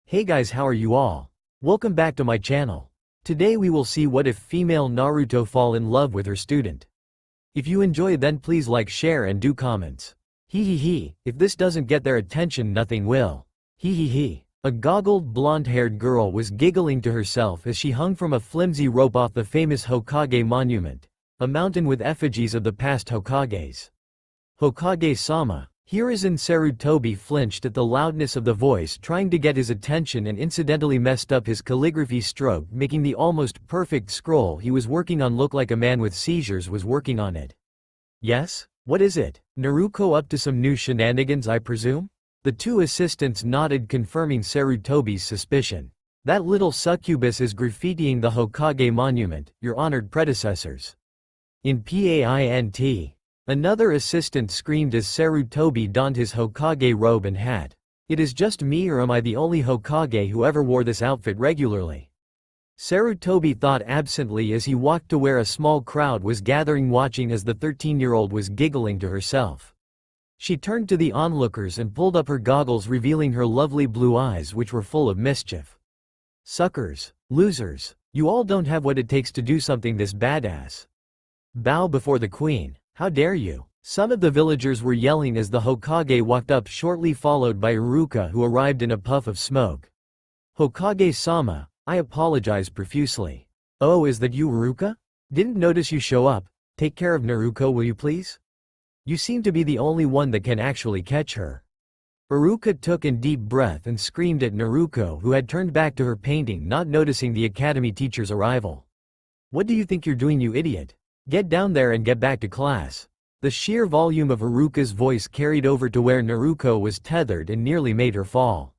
Hey guys, how are you all? Welcome back to my channel. Today we will see what if female Naruto fall in love with her student. If you enjoy, then please like, share and do comments. Hee hee hee, if this doesn't get their attention, nothing will. Hee hee hee. A goggled blonde-haired girl was giggling to herself as she hung from a flimsy rope off the famous Hokage monument, a mountain with effigies of the past Hokages. Hokage-sama. Hiruzen Sarutobi flinched at the loudness of the voice, trying to get his attention, and incidentally messed up his calligraphy stroke, making the almost perfect scroll he was working on look like a man with seizures was working on it. Yes? What is it? Naruto up to some new shenanigans, I presume? The two assistants nodded, confirming Sarutobi's suspicion. That little succubus is graffitiing the Hokage monument, your honored predecessors. In PAINT. Another assistant screamed as Sarutobi donned his Hokage robe and hat. It is just me, or am I the only Hokage who ever wore this outfit regularly? Sarutobi thought absently as he walked to where a small crowd was gathering, watching as the 13-year-old was giggling to herself. She turned to the onlookers and pulled up her goggles, revealing her lovely blue eyes, which were full of mischief. Suckers. Losers. You all don't have what it takes to do something this badass. Bow before the queen. How dare you? Some of the villagers were yelling as the Hokage walked up, shortly followed by Iruka, who arrived in a puff of smoke. Hokage-sama, I apologize profusely. Oh, is that you, Iruka? Didn't notice you show up. Take care of Naruto, will you please? You seem to be the only one that can actually catch her. Iruka took a deep breath and screamed at Naruto, who had turned back to her painting, not noticing the academy teacher's arrival. What do you think you're doing, you idiot? Get down there and get back to class. The sheer volume of Iruka's voice carried over to where Naruto was tethered and nearly made her fall.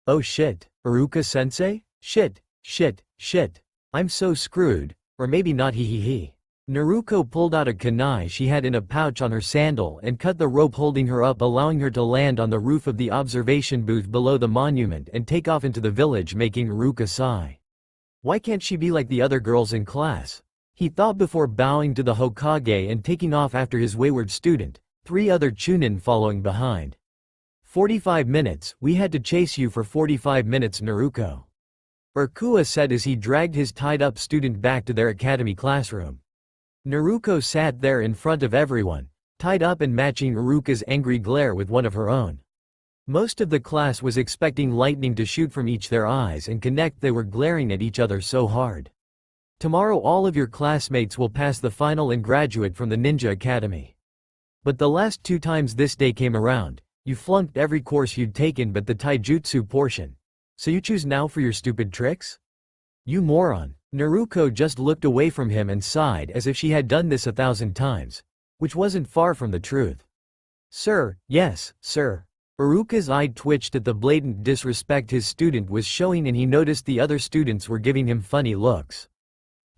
Oh shit, Iruka-sensei? Shit. I'm so screwed. Or maybe not, hee hee hee. Naruto pulled out a kunai she had in a pouch on her sandal and cut the rope holding her up, allowing her to land on the roof of the observation booth below the monument and take off into the village, making Iruka sigh. Why can't she be like the other girls in class? He thought before bowing to the Hokage and taking off after his wayward student, 3 other Chunin following behind. 45 minutes, we had to chase you for 45 minutes, Naruto. Urkua said as he dragged his tied-up student back to their academy classroom. Naruto sat there in front of everyone, tied up and matching Iruka's angry glare with one of her own. Most of the class was expecting lightning to shoot from each their eyes and connect. They were glaring at each other so hard. Tomorrow all of your classmates will pass the final and graduate from the Ninja Academy. But the last 2 times this day came around, you flunked every course you'd taken but the taijutsu portion. So you choose now for your stupid tricks? You moron. Naruto just looked away from him and sighed as if she had done this 1,000 times. Which wasn't far from the truth. Sir, yes, sir. Iruka's eye twitched at the blatant disrespect his student was showing, and he noticed the other students were giving him funny looks.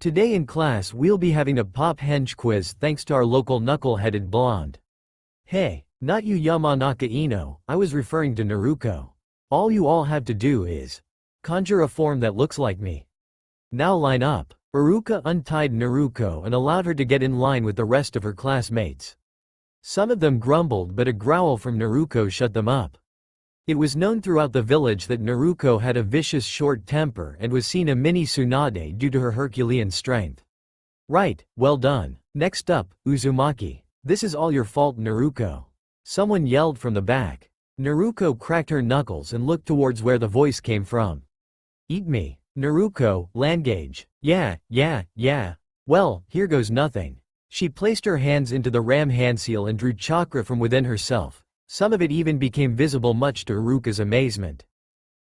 Today in class we'll be having a pop henge quiz thanks to our local knuckle-headed blonde. Hey, not you Yamanaka Ino, I was referring to Naruto. All you all have to do is conjure a form that looks like me. Now line up. Iruka untied Naruto and allowed her to get in line with the rest of her classmates. Some of them grumbled, but a growl from Naruto shut them up. It was known throughout the village that Naruto had a vicious short temper and was seen a mini Tsunade due to her Herculean strength. Right, well done. Next up, Uzumaki. This is all your fault, Naruto. Someone yelled from the back. Naruto cracked her knuckles and looked towards where the voice came from. Eat me. Naruto, Langage. Yeah. Well, here goes nothing. She placed her hands into the ram handseal and drew chakra from within herself. Some of it even became visible, much to Iruka's amazement.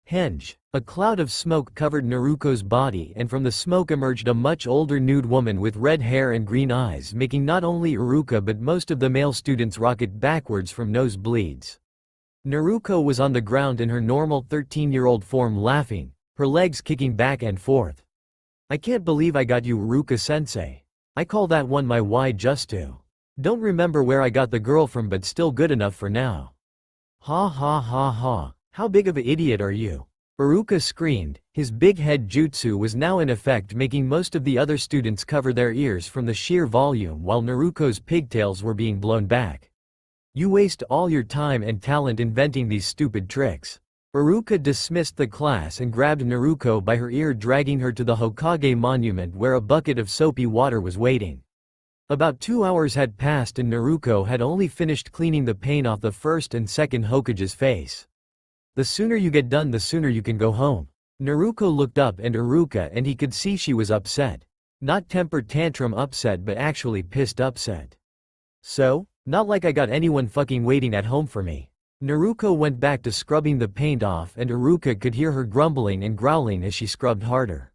Henge. A cloud of smoke covered Naruto's body, and from the smoke emerged a much older nude woman with red hair and green eyes, making not only Iruka but most of the male students rocket backwards from nosebleeds. Naruto was on the ground in her normal 13-year-old form, laughing, her legs kicking back and forth. I can't believe I got you, Iruka-sensei. I call that one my why just to. Don't remember where I got the girl from, but still good enough for now. Ha ha ha ha. How big of an idiot are you? Iruka screamed. His big head jutsu was now in effect, making most of the other students cover their ears from the sheer volume, while Naruto's pigtails were being blown back. You waste all your time and talent inventing these stupid tricks. Iruka dismissed the class and grabbed Naruto by her ear, dragging her to the Hokage monument where a bucket of soapy water was waiting. About 2 hours had passed and Naruto had only finished cleaning the paint off the first and second Hokage's face. The sooner you get done, the sooner you can go home. Naruto looked up at Iruka and he could see she was upset. Not temper tantrum upset, but actually pissed upset. So? Not like I got anyone fucking waiting at home for me. Naruto went back to scrubbing the paint off and Iruka could hear her grumbling and growling as she scrubbed harder.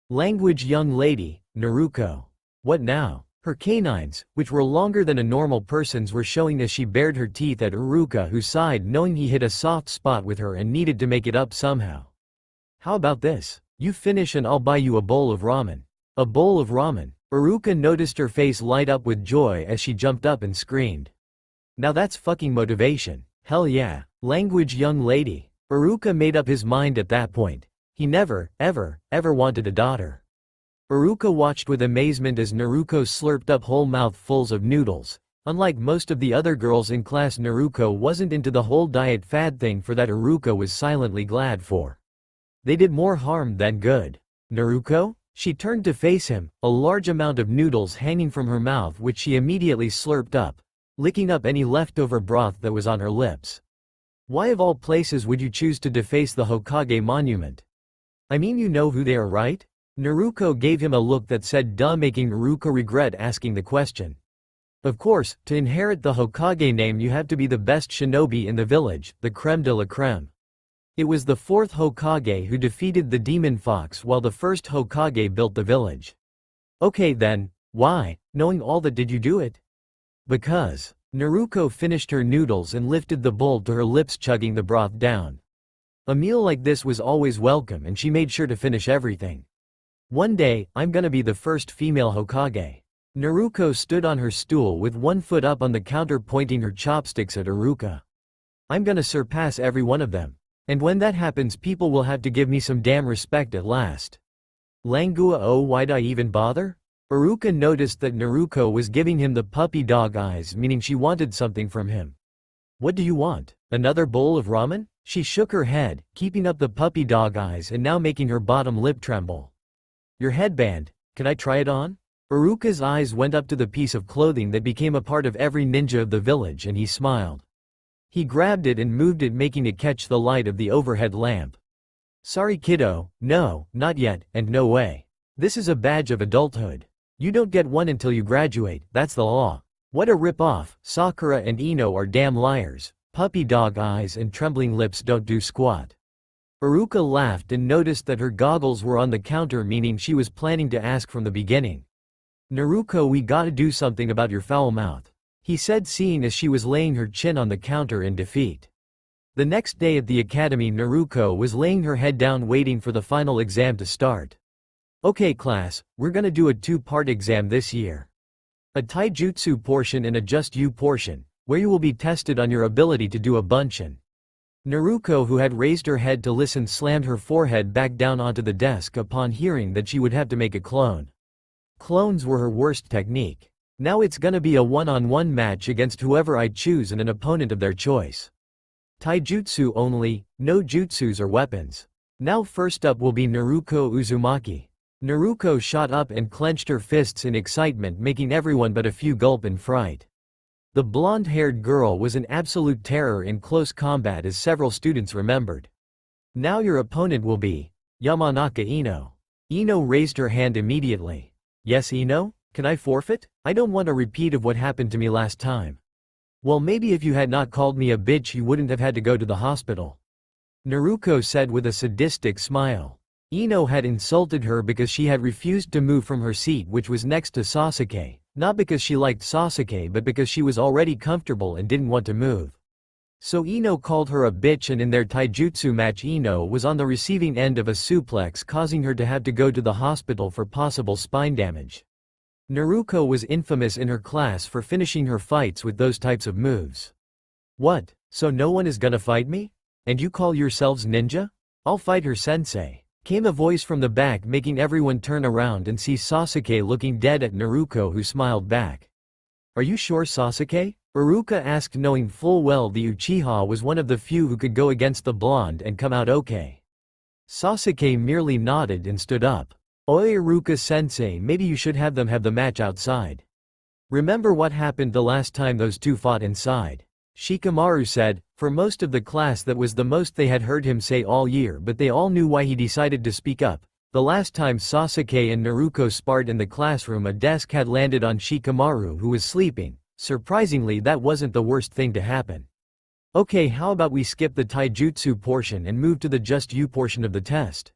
Language, young lady, Naruto. What now? Her canines, which were longer than a normal person's, were showing as she bared her teeth at Iruka, who sighed knowing he hit a soft spot with her and needed to make it up somehow. How about this? You finish and I'll buy you a bowl of ramen. A bowl of ramen. Iruka noticed her face light up with joy as she jumped up and screamed. Now that's fucking motivation. Hell yeah. Language, young lady. Iruka made up his mind at that point. He never, ever wanted a daughter. Iruka watched with amazement as Naruto slurped up whole mouthfuls of noodles. Unlike most of the other girls in class, Naruto wasn't into the whole diet fad thing, for that Iruka was silently glad for. They did more harm than good. Naruto? She turned to face him, a large amount of noodles hanging from her mouth which she immediately slurped up, licking up any leftover broth that was on her lips. Why of all places would you choose to deface the Hokage monument? I mean, you know who they are, right? Naruto gave him a look that said duh, making Naruto regret asking the question. Of course, to inherit the Hokage name you have to be the best shinobi in the village, the creme de la creme. It was the fourth Hokage who defeated the demon fox while the first Hokage built the village. Okay then, why, knowing all that, did you do it? Because. Naruto finished her noodles and lifted the bowl to her lips, chugging the broth down. A meal like this was always welcome and she made sure to finish everything. One day, I'm gonna be the first female Hokage. Naruto stood on her stool with one foot up on the counter, pointing her chopsticks at Iruka. I'm gonna surpass every one of them. And when that happens, people will have to give me some damn respect at last. Langua, oh, why'd I even bother? Iruka noticed that Naruto was giving him the puppy dog eyes, meaning she wanted something from him. What do you want? Another bowl of ramen? She shook her head, keeping up the puppy dog eyes and now making her bottom lip tremble. Your headband, can I try it on? Iruka's eyes went up to the piece of clothing that became a part of every ninja of the village and he smiled. He grabbed it and moved it, making it catch the light of the overhead lamp. Sorry kiddo, no, not yet, and no way. This is a badge of adulthood. You don't get one until you graduate, that's the law. What a rip-off. Sakura and Ino are damn liars. Puppy dog eyes and trembling lips don't do squat. Iruka laughed and noticed that her goggles were on the counter, meaning she was planning to ask from the beginning. Naruto, we gotta do something about your foul mouth, he said, seeing as she was laying her chin on the counter in defeat. The next day at the academy, Naruto was laying her head down waiting for the final exam to start. Okay class, we're gonna do a two-part exam this year. A taijutsu portion and a just you portion, where you will be tested on your ability to do a bunshin. Naruto, who had raised her head to listen, slammed her forehead back down onto the desk upon hearing that she would have to make a clone. Clones were her worst technique. Now it's gonna be a one-on-one match against whoever I choose and an opponent of their choice. Taijutsu only, no jutsus or weapons. Now first up will be Naruto Uzumaki. Naruto shot up and clenched her fists in excitement, making everyone but a few gulp in fright. The blonde-haired girl was an absolute terror in close combat, as several students remembered. Now your opponent will be Yamanaka Ino. Ino raised her hand immediately. Yes Ino? Can I forfeit? I don't want a repeat of what happened to me last time. Well, maybe if you had not called me a bitch you wouldn't have had to go to the hospital. Naruto said with a sadistic smile. Ino had insulted her because she had refused to move from her seat, which was next to Sasuke, not because she liked Sasuke but because she was already comfortable and didn't want to move. So Ino called her a bitch, and in their taijutsu match Ino was on the receiving end of a suplex, causing her to have to go to the hospital for possible spine damage. Naruto was infamous in her class for finishing her fights with those types of moves. What? So no one is gonna fight me? And you call yourselves ninja? I'll fight her sensei, came a voice from the back, making everyone turn around and see Sasuke looking dead at Naruto, who smiled back. Are you sure Sasuke? Iruka asked, knowing full well the Uchiha was one of the few who could go against the blonde and come out okay. Sasuke merely nodded and stood up. Oi Iruka-sensei, maybe you should have them have the match outside. Remember what happened the last time those two fought inside? Shikamaru said. For most of the class that was the most they had heard him say all year, but they all knew why he decided to speak up. The last time Sasuke and Naruto sparred in the classroom, a desk had landed on Shikamaru, who was sleeping. Surprisingly, that wasn't the worst thing to happen. Okay, how about we skip the taijutsu portion and move to the just you portion of the test?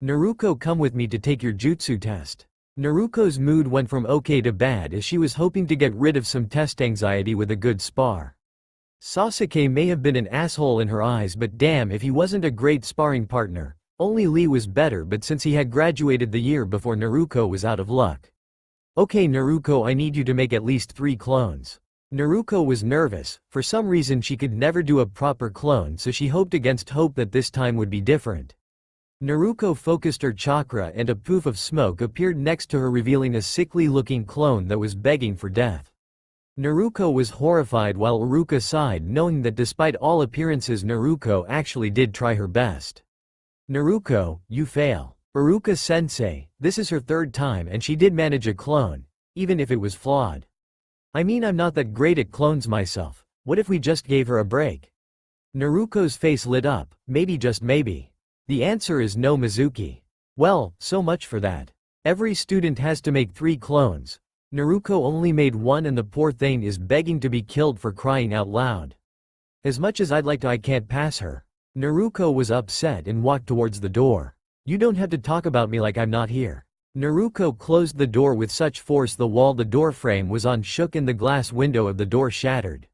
Naruto, come with me to take your jutsu test. Naruto's mood went from okay to bad as she was hoping to get rid of some test anxiety with a good spar. Sasuke may have been an asshole in her eyes, but damn if he wasn't a great sparring partner. Only Lee was better, but since he had graduated the year before, Naruto was out of luck. Okay Naruto, I need you to make at least 3 clones. Naruto was nervous. For some reason she could never do a proper clone, so she hoped against hope that this time would be different. Naruto focused her chakra and a poof of smoke appeared next to her, revealing a sickly-looking clone that was begging for death. Naruto was horrified while Iruka sighed, knowing that despite all appearances Naruto actually did try her best. Naruto, you fail. Iruka-sensei, this is her 3rd time and she did manage a clone, even if it was flawed. I mean, I'm not that great at clones myself. What if we just gave her a break? Naruto's face lit up. Maybe, just maybe. The answer is no, Mizuki. Well, so much for that. Every student has to make 3 clones. Naruto only made 1 and the poor thing is begging to be killed for crying out loud. As much as I'd like to, I can't pass her. Naruto was upset and walked towards the door. You don't have to talk about me like I'm not here. Naruto closed the door with such force the wall the door frame was on shook and the glass window of the door shattered.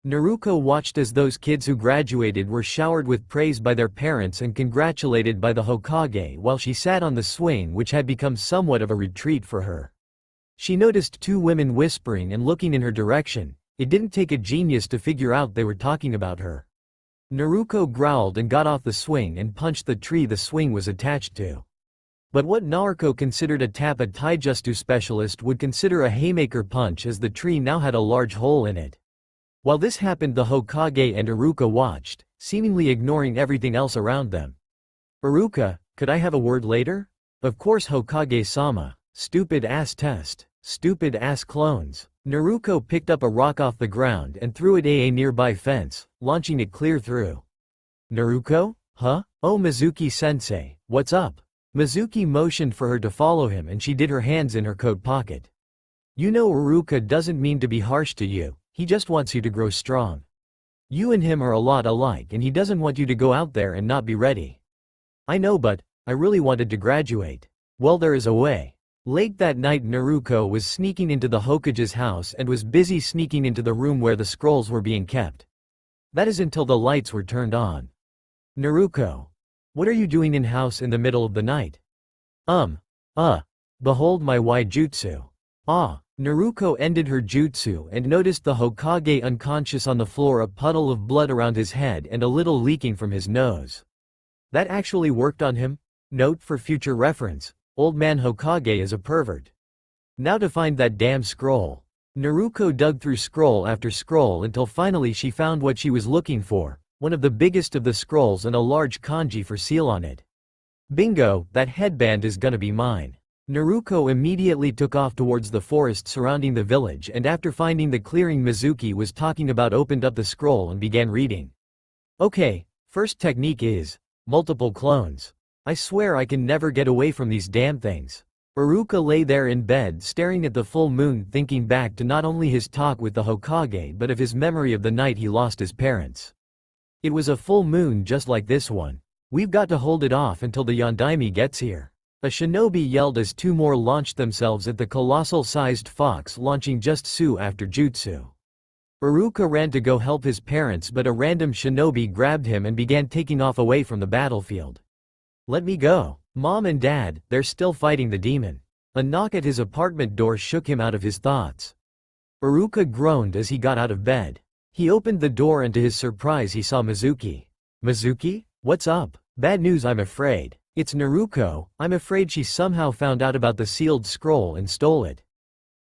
Naruto watched as those kids who graduated were showered with praise by their parents and congratulated by the Hokage while she sat on the swing, which had become somewhat of a retreat for her. She noticed 2 women whispering and looking in her direction. It didn't take a genius to figure out they were talking about her. Naruto growled and got off the swing and punched the tree the swing was attached to. But what Naruto considered a tap, a taijutsu specialist would consider a haymaker punch, as the tree now had a large hole in it. While this happened, the Hokage and Iruka watched, seemingly ignoring everything else around them. Iruka, could I have a word later? Of course Hokage-sama. Stupid ass test. Stupid ass clones. Naruto picked up a rock off the ground and threw it at a nearby fence, launching it clear through. Naruto? Huh? Oh Mizuki-sensei, what's up? Mizuki motioned for her to follow him and she did her hands in her coat pocket. You know Iruka doesn't mean to be harsh to you, he just wants you to grow strong. You and him are a lot alike and he doesn't want you to go out there and not be ready. I know, but I really wanted to graduate. Well, there is a way. Late that night Naruto was sneaking into the Hokage's house and was busy sneaking into the room where the scrolls were being kept. That is until the lights were turned on. Naruto. What are you doing in house in the middle of the night? Behold my Waijutsu. Naruto ended her jutsu and noticed the Hokage unconscious on the floor, a puddle of blood around his head and a little leaking from his nose. That actually worked on him? Note for future reference. Old man Hokage is a pervert. Now to find that damn scroll. Naruto dug through scroll after scroll until finally she found what she was looking for, one of the biggest of the scrolls and a large kanji for seal on it. Bingo, that headband is gonna be mine. Naruto immediately took off towards the forest surrounding the village, and after finding the clearing Mizuki was talking about, opened up the scroll and began reading. Okay, first technique is multiple clones. I swear I can never get away from these damn things. Iruka lay there in bed staring at the full moon, thinking back to not only his talk with the Hokage but of his memory of the night he lost his parents. It was a full moon just like this one. We've got to hold it off until the Yondaime gets here. A shinobi yelled as 2 more launched themselves at the colossal-sized fox, launching just su after jutsu. Iruka ran to go help his parents, but a random shinobi grabbed him and began taking off away from the battlefield. Let me go. Mom and Dad, they're still fighting the demon. A knock at his apartment door shook him out of his thoughts. Iruka groaned as he got out of bed. He opened the door and to his surprise he saw Mizuki. Mizuki? What's up? Bad news, I'm afraid. It's Naruto. I'm afraid she somehow found out about the sealed scroll and stole it.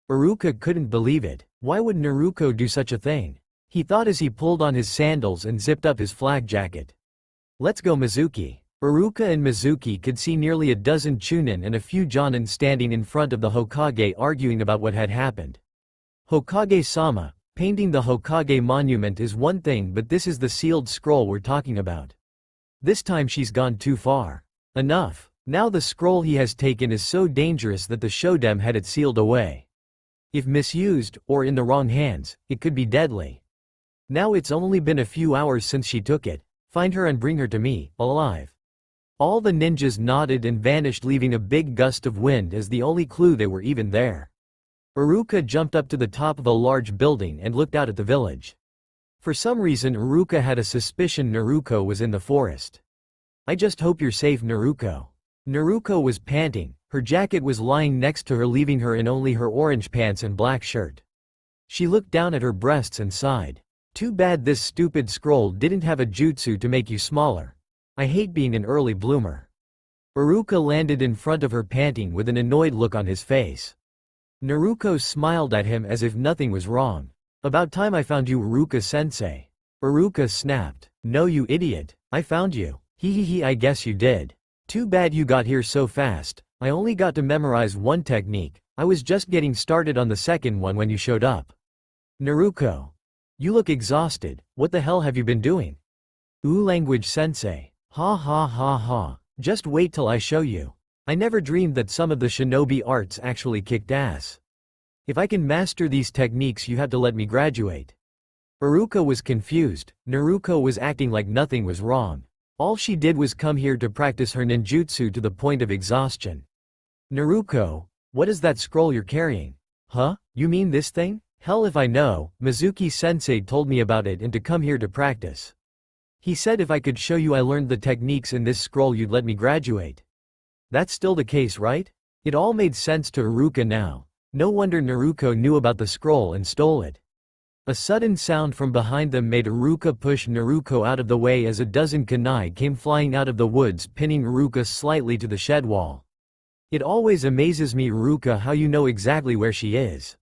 Iruka couldn't believe it. Why would Naruto do such a thing? He thought as he pulled on his sandals and zipped up his flak jacket. Let's go, Mizuki. Iruka and Mizuki could see nearly a dozen Chunin and a few Jonin standing in front of the Hokage arguing about what had happened. Hokage-sama, painting the Hokage monument is one thing, but this is the sealed scroll we're talking about. This time she's gone too far. Enough. Now the scroll he has taken is so dangerous that the Shoden had it sealed away. If misused, or in the wrong hands, it could be deadly. Now it's only been a few hours since she took it. Find her and bring her to me, alive. All the ninjas nodded and vanished, leaving a big gust of wind as the only clue they were even there. Iruka jumped up to the top of a large building and looked out at the village. For some reason Iruka had a suspicion Naruto was in the forest. I just hope you're safe, Naruto. Naruto was panting, her jacket was lying next to her, leaving her in only her orange pants and black shirt. She looked down at her breasts and sighed. Too bad this stupid scroll didn't have a jutsu to make you smaller. I hate being an early bloomer. Iruka landed in front of her, panting with an annoyed look on his face. Naruto smiled at him as if nothing was wrong. About time I found you, Iruka-sensei. Iruka snapped. No, you idiot. I found you. Hehehe, I guess you did. Too bad you got here so fast. I only got to memorize one technique. I was just getting started on the second one when you showed up. Naruto. You look exhausted. What the hell have you been doing? Ooh, language sensei. Ha ha ha ha. Just wait till I show you. I never dreamed that some of the shinobi arts actually kicked ass. If I can master these techniques, you have to let me graduate. Iruka was confused. Naruto was acting like nothing was wrong. All she did was come here to practice her ninjutsu to the point of exhaustion. Naruto, what is that scroll you're carrying? Huh? You mean this thing? Hell if I know. Mizuki-sensei told me about it and to come here to practice. He said if I could show you I learned the techniques in this scroll, you'd let me graduate. That's still the case, right? It all made sense to Iruka now. No wonder Naruto knew about the scroll and stole it. A sudden sound from behind them made Iruka push Naruto out of the way as a dozen kunai came flying out of the woods, pinning Iruka slightly to the shed wall. It always amazes me, Iruka, how you know exactly where she is.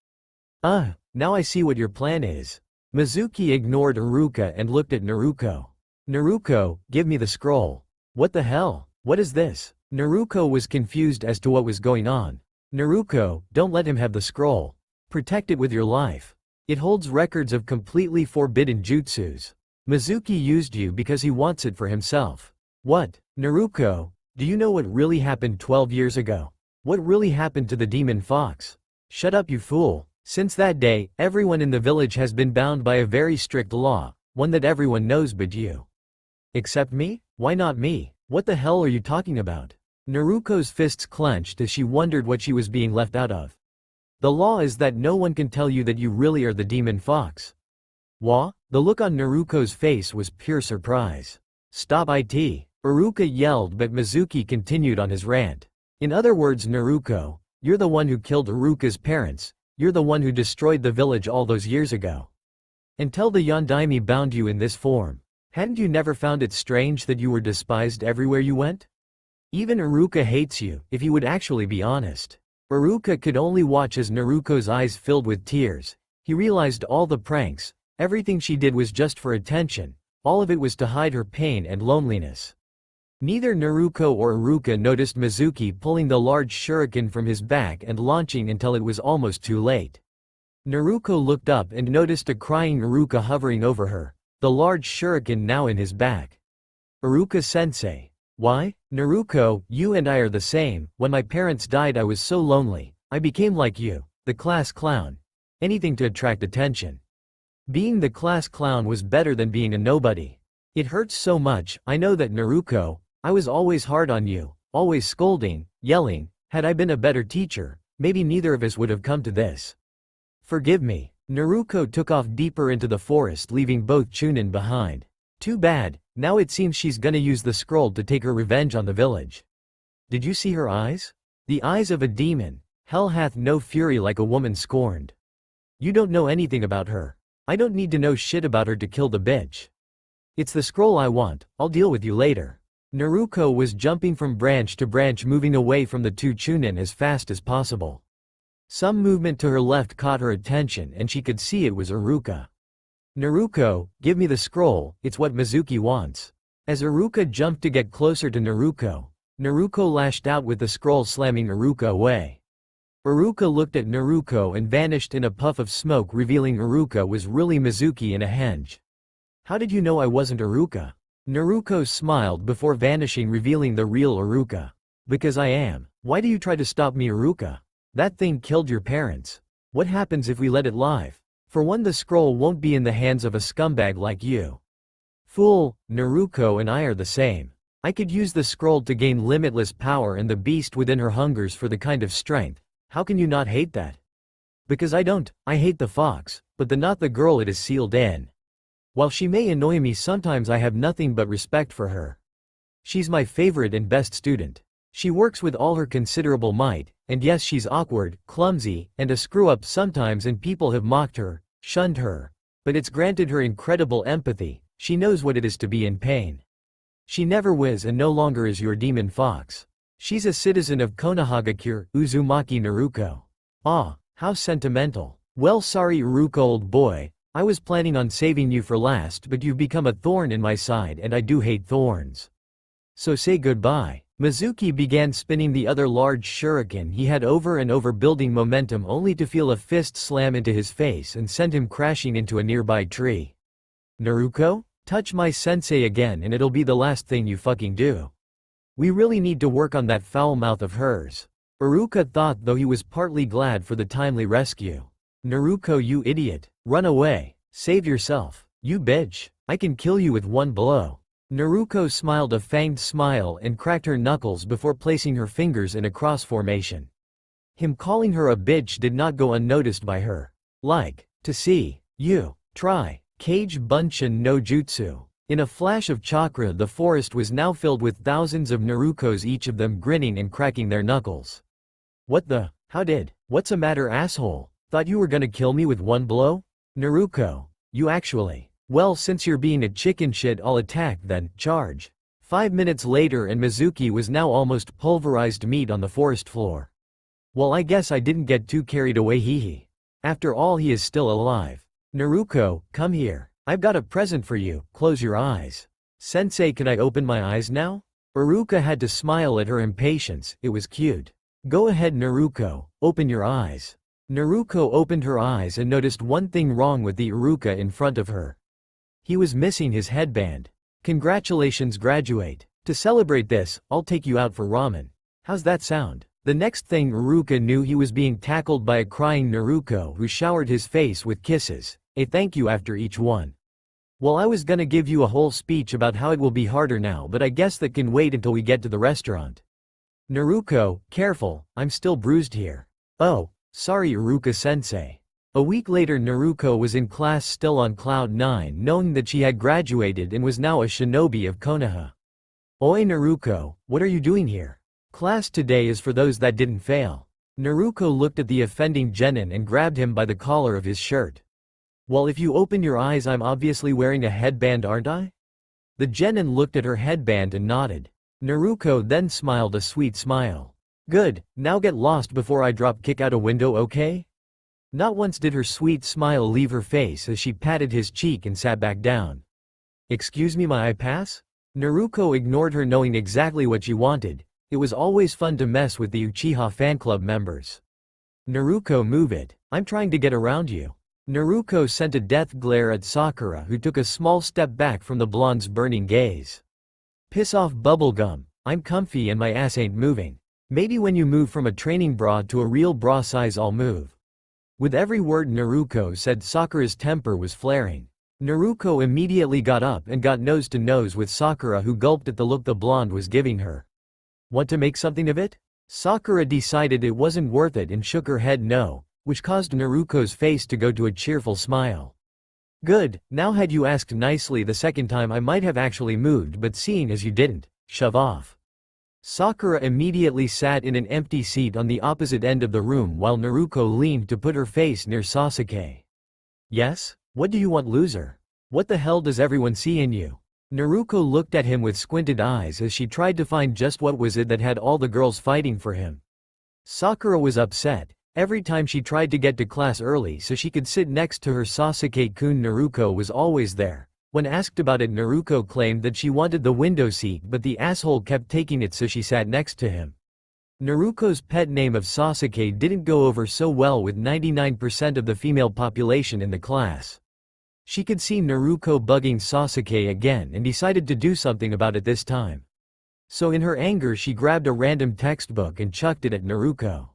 Now I see what your plan is. Mizuki ignored Iruka and looked at Naruto. Naruto, give me the scroll. What the hell? What is this? Naruto was confused as to what was going on. Naruto, don't let him have the scroll. Protect it with your life. It holds records of completely forbidden jutsus. Mizuki used you because he wants it for himself. What? Naruto, do you know what really happened 12 years ago? What really happened to the demon fox? Shut up, you fool. Since that day, everyone in the village has been bound by a very strict law, one that everyone knows but you. Except me? Why not me? What the hell are you talking about? Naruto's fists clenched as she wondered what she was being left out of. The law is that no one can tell you that you really are the demon fox. What? The look on Naruto's face was pure surprise. Stop it! Iruka yelled, but Mizuki continued on his rant. In other words, Naruto, you're the one who killed Iruka's parents. You're the one who destroyed the village all those years ago. Until the Yondaime bound you in this form. Hadn't you never found it strange that you were despised everywhere you went? Even Iruka hates you, if he would actually be honest. Iruka could only watch as Naruto's eyes filled with tears. He realized all the pranks, everything she did was just for attention, all of it was to hide her pain and loneliness. Neither Naruto or Iruka noticed Mizuki pulling the large shuriken from his back and launching until it was almost too late. Naruto looked up and noticed a crying Iruka hovering over her, the large shuriken now in his back. Iruka-sensei. Why? Naruto, you and I are the same. When my parents died I was so lonely. I became like you, the class clown. Anything to attract attention. Being the class clown was better than being a nobody. It hurts so much. I know that, Naruto. I was always hard on you, always scolding, yelling. Had I been a better teacher, maybe neither of us would have come to this. Forgive me. Naruto took off deeper into the forest, leaving both Chunin behind. Too bad, now it seems she's gonna use the scroll to take her revenge on the village. Did you see her eyes? The eyes of a demon. Hell hath no fury like a woman scorned. You don't know anything about her. I don't need to know shit about her to kill the bitch. It's the scroll I want, I'll deal with you later. Naruto was jumping from branch to branch, moving away from the two Chunin as fast as possible. Some movement to her left caught her attention and she could see it was Iruka. "Naruto, give me the scroll, it's what Mizuki wants." As Iruka jumped to get closer to Naruto lashed out with the scroll, slamming Iruka away. Iruka looked at Naruto and vanished in a puff of smoke, revealing Iruka was really Mizuki in a henge. "How did you know I wasn't Iruka?" Naruto smiled before vanishing, revealing the real Iruka. "Because I am. Why do you try to stop me, Iruka? That thing killed your parents. What happens if we let it live? For one, the scroll won't be in the hands of a scumbag like you." "Fool, Naruto and I are the same. I could use the scroll to gain limitless power and the beast within her hungers for the kind of strength. How can you not hate that?" "Because I don't, I hate the fox, but not the girl it is sealed in. While she may annoy me sometimes, I have nothing but respect for her. She's my favorite and best student. She works with all her considerable might, and yes, she's awkward, clumsy, and a screw-up sometimes, and people have mocked her, shunned her. But it's granted her incredible empathy. She knows what it is to be in pain. She never was and no longer is your demon fox. She's a citizen of Konohagakure, Uzumaki Naruto." "Ah, how sentimental. Well, sorry Iruka, old boy. I was planning on saving you for last, but you've become a thorn in my side and I do hate thorns. So say goodbye." Mizuki began spinning the other large shuriken he had over and over, building momentum, only to feel a fist slam into his face and send him crashing into a nearby tree. "Naruto, touch my sensei again and it'll be the last thing you fucking do. We really need to work on that foul mouth of hers." Iruka thought, though he was partly glad for the timely rescue. "Naruto, you idiot. Run away. Save yourself. You bitch. I can kill you with one blow." Naruto smiled a fanged smile and cracked her knuckles before placing her fingers in a cross formation. Him calling her a bitch did not go unnoticed by her. "Like to see you try Kage Bunshin no Jutsu." In a flash of chakra, the forest was now filled with thousands of Narutos, each of them grinning and cracking their knuckles. "What the? How did? What's a matter, asshole? Thought you were gonna kill me with one blow? Naruto, you actually. Well, since you're being a chicken shit, I'll attack then, charge." 5 minutes later and Mizuki was now almost pulverized meat on the forest floor. "Well, I guess I didn't get too carried away, hee. After all, he is still alive. Naruto, come here. I've got a present for you, close your eyes." "Sensei, can I open my eyes now?" Iruka had to smile at her impatience, it was cute. "Go ahead Naruto, open your eyes." Naruto opened her eyes and noticed one thing wrong with the Iruka in front of her. He was missing his headband. "Congratulations, graduate. To celebrate this, I'll take you out for ramen. How's that sound?" The next thing Iruka knew, he was being tackled by a crying Naruto who showered his face with kisses, a thank you after each one. "Well, I was gonna give you a whole speech about how it will be harder now, but I guess that can wait until we get to the restaurant." "Naruto, careful, I'm still bruised here." "Oh, sorry Iruka-sensei." A week later, Naruto was in class, still on cloud 9, knowing that she had graduated and was now a shinobi of Konoha. "Oi Naruto, what are you doing here? Class today is for those that didn't fail." Naruto looked at the offending genin and grabbed him by the collar of his shirt. "Well, if you open your eyes, I'm obviously wearing a headband, aren't I?" The genin looked at her headband and nodded. Naruto then smiled a sweet smile. "Good, now get lost before I drop kick out a window, okay?" Not once did her sweet smile leave her face as she patted his cheek and sat back down. "Excuse me, my eye pass?" Naruto ignored her, knowing exactly what she wanted. It was always fun to mess with the Uchiha fan club members. "Naruto, move it. I'm trying to get around you." Naruto sent a death glare at Sakura, who took a small step back from the blonde's burning gaze. "Piss off, bubblegum. I'm comfy and my ass ain't moving. Maybe when you move from a training bra to a real bra size, I'll move." With every word Naruto said, Sakura's temper was flaring. Naruto immediately got up and got nose to nose with Sakura, who gulped at the look the blonde was giving her. "Want to make something of it?" Sakura decided it wasn't worth it and shook her head no, which caused Naruto's face to go to a cheerful smile. "Good, now had you asked nicely the second time, I might have actually moved, but seeing as you didn't, shove off." Sakura immediately sat in an empty seat on the opposite end of the room while Naruto leaned to put her face near Sasuke. "Yes? What do you want, loser? What the hell does everyone see in you?" Naruto looked at him with squinted eyes as she tried to find just what was it that had all the girls fighting for him. Sakura was upset. Every time she tried to get to class early so she could sit next to her Sasuke-kun, Naruto was always there. When asked about it, Naruto claimed that she wanted the window seat, but the asshole kept taking it, so she sat next to him. Naruto's pet name of Sasuke didn't go over so well with 99% of the female population in the class. She could see Naruto bugging Sasuke again and decided to do something about it this time. So in her anger she grabbed a random textbook and chucked it at Naruto.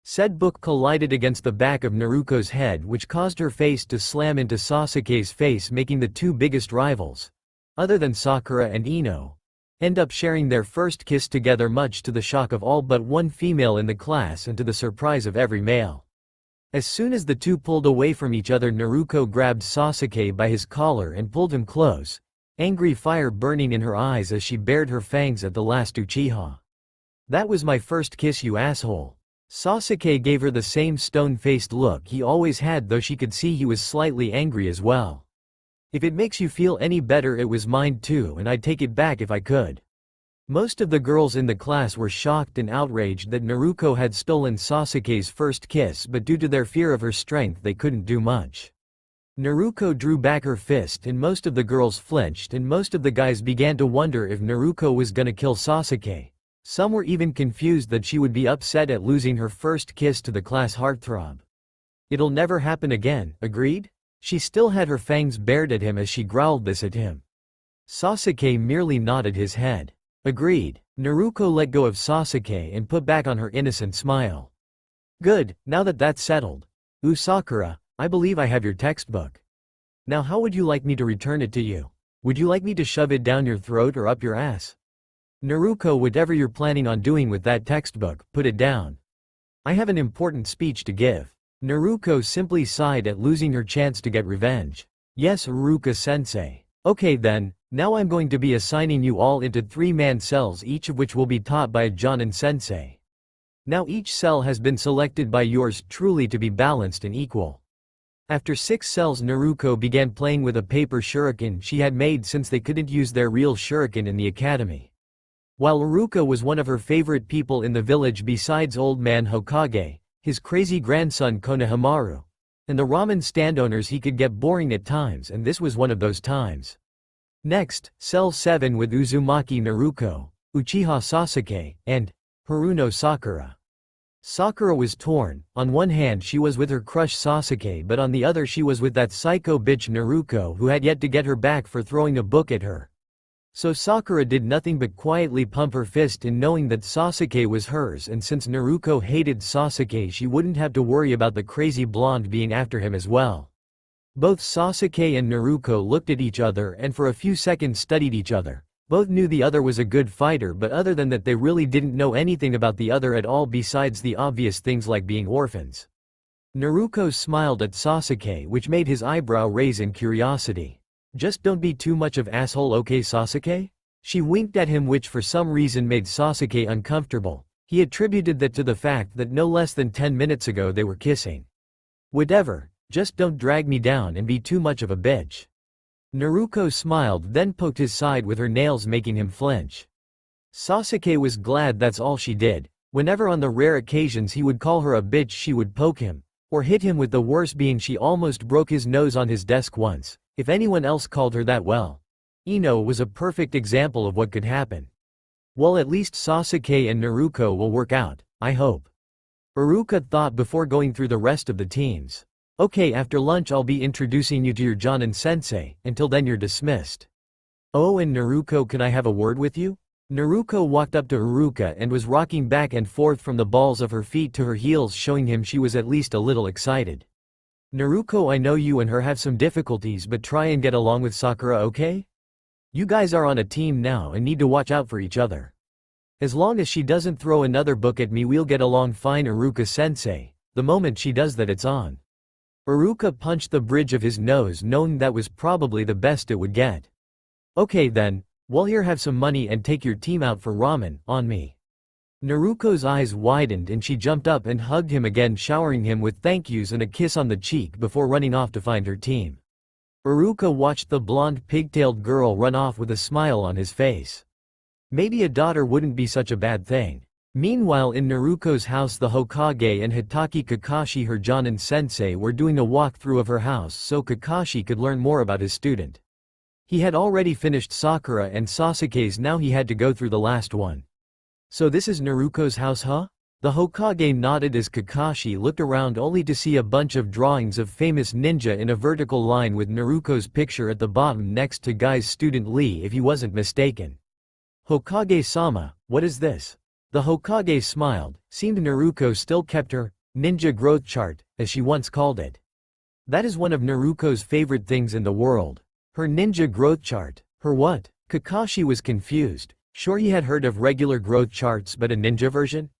Said book collided against the back of Naruto's head, which caused her face to slam into Sasuke's face, making the two biggest rivals, other than Sakura and Ino, end up sharing their first kiss together, much to the shock of all but one female in the class and to the surprise of every male. As soon as the two pulled away from each other, Naruto grabbed Sasuke by his collar and pulled him close, angry fire burning in her eyes as she bared her fangs at the last Uchiha. "That was my first kiss, you asshole." Sasuke gave her the same stone-faced look he always had, though she could see he was slightly angry as well. "If it makes you feel any better, it was mine too, and I'd take it back if I could." Most of the girls in the class were shocked and outraged that Naruto had stolen Sasuke's first kiss, but due to their fear of her strength they couldn't do much. Naruto drew back her fist and most of the girls flinched, and most of the guys began to wonder if Naruto was gonna kill Sasuke. Some were even confused that she would be upset at losing her first kiss to the class heartthrob. "It'll never happen again, agreed?" She still had her fangs bared at him as she growled this at him. Sasuke merely nodded his head. "Agreed." Naruto let go of Sasuke and put back on her innocent smile. "Good, now that that's settled. Sakura, I believe I have your textbook. Now how would you like me to return it to you? Would you like me to shove it down your throat or up your ass?" "Naruto, whatever you're planning on doing with that textbook, put it down. I have an important speech to give." Naruto simply sighed at losing her chance to get revenge. "Yes, Iruka-sensei. Okay then, now I'm going to be assigning you all into 3-man cells, each of which will be taught by a Jonin-sensei. Now each cell has been selected by yours truly to be balanced and equal." After 6 cells, Naruto began playing with a paper shuriken she had made since they couldn't use their real shuriken in the academy. While Iruka was one of her favorite people in the village besides Old Man Hokage, his crazy grandson Konohamaru, and the ramen stand owners, he could get boring at times, and this was one of those times. Next, Cell 7 with Uzumaki Naruto, Uchiha Sasuke, and Haruno Sakura. Sakura was torn. On one hand she was with her crush Sasuke, but on the other she was with that psycho bitch Naruto who had yet to get her back for throwing a book at her. So Sakura did nothing but quietly pump her fist in knowing that Sasuke was hers, and since Naruto hated Sasuke she wouldn't have to worry about the crazy blonde being after him as well. Both Sasuke and Naruto looked at each other and for a few seconds studied each other. Both knew the other was a good fighter, but other than that they really didn't know anything about the other at all besides the obvious things like being orphans. Naruto smiled at Sasuke, which made his eyebrow raise in curiosity. "Just don't be too much of asshole, okay Sasuke?" She winked at him, which for some reason made Sasuke uncomfortable. He attributed that to the fact that no less than 10 minutes ago they were kissing. "Whatever, just don't drag me down and be too much of a bitch." Naruto smiled, then poked his side with her nails, making him flinch. Sasuke was glad that's all she did. Whenever on the rare occasions he would call her a bitch, she would poke him, or hit him, with the worst being she almost broke his nose on his desk once. If anyone else called her that, well, Ino was a perfect example of what could happen. "Well, at least Sasuke and Naruto will work out, I hope," Iruka thought before going through the rest of the teams. "Okay, after lunch I'll be introducing you to your Jonin-sensei, until then you're dismissed." "Oh, and Naruto, can I have a word with you?" Naruto walked up to Iruka and was rocking back and forth from the balls of her feet to her heels, showing him she was at least a little excited. "Naruto, I know you and her have some difficulties, but try and get along with Sakura, okay? You guys are on a team now and need to watch out for each other. As long as she doesn't throw another book at me, we'll get along fine, Iruka-sensei. The moment she does that, it's on." Iruka punched the bridge of his nose, knowing that was probably the best it would get. "Okay then, well, here, have some money and take your team out for ramen, on me." Naruto's eyes widened and she jumped up and hugged him again, showering him with thank yous and a kiss on the cheek before running off to find her team. Iruka watched the blonde pigtailed girl run off with a smile on his face. Maybe a daughter wouldn't be such a bad thing. Meanwhile in Naruko's house the Hokage and Hitaki Kakashi her Jonin sensei were doing a walkthrough of her house so Kakashi could learn more about his student. He had already finished Sakura and Sasuke's, now he had to go through the last one. So this is Naruko's house, huh? The Hokage nodded as Kakashi looked around only to see a bunch of drawings of famous ninja in a vertical line with Naruko's picture at the bottom next to Guy's student Lee if he wasn't mistaken. Hokage-sama, what is this? The Hokage smiled, seemed Naruko still kept her ninja growth chart, as she once called it. That is one of Naruko's favorite things in the world. Her ninja growth chart. Her what? Kakashi was confused. Sure, he had heard of regular growth charts, but a ninja version?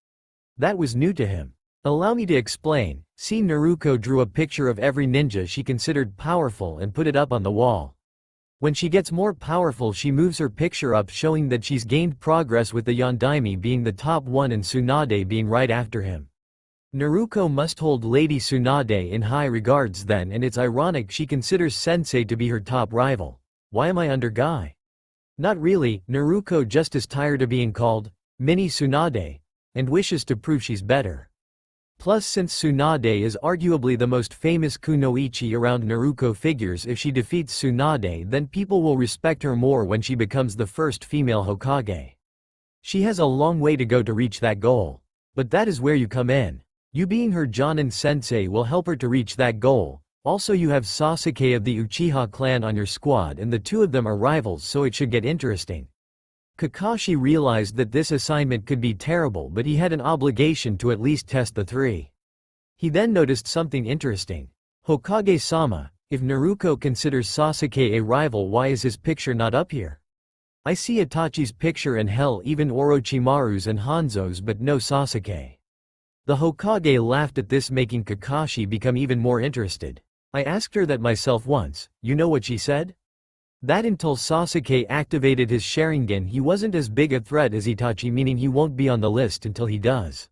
That was new to him. Allow me to explain. See, Naruko drew a picture of every ninja she considered powerful and put it up on the wall. When she gets more powerful she moves her picture up, showing that she's gained progress, with the Yondaime being the top one and Tsunade being right after him. Naruko must hold Lady Tsunade in high regards then, and it's ironic she considers Sensei to be her top rival. Why am I under Guy? Not really, Naruko just is tired of being called Mini Tsunade, and wishes to prove she's better. Plus, since Tsunade is arguably the most famous kunoichi around, Naruko figures if she defeats Tsunade then people will respect her more when she becomes the first female Hokage. She has a long way to go to reach that goal. But that is where you come in. You being her Jonin sensei will help her to reach that goal. Also, you have Sasuke of the Uchiha clan on your squad and the two of them are rivals, so it should get interesting. Kakashi realized that this assignment could be terrible, but he had an obligation to at least test the three. He then noticed something interesting. Hokage-sama, if Naruko considers Sasuke a rival, why is his picture not up here? I see Itachi's picture and hell even Orochimaru's and Hanzo's, but no Sasuke. The Hokage laughed at this, making Kakashi become even more interested. I asked her that myself once. You know what she said? That until Sasuke activated his Sharingan he wasn't as big a threat as Itachi, meaning he won't be on the list until he does.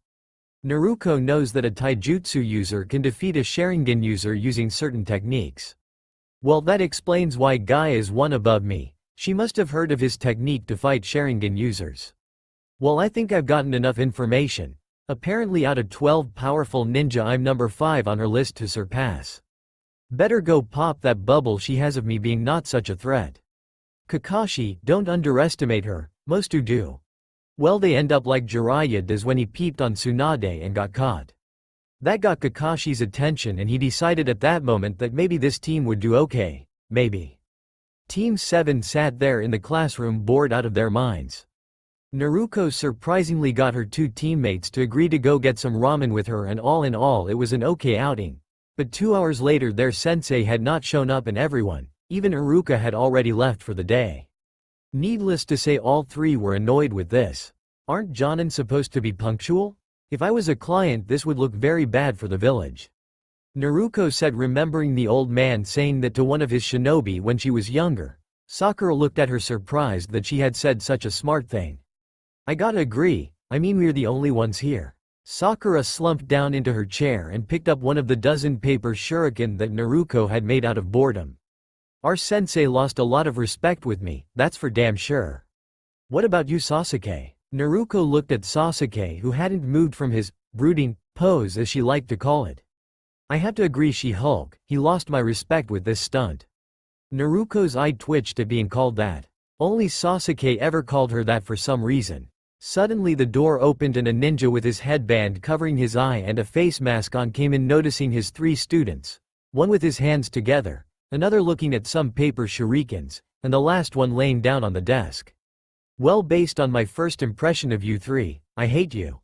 Naruko knows that a taijutsu user can defeat a Sharingan user using certain techniques. Well, that explains why Guy is one above me. She must have heard of his technique to fight Sharingan users. Well, I think I've gotten enough information. Apparently out of 12 powerful ninja I'm number 5 on her list to surpass. Better go pop that bubble she has of me being not such a threat. Kakashi, don't underestimate her, most who do. Well, they end up like Jiraiya does when he peeped on Tsunade and got caught. That got Kakashi's attention and he decided at that moment that maybe this team would do okay, maybe. Team 7 sat there in the classroom bored out of their minds. Naruko surprisingly got her two teammates to agree to go get some ramen with her, and all in all it was an okay outing. But 2 hours later their sensei had not shown up and everyone, even Iruka, had already left for the day. Needless to say all three were annoyed with this. Aren't Jonin supposed to be punctual? If I was a client this would look very bad for the village. Naruko said, remembering the old man saying that to one of his shinobi when she was younger. Sakura looked at her surprised that she had said such a smart thing. I gotta agree, I mean we're the only ones here. Sakura slumped down into her chair and picked up one of the dozen paper shuriken that Naruko had made out of boredom. Our sensei lost a lot of respect with me, that's for damn sure. What about you, Sasuke? Naruko looked at Sasuke, who hadn't moved from his brooding pose as she liked to call it. I have to agree, She-Hulk, he lost my respect with this stunt. Naruko's eye twitched at being called that. Only Sasuke ever called her that for some reason. Suddenly the door opened and a ninja with his headband covering his eye and a face mask on came in, noticing his three students. One with his hands together, another looking at some paper shurikens, and the last one laying down on the desk. Well, based on my first impression of you three, I hate you.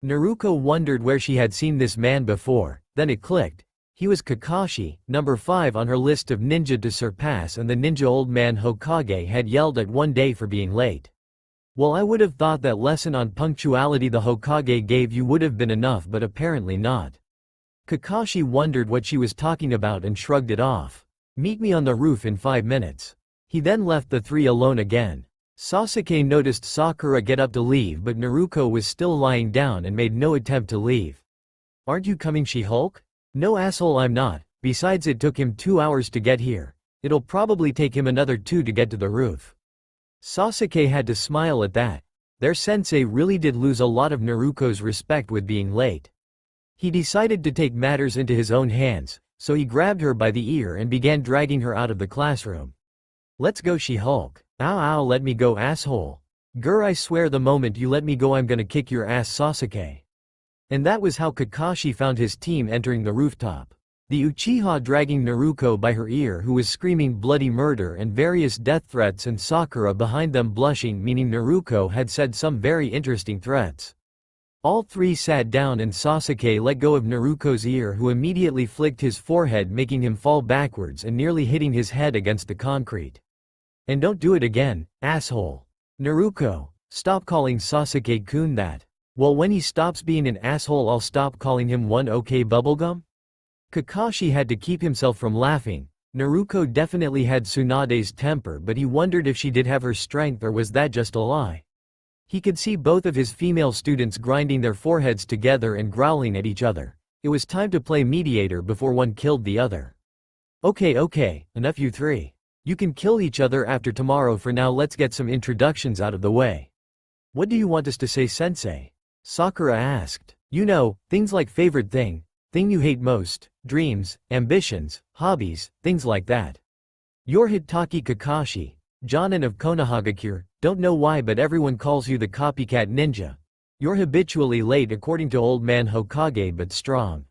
Naruko wondered where she had seen this man before, then it clicked. He was Kakashi, number 5 on her list of ninja to surpass, and the ninja old man Hokage had yelled at one day for being late. Well, I would have thought that lesson on punctuality the Hokage gave you would have been enough, but apparently not. Kakashi wondered what she was talking about and shrugged it off. Meet me on the roof in 5 minutes. He then left the three alone again. Sasuke noticed Sakura get up to leave, but Naruko was still lying down and made no attempt to leave. Aren't you coming, She-Hulk? No, asshole, I'm not. Besides, it took him 2 hours to get here. It'll probably take him another 2 to get to the roof. Sasuke had to smile at that. Their sensei really did lose a lot of Naruto's respect with being late. He decided to take matters into his own hands, so he grabbed her by the ear and began dragging her out of the classroom. "Let's go, She-Hulk." "Ow ow, let me go, asshole." "Grr, I swear the moment you let me go I'm gonna kick your ass, Sasuke." And that was how Kakashi found his team entering the rooftop. The Uchiha dragging Naruto by her ear, who was screaming bloody murder and various death threats, and Sakura behind them blushing, meaning Naruto had said some very interesting threats. All three sat down and Sasuke let go of Naruto's ear, who immediately flicked his forehead, making him fall backwards and nearly hitting his head against the concrete. "And don't do it again, asshole." "Naruto, stop calling Sasuke-kun that." "Well, when he stops being an asshole I'll stop calling him one, okay bubblegum?" Kakashi had to keep himself from laughing. Naruto definitely had Tsunade's temper, but he wondered if she did have her strength, or was that just a lie. He could see both of his female students grinding their foreheads together and growling at each other. It was time to play mediator before one killed the other. Okay, enough you three. You can kill each other after tomorrow. For now let's get some introductions out of the way. "What do you want us to say, sensei?" Sakura asked. "You know, things like favorite thing you hate most, dreams, ambitions, hobbies, things like that." "You're Hitaki Kakashi, Jonin of Konohagakure, don't know why but everyone calls you the copycat ninja. You're habitually late according to Old Man Hokage but strong."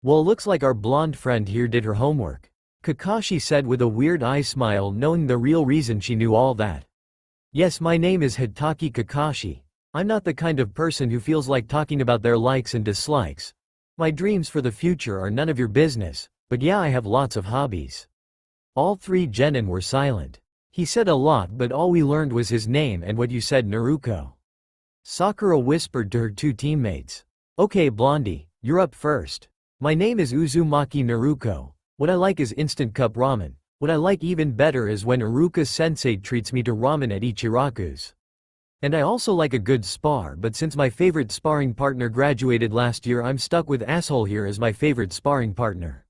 "Well, looks like our blonde friend here did her homework," Kakashi said with a weird eye smile, knowing the real reason she knew all that. "Yes, my name is Hitaki Kakashi. I'm not the kind of person who feels like talking about their likes and dislikes. My dreams for the future are none of your business, but yeah, I have lots of hobbies." All three genin were silent. "He said a lot, but all we learned was his name and what you said, Naruto." Sakura whispered to her two teammates. "Okay, Blondie, you're up first." "My name is Uzumaki Naruto. What I like is instant cup ramen. What I like even better is when Iruka-sensei treats me to ramen at Ichiraku's. And I also like a good spar, but since my favorite sparring partner graduated last year I'm stuck with asshole here as my favorite sparring partner,"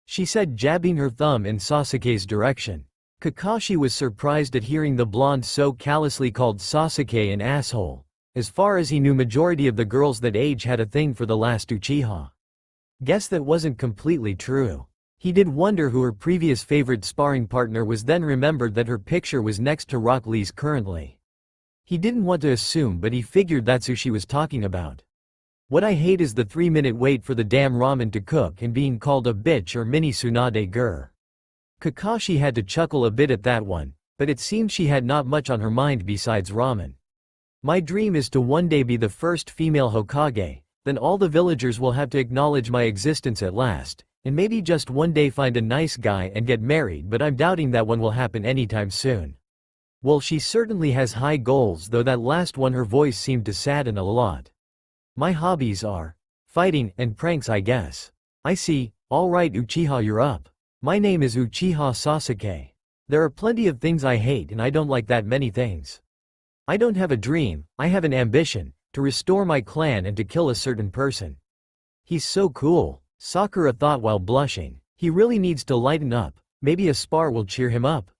she said, jabbing her thumb in Sasuke's direction. Kakashi was surprised at hearing the blonde so callously called Sasuke an asshole. As far as he knew, majority of the girls that age had a thing for the last Uchiha. Guess that wasn't completely true. He did wonder who her previous favorite sparring partner was, then remembered that her picture was next to Rock Lee's currently. He didn't want to assume, but he figured that's who she was talking about. "What I hate is the 3-minute wait for the damn ramen to cook and being called a bitch or mini Tsunade grr." Kakashi had to chuckle a bit at that one, but it seemed she had not much on her mind besides ramen. "My dream is to one day be the first female Hokage, then all the villagers will have to acknowledge my existence at last, and maybe just one day find a nice guy and get married, but I'm doubting that one will happen anytime soon." Well, she certainly has high goals, though that last one her voice seemed to sadden a lot. "My hobbies are fighting and pranks, I guess." "I see, alright Uchiha, you're up." "My name is Uchiha Sasuke. There are plenty of things I hate and I don't like that many things. I don't have a dream, I have an ambition, to restore my clan and to kill a certain person." "He's so cool," Sakura thought while blushing. "He really needs to lighten up, maybe a spar will cheer him up."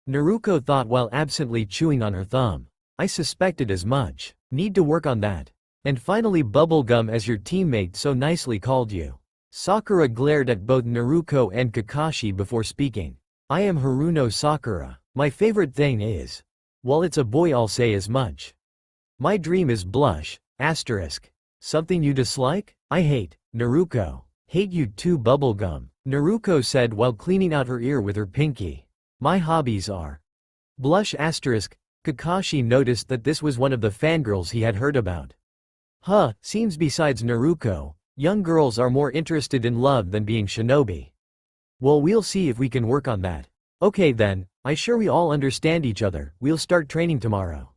Naruto thought while absently chewing on her thumb. "I suspected as much. Need to work on that. And finally Bubblegum, as your teammate so nicely called you." Sakura glared at both Naruto and Kakashi before speaking. "I am Haruno Sakura. My favorite thing is, well, it's a boy, I'll say as much. My dream is blush, asterisk. Something you dislike? I hate, Naruto. Hate you too, Bubblegum," Naruto said while cleaning out her ear with her pinky. "My hobbies are blush asterisk." Kakashi noticed that this was one of the fangirls he had heard about. Seems besides Naruto, young girls are more interested in love than being shinobi. "Well, we'll see if we can work on that." "Okay then, I sure we all understand each other, we'll start training tomorrow."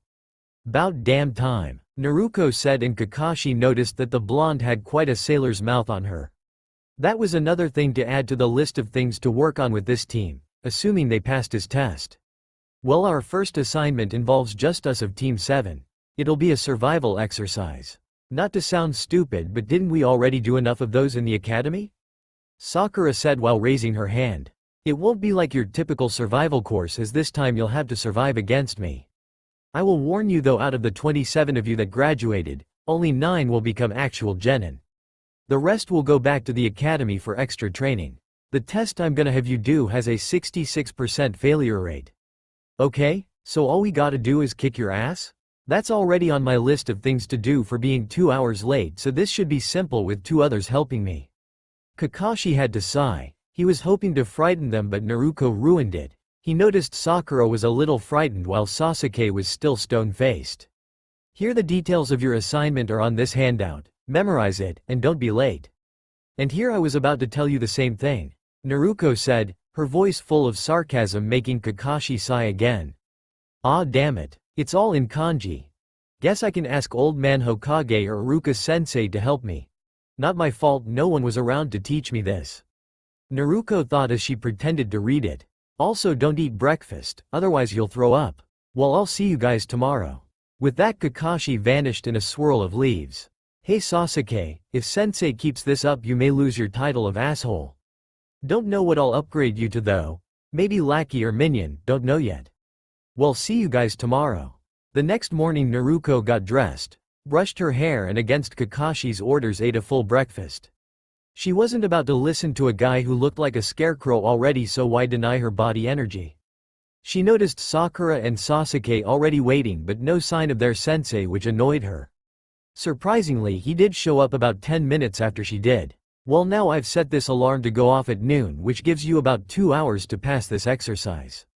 "'Bout damn time," Naruto said, and Kakashi noticed that the blonde had quite a sailor's mouth on her. That was another thing to add to the list of things to work on with this team, assuming they passed his test. "Well, our first assignment involves just us of Team 7. It'll be a survival exercise. Not to sound stupid, but didn't we already do enough of those in the academy?" Sakura said while raising her hand. "It won't be like your typical survival course, as this time you'll have to survive against me." I will warn you though, out of the 27 of you that graduated, only 9 will become actual genin. The rest will go back to the academy for extra training. The test I'm gonna have you do has a 66% failure rate. Okay, so all we gotta do is kick your ass? That's already on my list of things to do for being 2 hours late, so this should be simple with 2 others helping me. Kakashi had to sigh. He was hoping to frighten them, but Naruto ruined it. He noticed Sakura was a little frightened while Sasuke was still stone-faced. Here, the details of your assignment are on this handout. Memorize it, and don't be late. And here I was about to tell you the same thing, Naruto said, her voice full of sarcasm, making Kakashi sigh again. Ah, damn it. It's all in kanji. Guess I can ask old man Hokage or Iruka-sensei to help me. Not my fault no one was around to teach me this. Naruto thought as she pretended to read it. Also, don't eat breakfast, otherwise you'll throw up. Well, I'll see you guys tomorrow. With that, Kakashi vanished in a swirl of leaves. Hey Sasuke, if sensei keeps this up you may lose your title of asshole. Don't know what I'll upgrade you to though. Maybe lackey or minion, don't know yet. Well, see you guys tomorrow. The next morning Naruto got dressed, brushed her hair, and against Kakashi's orders ate a full breakfast. She wasn't about to listen to a guy who looked like a scarecrow already, so why deny her body energy? She noticed Sakura and Sasuke already waiting, but no sign of their sensei, which annoyed her. Surprisingly, he did show up about 10 minutes after she did. Well, now I've set this alarm to go off at noon, which gives you about 2 hours to pass this exercise.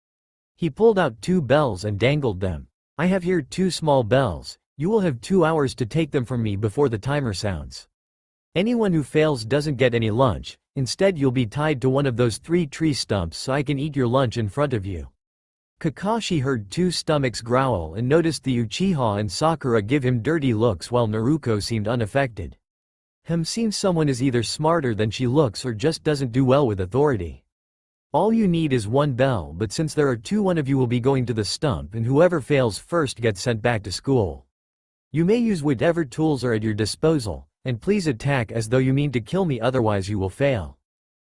He pulled out 2 bells and dangled them. I have here 2 small bells. You will have 2 hours to take them from me before the timer sounds. Anyone who fails doesn't get any lunch. Instead, you'll be tied to one of those 3 tree stumps so I can eat your lunch in front of you. Kakashi heard 2 stomachs growl and noticed the Uchiha and Sakura give him dirty looks while Naruto seemed unaffected. Seems someone is either smarter than she looks or just doesn't do well with authority. All you need is 1 bell, but since there are 2, one of you will be going to the stump and whoever fails first gets sent back to school. You may use whatever tools are at your disposal, and please attack as though you mean to kill me, otherwise you will fail.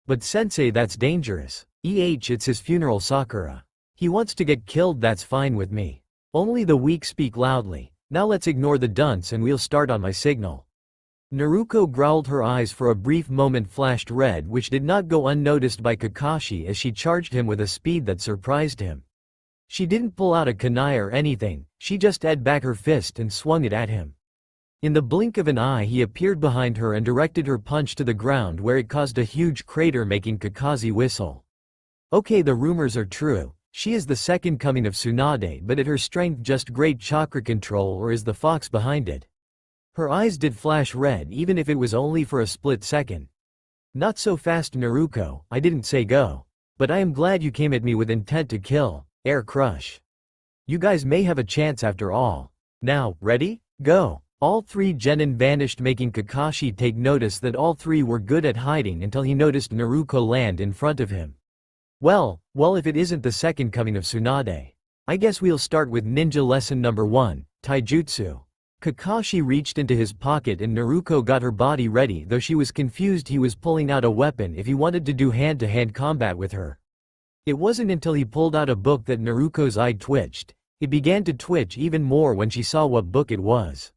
But sensei, that's dangerous. It's his funeral, Sakura. He wants to get killed, that's fine with me. Only the weak speak loudly. Now let's ignore the dunce and we'll start on my signal. Naruto growled. Her eyes for a brief moment flashed red, which did not go unnoticed by Kakashi as she charged him with a speed that surprised him. She didn't pull out a kunai or anything, she just edged back her fist and swung it at him. In the blink of an eye he appeared behind her and directed her punch to the ground, where it caused a huge crater, making Kakashi whistle. Okay, the rumors are true. She is the second coming of Tsunade, but at her strength just great chakra control, or is the fox behind it? Her eyes did flash red, even if it was only for a split second. Not so fast, Naruto, I didn't say go. But I am glad you came at me with intent to kill. Air crush. You guys may have a chance after all. Now, ready? Go. All 3 genin vanished, making Kakashi take notice that all 3 were good at hiding until he noticed Naruto land in front of him. Well, if it isn't the second coming of Tsunade. I guess we'll start with ninja lesson number 1, taijutsu. Kakashi reached into his pocket and Naruto got her body ready, though she was confused he was pulling out a weapon if he wanted to do hand-to-hand combat with her. It wasn't until he pulled out a book that Naruto's eye twitched. It began to twitch even more when she saw what book it was.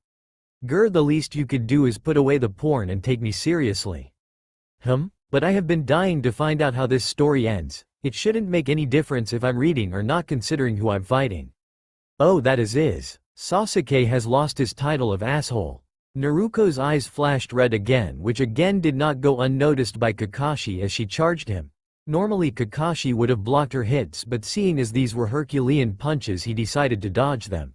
Grr, the least you could do is put away the porn and take me seriously. But I have been dying to find out how this story ends. It shouldn't make any difference if I'm reading or not, considering who I'm fighting. Oh, that is. Sasuke has lost his title of asshole. Naruto's eyes flashed red again, which again did not go unnoticed by Kakashi as she charged him. Normally Kakashi would have blocked her hits, but seeing as these were Herculean punches, he decided to dodge them.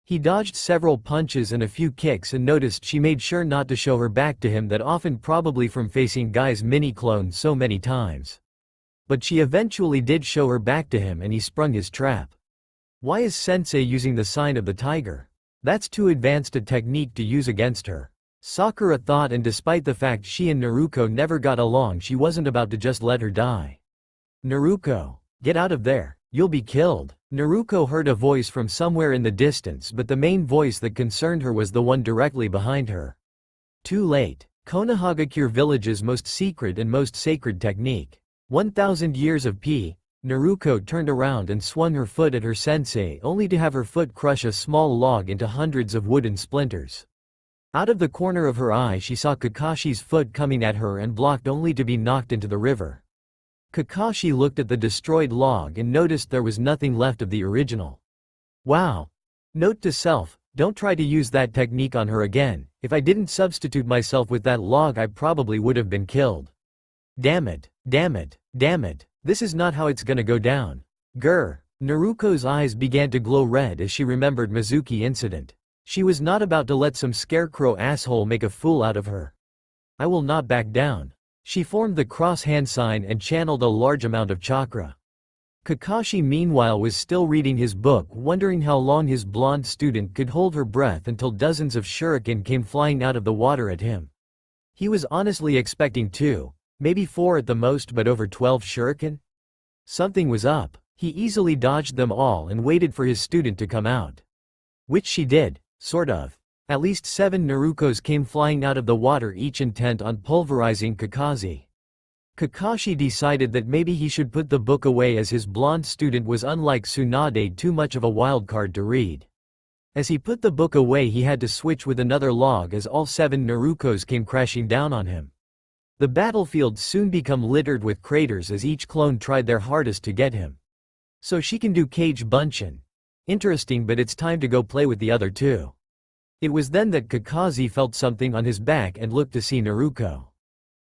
He dodged several punches and a few kicks and noticed she made sure not to show her back to him that often, probably from facing Guy's mini-clone so many times. But she eventually did show her back to him and he sprung his trap. Why is sensei using the sign of the tiger? That's too advanced a technique to use against her. Sakura thought, and despite the fact she and Naruto never got along, she wasn't about to just let her die. Naruto, get out of there. You'll be killed. Naruto heard a voice from somewhere in the distance, but the main voice that concerned her was the one directly behind her. Too late. Konohagakure village's most secret and most sacred technique. 1,000 years of Naruto turned around and swung her foot at her sensei only to have her foot crush a small log into hundreds of wooden splinters. Out of the corner of her eye she saw Kakashi's foot coming at her and blocked only to be knocked into the river. Kakashi looked at the destroyed log and noticed there was nothing left of the original. Wow. Note to self, don't try to use that technique on her again. If I didn't substitute myself with that log I probably would have been killed. Damn it, damn it, damn it. This is not how it's gonna go down. Grr. Naruto's eyes began to glow red as she remembered Mizuki incident. She was not about to let some scarecrow asshole make a fool out of her. I will not back down. She formed the cross hand sign and channeled a large amount of chakra. Kakashi meanwhile was still reading his book, wondering how long his blonde student could hold her breath until dozens of shuriken came flying out of the water at him. He was honestly expecting 2, maybe 4 at the most, but over 12 shuriken? Something was up. He easily dodged them all and waited for his student to come out. Which she did, sort of. At least 7 Narukos came flying out of the water, each intent on pulverizing Kakashi. Kakashi decided that maybe he should put the book away as his blonde student was, unlike Tsunade, too much of a wildcard to read. As he put the book away he had to switch with another log as all 7 Narukos came crashing down on him. The battlefield soon became littered with craters as each clone tried their hardest to get him. So she can do Cage Bunshin. Interesting, but it's time to go play with the other 2. It was then that Kakashi felt something on his back and looked to see Naruto.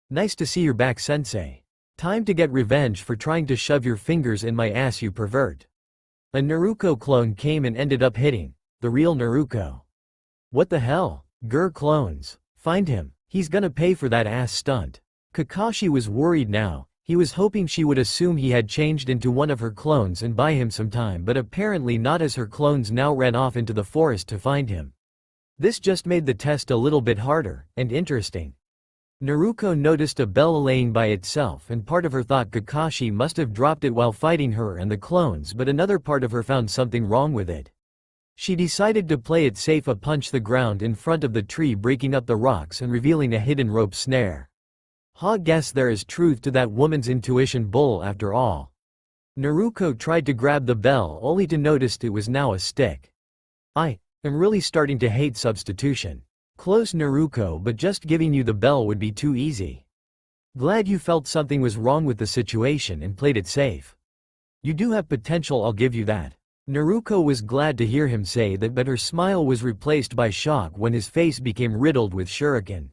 Nice to see you're back, sensei. Time to get revenge for trying to shove your fingers in my ass, you pervert. A Naruto clone came and ended up hitting the real Naruto. What the hell? Grr, clones. Find him. He's gonna pay for that ass stunt. Kakashi was worried now. He was hoping she would assume he had changed into one of her clones and buy him some time, but apparently not, as her clones now ran off into the forest to find him. This just made the test a little bit harder and interesting. Naruto noticed a bell laying by itself, and part of her thought Kakashi must have dropped it while fighting her and the clones, but another part of her found something wrong with it. She decided to play it safe, punch the ground in front of the tree, breaking up the rocks and revealing a hidden rope snare. Guess there is truth to that woman's intuition bull after all. Naruto tried to grab the bell only to notice it was now a stick. I am really starting to hate substitution. Close, Naruto, but just giving you the bell would be too easy. Glad you felt something was wrong with the situation and played it safe. You do have potential, I'll give you that. Naruto was glad to hear him say that, but her smile was replaced by shock when his face became riddled with shuriken.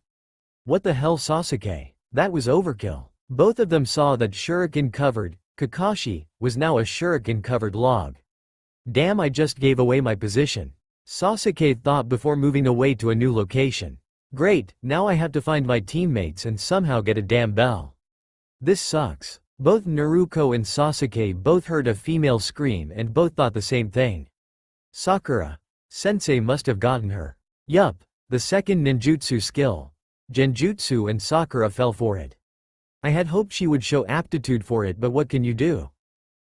What the hell, Sasuke? That was overkill. Both of them saw that shuriken-covered Kakashi was now a shuriken-covered log. Damn, I just gave away my position. Sasuke thought before moving away to a new location. Great, now I have to find my teammates and somehow get a damn bell. This sucks. Both Naruto and Sasuke both heard a female scream and both thought the same thing. Sakura. Sensei must have gotten her. Yup, the second ninjutsu skill. Genjutsu, and Sakura fell for it. I had hoped she would show aptitude for it, but what can you do?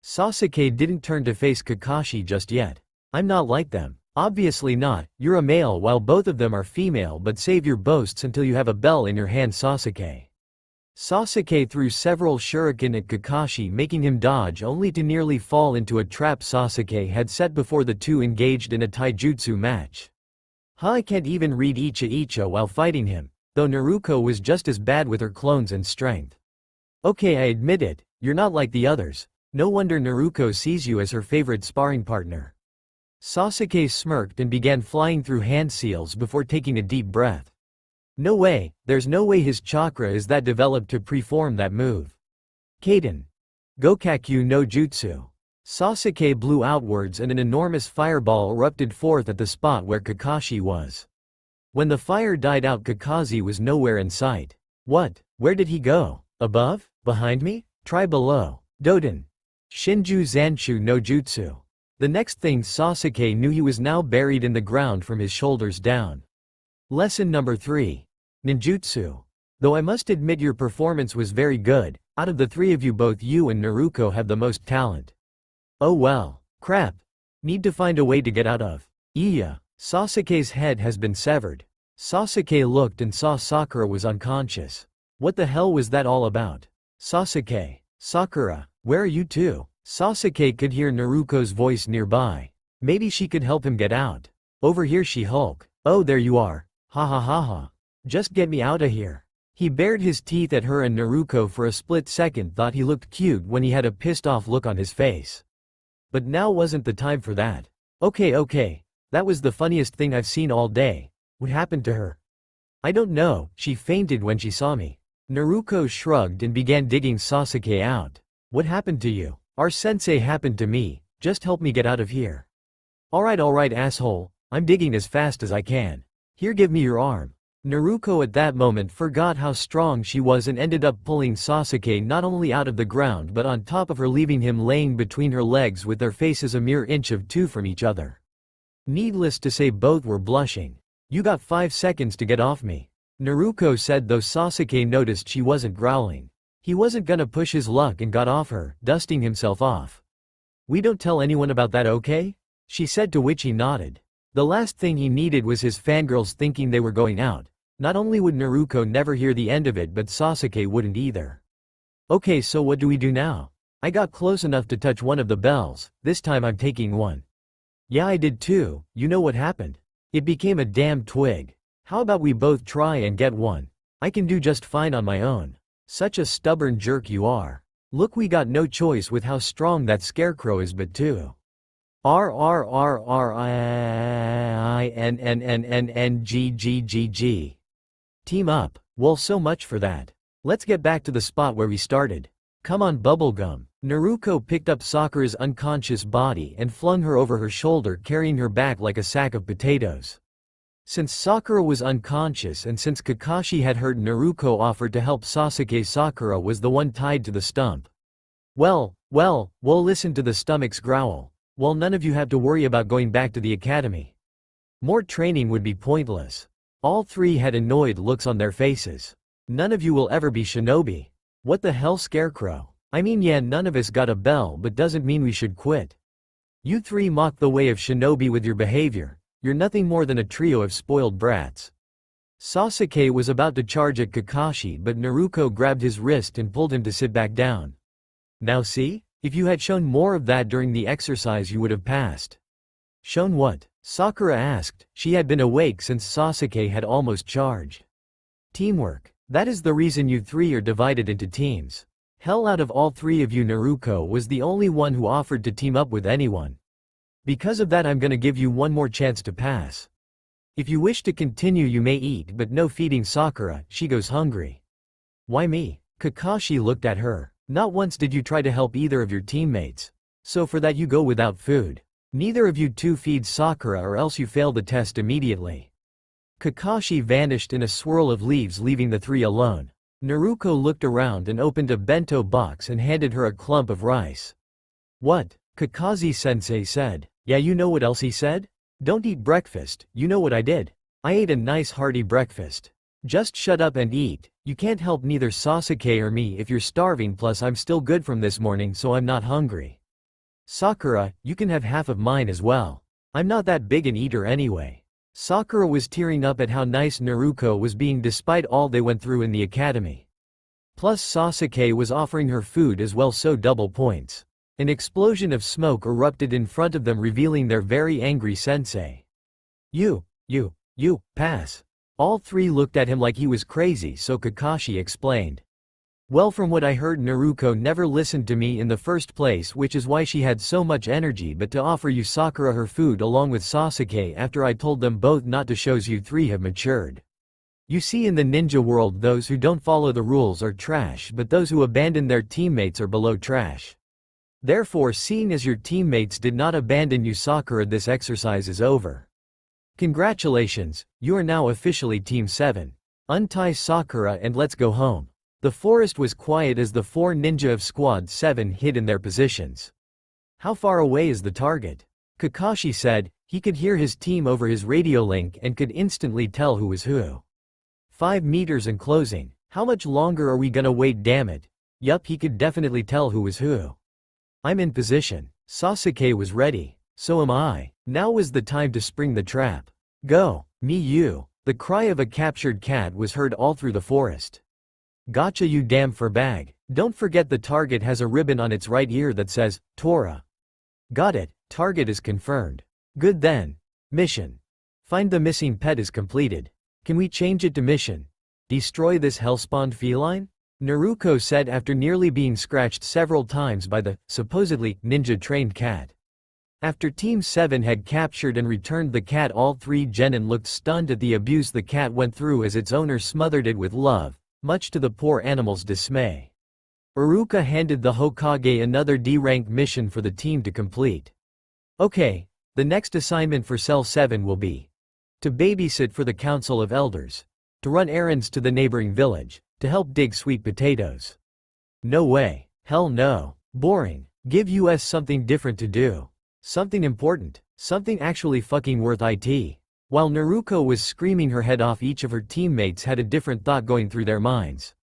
Sasuke didn't turn to face Kakashi just yet. I'm not like them. Obviously not. You're a male while both of them are female, but save your boasts until you have a bell in your hand, Sasuke. Sasuke threw several shuriken at Kakashi, making him dodge only to nearly fall into a trap Sasuke had set before the two engaged in a taijutsu match. I can't even read Icha while fighting him, though Naruto was just as bad with her clones and strength. Okay, I admit it, you're not like the others. No wonder Naruto sees you as her favorite sparring partner. Sasuke smirked and began flying through hand seals before taking a deep breath. No way, there's no way his chakra is that developed to preform that move. Kaden. Gokakyu no Jutsu. Sasuke blew outwards and an enormous fireball erupted forth at the spot where Kakashi was. When the fire died out, Kakashi was nowhere in sight. What? Where did he go? Above? Behind me? Try below. Doden. Shinju Zanshu no Jutsu. The next thing Sasuke knew, he was now buried in the ground from his shoulders down. Lesson number 3. Ninjutsu. Though I must admit your performance was very good, out of the three of you both you and Naruto have the most talent. Oh well. Crap. Need to find a way to get out of. Iya. Sasuke's head has been severed. Sasuke looked and saw Sakura was unconscious. What the hell was that all about? Sasuke. Sakura, where are you two? Sasuke could hear Naruto's voice nearby. Maybe she could help him get out. Over here She-Hulk. Oh, there you are. Ha ha ha ha. Just get me outta here. He bared his teeth at her, and Naruto for a split second thought he looked cute when he had a pissed off look on his face. But now wasn't the time for that. Okay, that was the funniest thing I've seen all day. What happened to her? I don't know, she fainted when she saw me. Naruto shrugged and began digging Sasuke out. What happened to you? Our sensei happened to me, just help me get out of here. Alright asshole, I'm digging as fast as I can. Here, give me your arm. Naruto at that moment forgot how strong she was and ended up pulling Sasuke not only out of the ground but on top of her, leaving him laying between her legs with their faces a mere inch or two from each other. Needless to say, both were blushing. You got 5 seconds to get off me, Naruto said, though Sasuke noticed she wasn't growling. He wasn't gonna push his luck and got off her, dusting himself off. We don't tell anyone about that, okay? She said, to which he nodded. The last thing he needed was his fangirls thinking they were going out. Not only would Naruto never hear the end of it, but Sasuke wouldn't either. Okay, so what do we do now? I got close enough to touch one of the bells, this time I'm taking one. Yeah, I did too. You know what happened? It became a damn twig. How about we both try and get one? I can do just fine on my own. Such a stubborn jerk you are. Look, we got no choice with how strong that scarecrow is, but two. RRRRINNNNNNGGGG. Team up. Well, so much for that. Let's get back to the spot where we started. Come on, bubblegum. Naruto picked up Sakura's unconscious body and flung her over her shoulder, carrying her back like a sack of potatoes. Since Sakura was unconscious and since Kakashi had heard Naruto offered to help Sasuke, Sakura was the one tied to the stump. Well, listen to the stomach's growl. Well, none of you have to worry about going back to the academy. More training would be pointless. All three had annoyed looks on their faces. None of you will ever be shinobi. What the hell, Scarecrow? I mean, yeah, none of us got a bell, but doesn't mean we should quit. You three mock the way of shinobi with your behavior. You're nothing more than a trio of spoiled brats. Sasuke was about to charge at Kakashi, but Naruto grabbed his wrist and pulled him to sit back down. Now see? If you had shown more of that during the exercise, you would have passed. Shown what? Sakura asked. She had been awake since Sasuke had almost charged. Teamwork. That is the reason you three are divided into teams. Hell, out of all three of you, Naruto was the only one who offered to team up with anyone. Because of that, I'm gonna give you one more chance to pass. If you wish to continue, you may eat, but no feeding Sakura, she goes hungry. Why me? Kakashi looked at her. Not once did you try to help either of your teammates. So for that you go without food. Neither of you two feed Sakura or else you fail the test immediately. Kakashi vanished in a swirl of leaves, leaving the three alone. Naruto looked around and opened a bento box and handed her a clump of rice. What? Kakashi-sensei said. Yeah, you know what else he said? Don't eat breakfast. You know what I did? I ate a nice hearty breakfast. Just shut up and eat. You can't help neither Sasuke or me if you're starving, plus I'm still good from this morning, so I'm not hungry. Sakura, you can have half of mine as well. I'm not that big an eater anyway. Sakura was tearing up at how nice Naruto was being despite all they went through in the academy. Plus Sasuke was offering her food as well, so double points. An explosion of smoke erupted in front of them, revealing their very angry sensei. You, pass. All three looked at him like he was crazy, so Kakashi explained. Well, from what I heard, Naruto never listened to me in the first place, which is why she had so much energy but to offer you Sakura her food along with Sasuke after I told them both not to, shows you three have matured. You see, in the ninja world, those who don't follow the rules are trash, but those who abandon their teammates are below trash. Therefore, seeing as your teammates did not abandon you, Sakura, this exercise is over. Congratulations, you are now officially Team 7. Untie Sakura and let's go home. The forest was quiet as the four ninja of Squad 7 hid in their positions. How far away is the target? Kakashi said. He could hear his team over his radio link and could instantly tell who was who. 5 meters and closing. How much longer are we gonna wait, damn it? Yup, he could definitely tell who was who. I'm in position. Sasuke was ready. So am I. Now was the time to spring the trap. Go. Me you. The cry of a captured cat was heard all through the forest. Gotcha, you damn fur bag. Don't forget the target has a ribbon on its right ear that says, Torah. Got it, target is confirmed. Good then. Mission. Find the missing pet is completed. Can we change it to mission? Destroy this hellspawned feline? Naruto said after nearly being scratched several times by the, supposedly, ninja-trained cat. After Team 7 had captured and returned the cat, all three genin looked stunned at the abuse the cat went through as its owner smothered it with love, much to the poor animal's dismay. Iruka handed the Hokage another D-rank mission for the team to complete. Okay, the next assignment for Cell 7 will be to babysit for the Council of Elders, to run errands to the neighboring village, to help dig sweet potatoes. No way, hell no, boring, give us something different to do. Something important, something actually fucking worth it. While Naruto was screaming her head off, each of her teammates had a different thought going through their minds.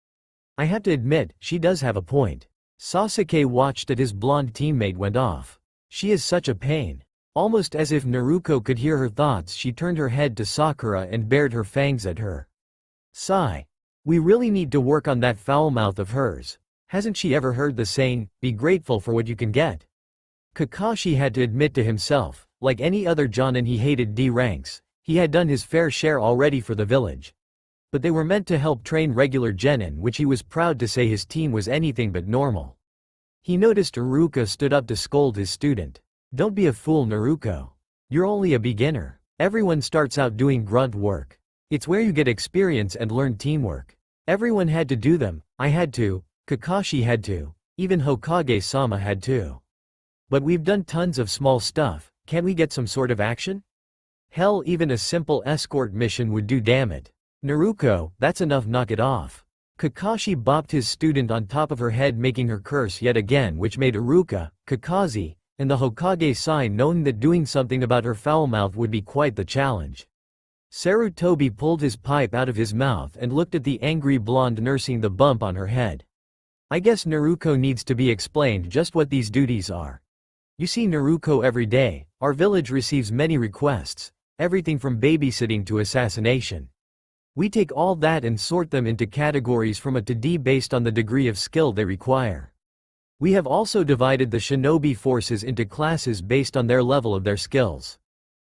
I have to admit, she does have a point. Sasuke watched as his blonde teammate went off. She is such a pain. Almost as if Naruto could hear her thoughts, she turned her head to Sakura and bared her fangs at her. Sigh. We really need to work on that foul mouth of hers. Hasn't she ever heard the saying, be grateful for what you can get? Kakashi had to admit to himself, like any other jonin he hated D ranks, he had done his fair share already for the village. But they were meant to help train regular genin, which he was proud to say his team was anything but normal. He noticed Iruka stood up to scold his student. Don't be a fool, Naruto. You're only a beginner. Everyone starts out doing grunt work. It's where you get experience and learn teamwork. Everyone had to do them, I had to, Kakashi had to, even Hokage-sama had to. But we've done tons of small stuff, can't we get some sort of action? Hell, even a simple escort mission would do, damn it. Naruto, that's enough, knock it off. Kakashi bopped his student on top of her head, making her curse yet again, which made Iruka, Kakashi, and the Hokage sigh, knowing that doing something about her foul mouth would be quite the challenge. Sarutobi pulled his pipe out of his mouth and looked at the angry blonde nursing the bump on her head. I guess Naruto needs to be explained just what these duties are. You see, Naruto, every day, our village receives many requests, everything from babysitting to assassination. We take all that and sort them into categories from A to D based on the degree of skill they require. We have also divided the shinobi forces into classes based on their level of their skills.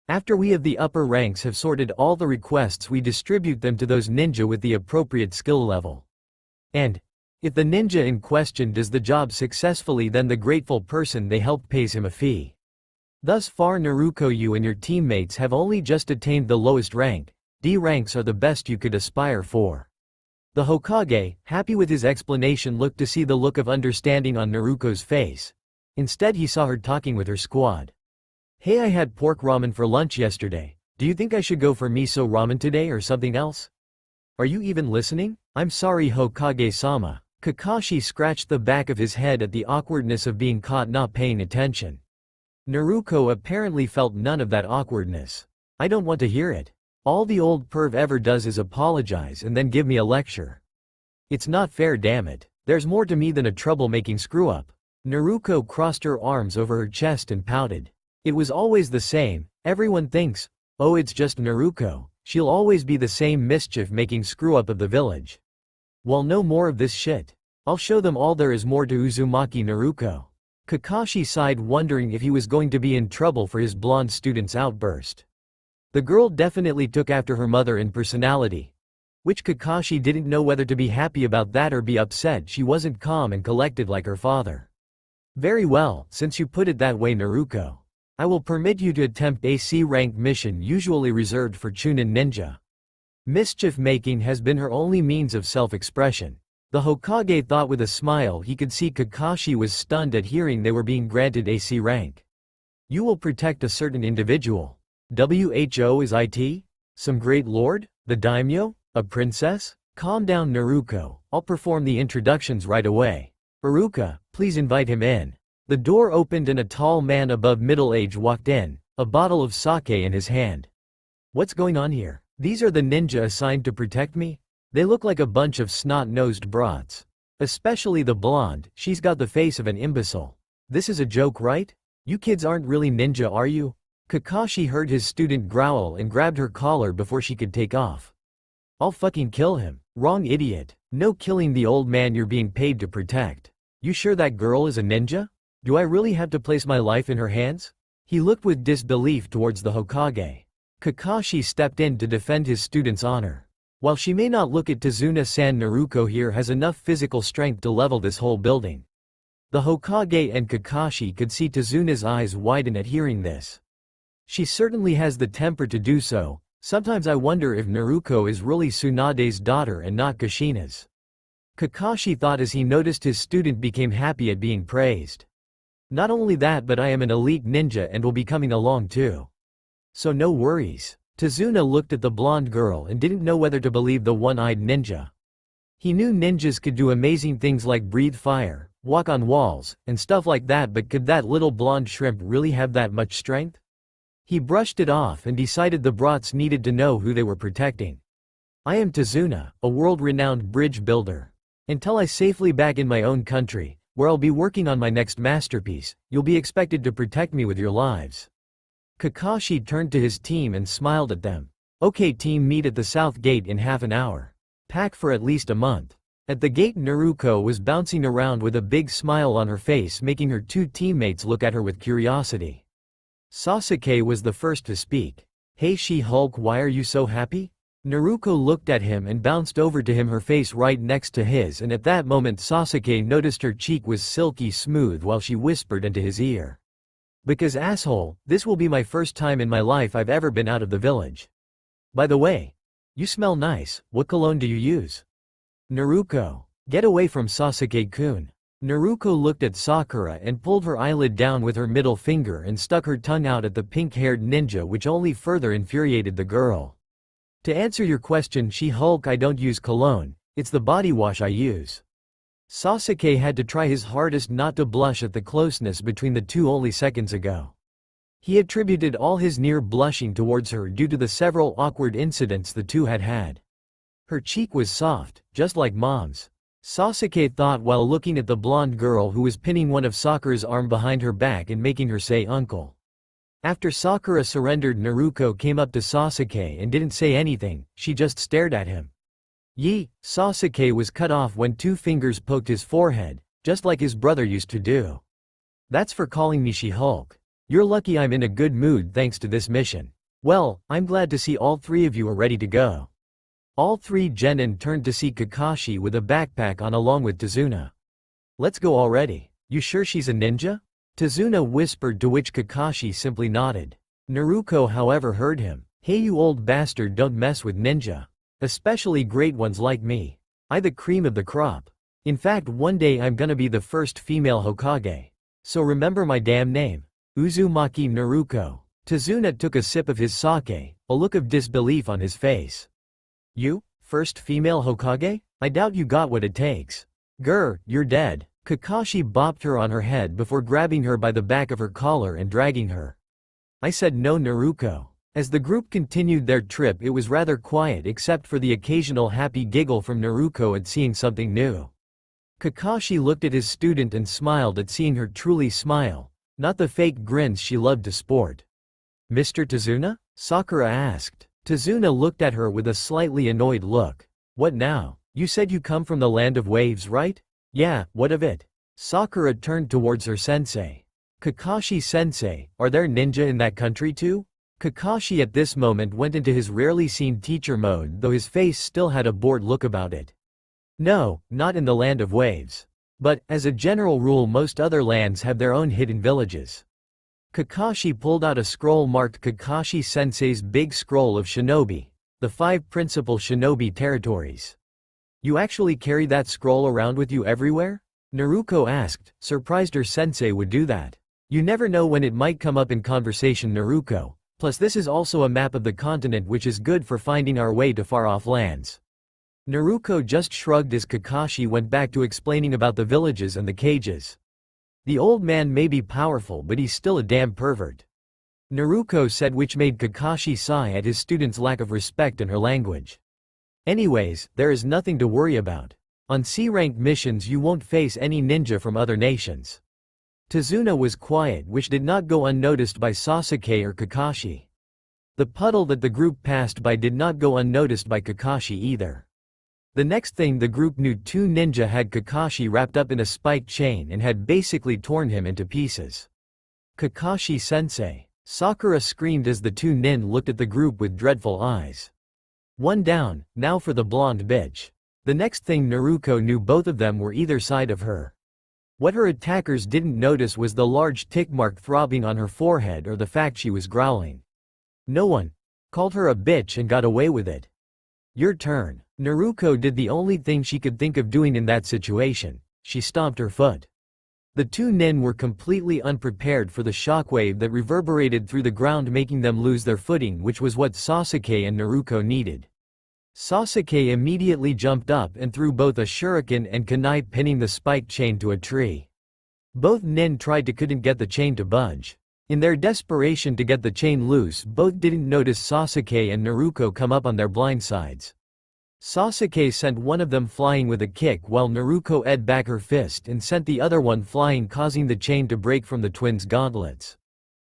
After we of the upper ranks have sorted all the requests, we distribute them to those ninja with the appropriate skill level. And if the ninja in question does the job successfully, then the grateful person they helped pays him a fee. Thus far, Naruto, you and your teammates have only just attained the lowest rank. D ranks are the best you could aspire for. The Hokage, happy with his explanation, looked to see the look of understanding on Naruto's face. Instead, he saw her talking with her squad. Hey, I had pork ramen for lunch yesterday. Do you think I should go for miso ramen today or something else? Are you even listening? I'm sorry, Hokage-sama. Kakashi scratched the back of his head at the awkwardness of being caught not paying attention. Naruto apparently felt none of that awkwardness. I don't want to hear it. All the old perv ever does is apologize and then give me a lecture. It's not fair, damn it. There's more to me than a troublemaking screw-up. Naruto crossed her arms over her chest and pouted. It was always the same. Everyone thinks, oh, it's just Naruto. She'll always be the same mischief-making screw-up of the village. Well, no more of this shit. I'll show them all there is more to Uzumaki Naruto. Kakashi sighed, wondering if he was going to be in trouble for his blonde student's outburst. The girl definitely took after her mother in personality. Which Kakashi didn't know whether to be happy about that or be upset she wasn't calm and collected like her father. Very well, since you put it that way, Naruto. I will permit you to attempt a C-rank mission usually reserved for Chunin ninja. Mischief-making has been her only means of self-expression. The Hokage thought with a smile. He could see Kakashi was stunned at hearing they were being granted a C rank. You will protect a certain individual. Who is it? Some great lord? The daimyo? A princess? Calm down, Naruto, I'll perform the introductions right away. Iruka, please invite him in. The door opened and a tall man above middle age walked in, a bottle of sake in his hand. What's going on here? These are the ninja assigned to protect me? They look like a bunch of snot-nosed brats. Especially the blonde, she's got the face of an imbecile. This is a joke, right? You kids aren't really ninja, are you? Kakashi heard his student growl and grabbed her collar before she could take off. I'll fucking kill him. Wrong, idiot. No killing the old man you're being paid to protect. You sure that girl is a ninja? Do I really have to place my life in her hands? He looked with disbelief towards the Hokage. Kakashi stepped in to defend his student's honor. While she may not look at Tazuna-san, Naruto here has enough physical strength to level this whole building. The Hokage and Kakashi could see Tazuna's eyes widen at hearing this. She certainly has the temper to do so. Sometimes I wonder if Naruto is really Tsunade's daughter and not Kushina's. Kakashi thought as he noticed his student became happy at being praised. Not only that, but I am an elite ninja and will be coming along too. So no worries. Tazuna looked at the blonde girl and didn't know whether to believe the one-eyed ninja. He knew ninjas could do amazing things like breathe fire, walk on walls, and stuff like that, but could that little blonde shrimp really have that much strength? He brushed it off and decided the brats needed to know who they were protecting. I am Tazuna, a world-renowned bridge builder. Until I safely back in my own country, where I'll be working on my next masterpiece, you'll be expected to protect me with your lives. Kakashi turned to his team and smiled at them. Okay team, meet at the south gate in half an hour. Pack for at least a month. At the gate, Naruto was bouncing around with a big smile on her face, making her two teammates look at her with curiosity. Sasuke was the first to speak. Hey She-Hulk, why are you so happy? Naruto looked at him and bounced over to him, her face right next to his, and at that moment Sasuke noticed her cheek was silky smooth while she whispered into his ear. Because asshole, this will be my first time in my life I've ever been out of the village. By the way, you smell nice, what cologne do you use? Naruto. Get away from Sasuke-kun. Naruto looked at Sakura and pulled her eyelid down with her middle finger and stuck her tongue out at the pink-haired ninja, which only further infuriated the girl. To answer your question, She-Hulk, I don't use cologne, it's the body wash I use. Sasuke had to try his hardest not to blush at the closeness between the two only seconds ago. He attributed all his near blushing towards her due to the several awkward incidents the two had had. Her cheek was soft, just like mom's. Sasuke thought while looking at the blonde girl who was pinning one of Sakura's arm behind her back and making her say uncle. After Sakura surrendered, Naruto came up to Sasuke and didn't say anything, she just stared at him. Yee, Sasuke was cut off when two fingers poked his forehead, just like his brother used to do. That's for calling me She-Hulk. You're lucky I'm in a good mood thanks to this mission. Well, I'm glad to see all three of you are ready to go. All three genin turned to see Kakashi with a backpack on along with Tazuna. Let's go already. You sure she's a ninja? Tazuna whispered, to which Kakashi simply nodded. Naruto however heard him. Hey you old bastard, don't mess with ninja. Especially great ones like me. I the cream of the crop. In fact, one day I'm gonna be the first female Hokage. So remember my damn name. Uzumaki Naruto. Tazuna took a sip of his sake, a look of disbelief on his face. You? First female Hokage? I doubt you got what it takes. Grr, you're dead. Kakashi bopped her on her head before grabbing her by the back of her collar and dragging her. I said no, Naruto. As the group continued their trip, it was rather quiet except for the occasional happy giggle from Naruto at seeing something new. Kakashi looked at his student and smiled at seeing her truly smile, not the fake grins she loved to sport. Mr. Tazuna? Sakura asked. Tazuna looked at her with a slightly annoyed look. What now? You said you come from the land of waves, right? Yeah, what of it? Sakura turned towards her sensei. Kakashi-sensei, are there ninja in that country too? Kakashi at this moment went into his rarely seen teacher mode, though his face still had a bored look about it. No, not in the land of waves. But, as a general rule, most other lands have their own hidden villages. Kakashi pulled out a scroll marked Kakashi-sensei's big scroll of shinobi, the 5 principal shinobi territories. You actually carry that scroll around with you everywhere? Naruto asked, surprised her sensei would do that. You never know when it might come up in conversation, Naruto. Plus this is also a map of the continent, which is good for finding our way to far-off lands. Naruto just shrugged as Kakashi went back to explaining about the villages and the cages. The old man may be powerful, but he's still a damn pervert. Naruto said, which made Kakashi sigh at his student's lack of respect in her language. Anyways, there is nothing to worry about. On C-rank missions you won't face any ninja from other nations. Tazuna was quiet, which did not go unnoticed by Sasuke or Kakashi. The puddle that the group passed by did not go unnoticed by Kakashi either. The next thing the group knew, two ninja had Kakashi wrapped up in a spiked chain and had basically torn him into pieces. Kakashi-sensei. Sakura screamed as the two nin looked at the group with dreadful eyes. One down, now for the blonde bitch. The next thing Naruto knew, both of them were either side of her. What her attackers didn't notice was the large tick mark throbbing on her forehead or the fact she was growling. No one called her a bitch and got away with it. Your turn. Naruto did the only thing she could think of doing in that situation. She stomped her foot. The two nin were completely unprepared for the shockwave that reverberated through the ground, making them lose their footing, which was what Sasuke and Naruto needed. Sasuke immediately jumped up and threw both a shuriken and kunai, pinning the spiked chain to a tree. Both nin tried to couldn't get the chain to budge. In their desperation to get the chain loose, both didn't notice Sasuke and Naruto come up on their blind sides. Sasuke sent one of them flying with a kick while Naruto ed back her fist and sent the other one flying, causing the chain to break from the twins' gauntlets.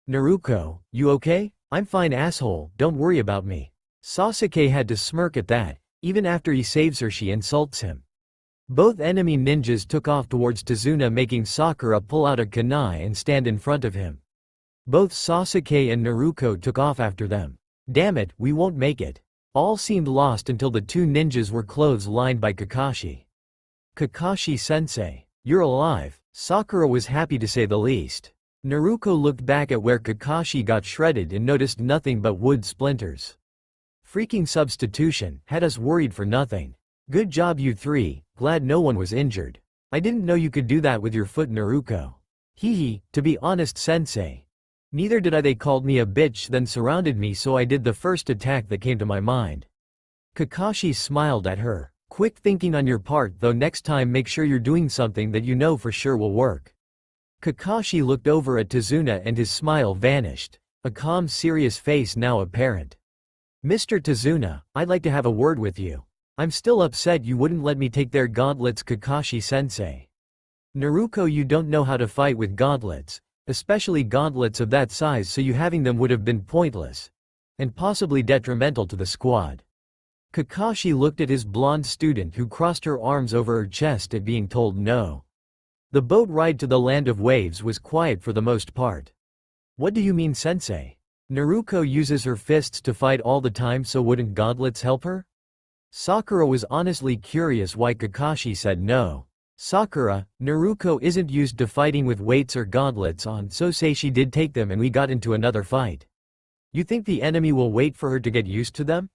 Naruto, you okay? I'm fine, asshole, don't worry about me. Sasuke had to smirk at that. Even after he saves her, she insults him. Both enemy ninjas took off towards Tazuna, making Sakura pull out a kunai and stand in front of him. Both Sasuke and Naruto took off after them. Damn it, we won't make it. All seemed lost until the two ninjas were clothes-lined by Kakashi. Kakashi-sensei, you're alive. Sakura was happy to say the least. Naruto looked back at where Kakashi got shredded and noticed nothing but wood splinters. Freaking substitution, had us worried for nothing. Good job you three, glad no one was injured. I didn't know you could do that with your foot, Naruto. Hehe, to be honest, sensei. Neither did I. They called me a bitch, then surrounded me, so I did the first attack that came to my mind. Kakashi smiled at her. Quick thinking on your part, though. Next time make sure you're doing something that you know for sure will work. Kakashi looked over at Tazuna and his smile vanished. A calm, serious face now apparent. Mr. Tazuna, I'd like to have a word with you. I'm still upset you wouldn't let me take their gauntlets, Kakashi-sensei. Naruto, you don't know how to fight with gauntlets. Especially gauntlets of that size, so you having them would have been pointless. And possibly detrimental to the squad. Kakashi looked at his blonde student, who crossed her arms over her chest at being told no. The boat ride to the land of waves was quiet for the most part. What do you mean, sensei? Naruto uses her fists to fight all the time, so wouldn't gauntlets help her? Sakura was honestly curious why Kakashi said no. Sakura, Naruto isn't used to fighting with weights or gauntlets on, so say she did take them and we got into another fight. You think the enemy will wait for her to get used to them?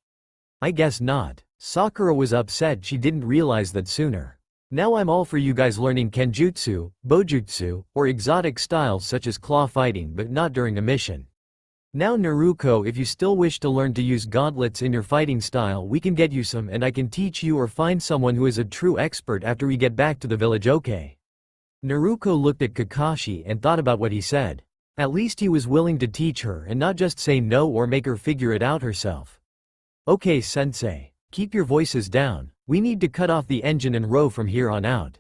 I guess not. Sakura was upset she didn't realize that sooner. Now I'm all for you guys learning kenjutsu, bojutsu, or exotic styles such as claw fighting, but not during a mission. Now Naruto, if you still wish to learn to use gauntlets in your fighting style, we can get you some and I can teach you, or find someone who is a true expert after we get back to the village, okay? Naruto looked at Kakashi and thought about what he said. At least he was willing to teach her and not just say no or make her figure it out herself. Okay, sensei. Keep your voices down. We need to cut off the engine and row from here on out.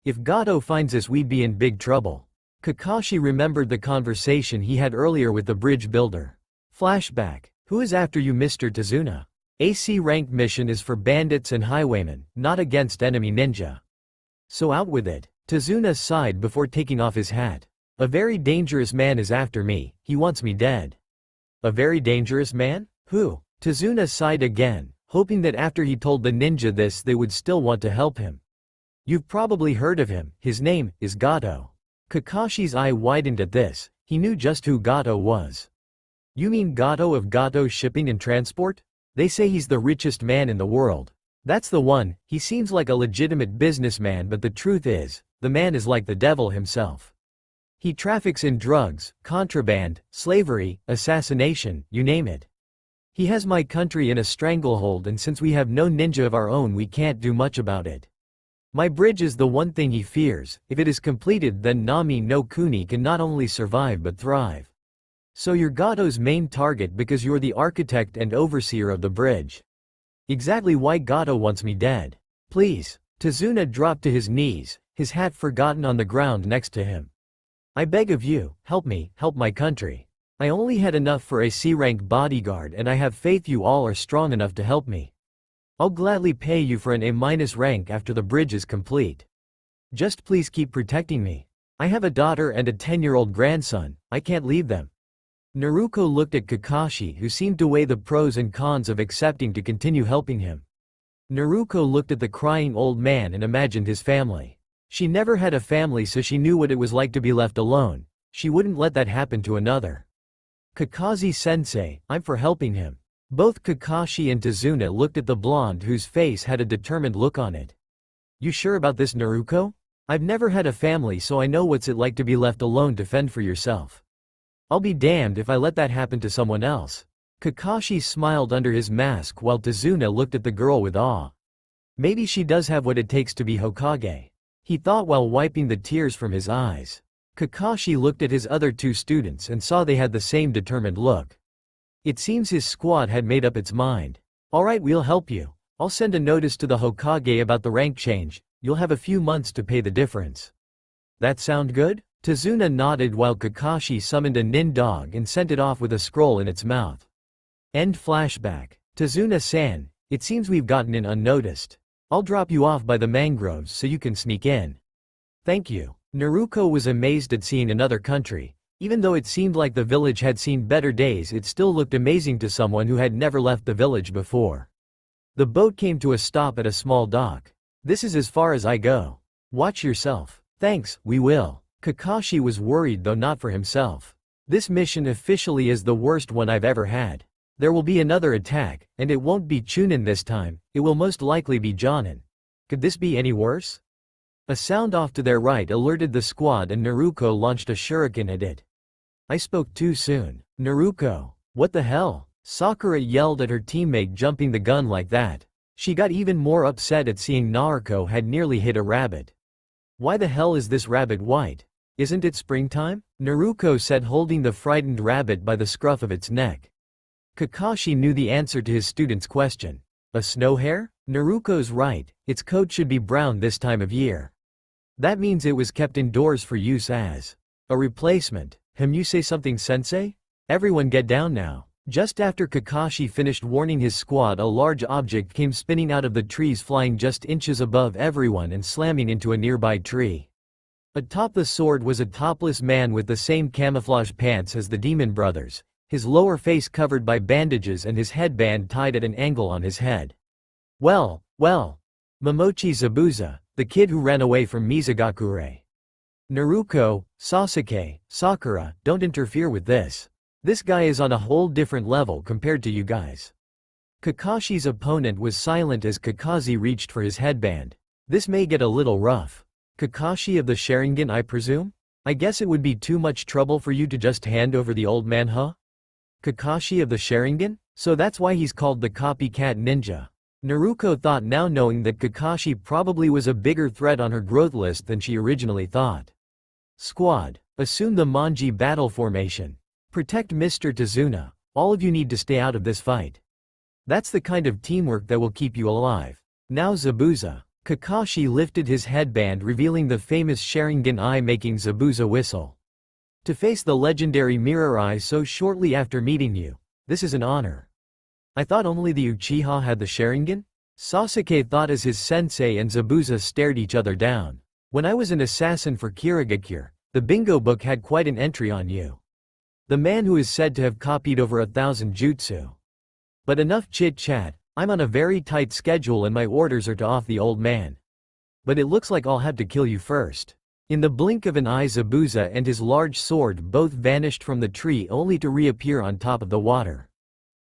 If Gato finds us, we'd be in big trouble. Kakashi remembered the conversation he had earlier with the bridge builder. Flashback. Who is after you, Mr. Tazuna? AC rank mission is for bandits and highwaymen, not against enemy ninja. So out with it. Tazuna sighed before taking off his hat. A very dangerous man is after me, he wants me dead. A very dangerous man? Who? Tazuna sighed again, hoping that after he told the ninja this they would still want to help him. You've probably heard of him, his name is Gato. Kakashi's eye widened at this. He knew just who Gato was. You mean Gato of Gato Shipping and Transport? They say he's the richest man in the world. That's the one. He seems like a legitimate businessman, but the truth is, the man is like the devil himself. He traffics in drugs, contraband, slavery, assassination, you name it. He has my country in a stranglehold, and since we have no ninja of our own, we can't do much about it. My bridge is the one thing he fears. If it is completed, then Nami no Kuni can not only survive but thrive. So you're Gato's main target because you're the architect and overseer of the bridge. Exactly why Gato wants me dead. Please. Tazuna dropped to his knees, his hat forgotten on the ground next to him. I beg of you, help me, help my country. I only had enough for a C-rank bodyguard, and I have faith you all are strong enough to help me. I'll gladly pay you for an A- rank after the bridge is complete. Just please keep protecting me. I have a daughter and a 10-year-old grandson, I can't leave them. Naruto looked at Kakashi, who seemed to weigh the pros and cons of accepting to continue helping him. Naruto looked at the crying old man and imagined his family. She never had a family, so she knew what it was like to be left alone. She wouldn't let that happen to another. Kakashi-sensei, I'm for helping him. Both Kakashi and Tazuna looked at the blonde, whose face had a determined look on it. You sure about this, Naruto? I've never had a family, so I know what's it like to be left alone to fend for yourself. I'll be damned if I let that happen to someone else. Kakashi smiled under his mask while Tazuna looked at the girl with awe. Maybe she does have what it takes to be Hokage, he thought while wiping the tears from his eyes. Kakashi looked at his other two students and saw they had the same determined look. It seems his squad had made up its mind. Alright, we'll help you. I'll send a notice to the Hokage about the rank change. You'll have a few months to pay the difference. That sound good? Tazuna nodded while Kakashi summoned a nin dog and sent it off with a scroll in its mouth. End flashback. Tazuna-san, it seems we've gotten in unnoticed. I'll drop you off by the mangroves so you can sneak in. Thank you. Naruto was amazed at seeing another country. Even though it seemed like the village had seen better days, it still looked amazing to someone who had never left the village before. The boat came to a stop at a small dock. This is as far as I go. Watch yourself. Thanks, we will. Kakashi was worried, though not for himself. This mission officially is the worst one I've ever had. There will be another attack, and it won't be Chunin this time, it will most likely be Jonin. Could this be any worse? A sound off to their right alerted the squad and Naruto launched a shuriken at it. I spoke too soon. Naruto, what the hell? Sakura yelled at her teammate, jumping the gun like that. She got even more upset at seeing Naruto had nearly hit a rabbit. Why the hell is this rabbit white? Isn't it springtime? Naruto said, holding the frightened rabbit by the scruff of its neck. Kakashi knew the answer to his student's question. A snow hare? Naruto's right, its coat should be brown this time of year. That means it was kept indoors for use as a replacement. You say something, sensei? Everyone get down now. Just after Kakashi finished warning his squad, a large object came spinning out of the trees, flying just inches above everyone and slamming into a nearby tree. Atop the sword was a topless man with the same camouflage pants as the demon brothers, his lower face covered by bandages and his headband tied at an angle on his head. Well, Momochi Zabuza, the kid who ran away from Mizugakure. Naruto, Sasuke, Sakura, don't interfere with this. This guy is on a whole different level compared to you guys. Kakashi's opponent was silent as Kakashi reached for his headband. This may get a little rough. Kakashi of the Sharingan, I presume? I guess it would be too much trouble for you to just hand over the old man, huh? Kakashi of the Sharingan? So that's why he's called the copycat ninja. Naruto thought, now knowing that Kakashi probably was a bigger threat on her growth list than she originally thought. Squad, assume the Manji battle formation. Protect Mr. Tazuna. All of you need to stay out of this fight. That's the kind of teamwork that will keep you alive. Now Zabuza. Kakashi lifted his headband, revealing the famous Sharingan eye, making Zabuza whistle. To face the legendary Mirror Eye so shortly after meeting you, this is an honor. I thought only the Uchiha had the Sharingan? Sasuke thought as his sensei and Zabuza stared each other down. When I was an assassin for Kirigakure, the bingo book had quite an entry on you. The man who is said to have copied over 1,000 jutsu. But enough chit-chat, I'm on a very tight schedule and my orders are to off the old man. But it looks like I'll have to kill you first. In the blink of an eye, Zabuza and his large sword both vanished from the tree, only to reappear on top of the water.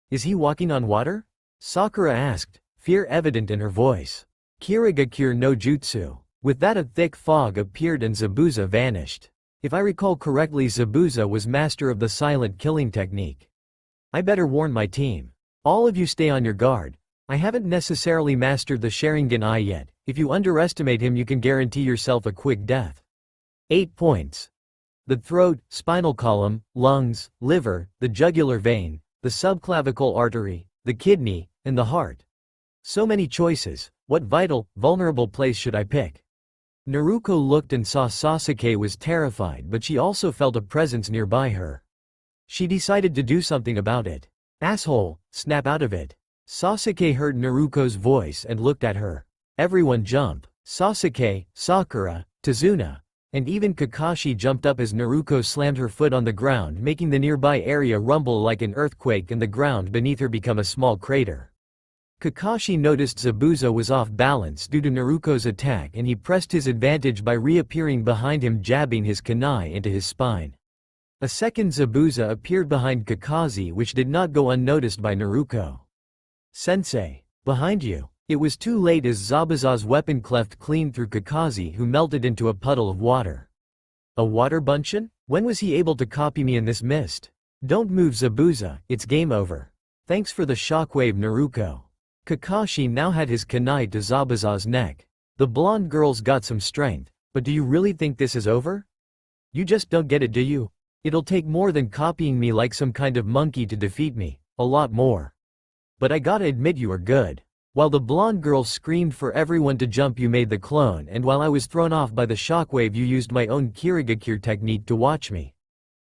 Is he walking on water? Sakura asked, fear evident in her voice. Kirigakure no jutsu. With that, a thick fog appeared and Zabuza vanished. If I recall correctly, Zabuza was master of the silent killing technique. I better warn my team. All of you stay on your guard. I haven't necessarily mastered the Sharingan eye yet. If you underestimate him, you can guarantee yourself a quick death. 8 points. The throat, spinal column, lungs, liver, the jugular vein, the subclavicle artery, the kidney, and the heart. So many choices. What vital, vulnerable place should I pick? Naruto looked and saw Sasuke was terrified, but she also felt a presence nearby her. She decided to do something about it. Asshole, snap out of it. Sasuke heard Naruto's voice and looked at her. Everyone jump. Sasuke, Sakura, Tazuna, and even Kakashi jumped up as Naruto slammed her foot on the ground, making the nearby area rumble like an earthquake and the ground beneath her become a small crater. Kakashi noticed Zabuza was off balance due to Naruto's attack and he pressed his advantage by reappearing behind him, jabbing his kunai into his spine. A second Zabuza appeared behind Kakashi, which did not go unnoticed by Naruto. "Sensei, behind you." It was too late as Zabuza's weapon cleft clean through Kakashi, who melted into a puddle of water. "A water bunshin? When was he able to copy me in this mist? Don't move, Zabuza, it's game over." "Thanks for the shockwave, Naruto." Kakashi now had his kunai to Zabuza's neck. The blonde girl's got some strength, but do you really think this is over? You just don't get it, do you? It'll take more than copying me like some kind of monkey to defeat me, a lot more. But I gotta admit you are good. While the blonde girl screamed for everyone to jump, you made the clone, and while I was thrown off by the shockwave you used my own Kirigakure technique to watch me.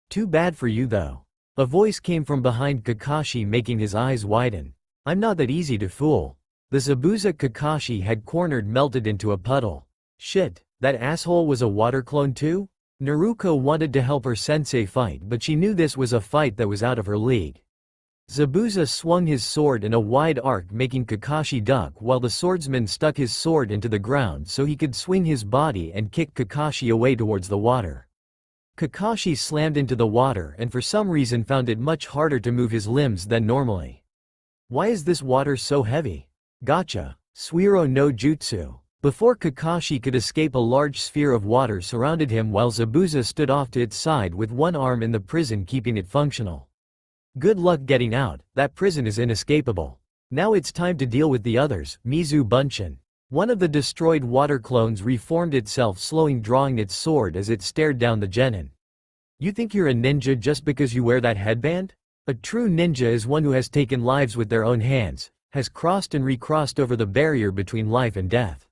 Too bad for you though. A voice came from behind Kakashi, making his eyes widen. I'm not that easy to fool. The Zabuza Kakashi had cornered melted into a puddle. Shit, that asshole was a water clone too? Naruto wanted to help her sensei fight, but she knew this was a fight that was out of her league. Zabuza swung his sword in a wide arc, making Kakashi duck, while the swordsman stuck his sword into the ground so he could swing his body and kick Kakashi away towards the water. Kakashi slammed into the water and for some reason found it much harder to move his limbs than normally. Why is this water so heavy? Gotcha. Suiro no Jutsu. Before Kakashi could escape, a large sphere of water surrounded him while Zabuza stood off to its side with one arm in the prison, keeping it functional. Good luck getting out, that prison is inescapable. Now it's time to deal with the others. Mizu Bunshin. One of the destroyed water clones reformed itself, slowing, drawing its sword as it stared down the genin. You think you're a ninja just because you wear that headband? A true ninja is one who has taken lives with their own hands, has crossed and recrossed over the barrier between life and death.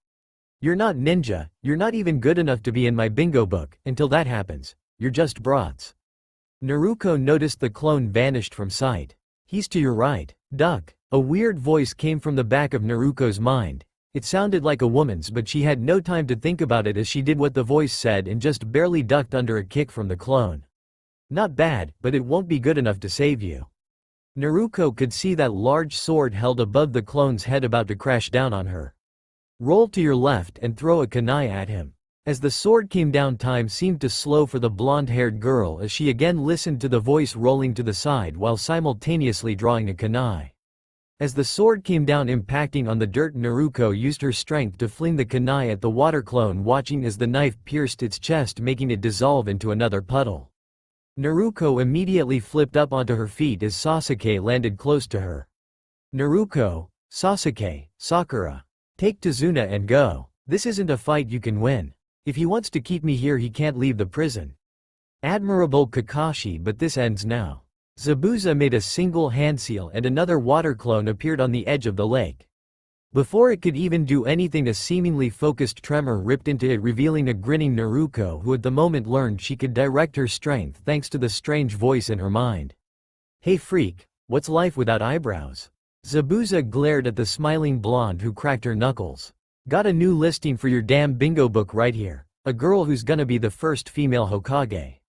You're not ninja, you're not even good enough to be in my bingo book. Until that happens, you're just brats. Naruto noticed the clone vanished from sight. He's to your right. Duck. A weird voice came from the back of Naruto's mind. It sounded like a woman's, but she had no time to think about it as she did what the voice said and just barely ducked under a kick from the clone. Not bad, but it won't be good enough to save you. Naruto could see that large sword held above the clone's head about to crash down on her. Roll to your left and throw a kunai at him. As the sword came down, time seemed to slow for the blonde-haired girl as she again listened to the voice rolling to the side while simultaneously drawing a kunai. As the sword came down, impacting on the dirt, Naruto used her strength to fling the kunai at the water clone, watching as the knife pierced its chest, making it dissolve into another puddle. Naruto immediately flipped up onto her feet as Sasuke landed close to her. Naruto, Sasuke, Sakura. Take Tazuna and go. This isn't a fight you can win. If he wants to keep me here, he can't leave the prison. Admirable Kakashi, but this ends now. Zabuza made a single hand seal and another water clone appeared on the edge of the lake. Before it could even do anything, a seemingly focused tremor ripped into it, revealing a grinning Naruto, who at the moment learned she could direct her strength thanks to the strange voice in her mind. Hey freak, what's life without eyebrows? Zabuza glared at the smiling blonde who cracked her knuckles. Got a new listing for your damn bingo book right here. A girl who's gonna be the first female Hokage.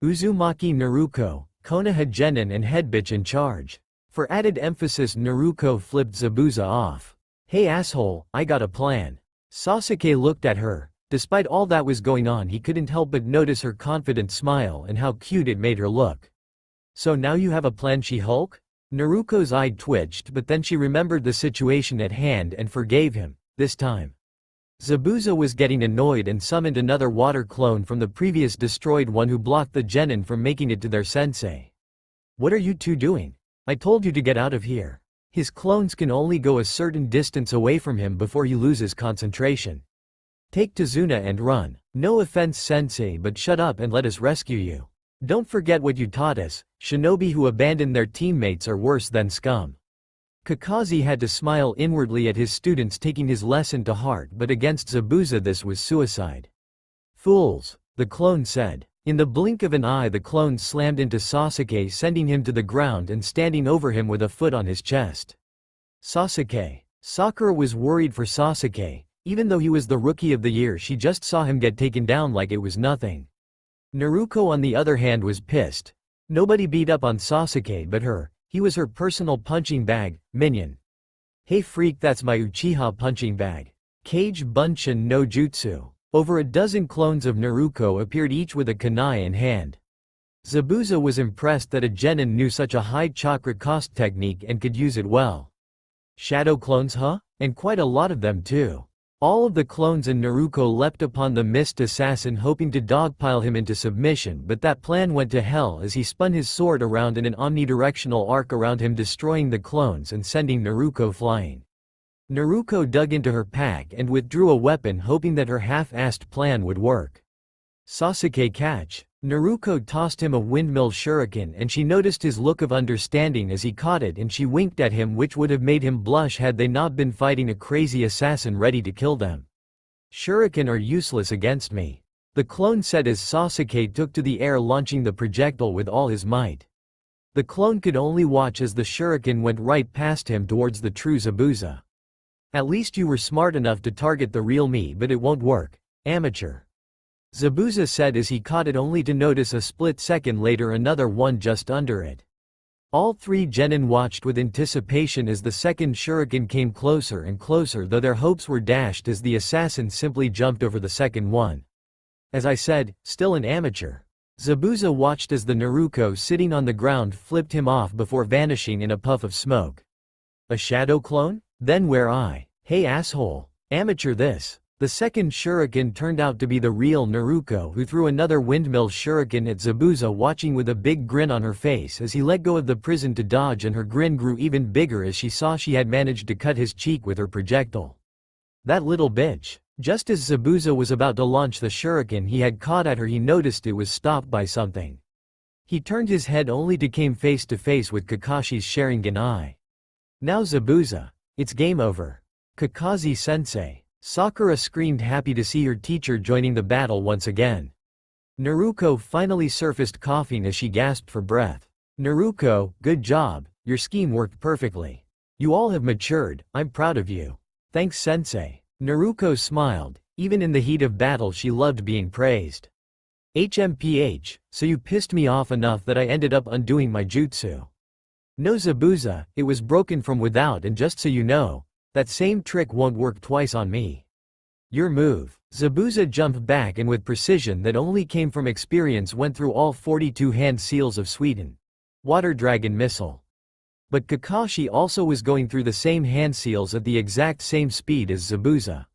Uzumaki Naruto, Konoha Genin and headbitch in charge. For added emphasis, Naruto flipped Zabuza off. Hey asshole, I got a plan. Sasuke looked at her. Despite all that was going on, he couldn't help but notice her confident smile and how cute it made her look. So now you have a plan, She-Hulk? Naruto's eye twitched, but then she remembered the situation at hand and forgave him, this time. Zabuza was getting annoyed and summoned another water clone from the previous destroyed one who blocked the genin from making it to their sensei. What are you two doing? I told you to get out of here. His clones can only go a certain distance away from him before he loses concentration. Take Tazuna and run. No offense, sensei, but shut up and let us rescue you. Don't forget what you taught us. Shinobi who abandon their teammates are worse than scum. Kakashi had to smile inwardly at his students taking his lesson to heart, but against Zabuza this was suicide. Fools, the clone said. In the blink of an eye, the clone slammed into Sasuke, sending him to the ground and standing over him with a foot on his chest. Sasuke. Sakura was worried for Sasuke. Even though he was the rookie of the year, she just saw him get taken down like it was nothing. Naruto on the other hand was pissed. Nobody beat up on Sasuke but her. He was her personal punching bag, minion. Hey freak, that's my Uchiha punching bag. Kage Bunshin no Jutsu. Over a dozen clones of Naruto appeared, each with a kunai in hand. Zabuza was impressed that a genin knew such a high chakra cost technique and could use it well. Shadow clones, huh? And quite a lot of them too. All of the clones in Naruto leapt upon the mist assassin hoping to dogpile him into submission, but that plan went to hell as he spun his sword around in an omnidirectional arc around him, destroying the clones and sending Naruto flying. Naruto dug into her pack and withdrew a weapon, hoping that her half-assed plan would work. Sasuke, catch! Naruto tossed him a windmill shuriken and she noticed his look of understanding as he caught it, and she winked at him, which would have made him blush had they not been fighting a crazy assassin ready to kill them. Shuriken are useless against me, the clone said as Sasuke took to the air, launching the projectile with all his might. The clone could only watch as the shuriken went right past him towards the true Zabuza. At least you were smart enough to target the real me, but it won't work, amateur. Zabuza said as he caught it, only to notice a split second later another one just under it. All three genin watched with anticipation as the second shuriken came closer and closer, though their hopes were dashed as the assassin simply jumped over the second one. As I said, still an amateur. Zabuza watched as the Naruto sitting on the ground flipped him off before vanishing in a puff of smoke. A shadow clone? Then where I? Hey asshole. Amateur this. The second shuriken turned out to be the real Naruto, who threw another windmill shuriken at Zabuza, watching with a big grin on her face as he let go of the prison to dodge, and her grin grew even bigger as she saw she had managed to cut his cheek with her projectile. That little bitch. Just as Zabuza was about to launch the shuriken he had caught at her, he noticed it was stopped by something. He turned his head only to come face to face with Kakashi's Sharingan eye. Now Zabuza. It's game over. Kakashi-sensei. Sakura screamed, happy to see her teacher joining the battle once again. Naruto finally surfaced, coughing as she gasped for breath. Naruto, good job, your scheme worked perfectly. You all have matured, I'm proud of you. Thanks sensei. Naruto smiled. Even in the heat of battle she loved being praised. HMPH, so you pissed me off enough that I ended up undoing my jutsu. No Zabuza, it was broken from without, and just so you know, that same trick won't work twice on me. Your move. Zabuza jumped back and with precision that only came from experience went through all 42 hand seals of Sweden. Water Dragon Missile. But Kakashi also was going through the same hand seals at the exact same speed as Zabuza.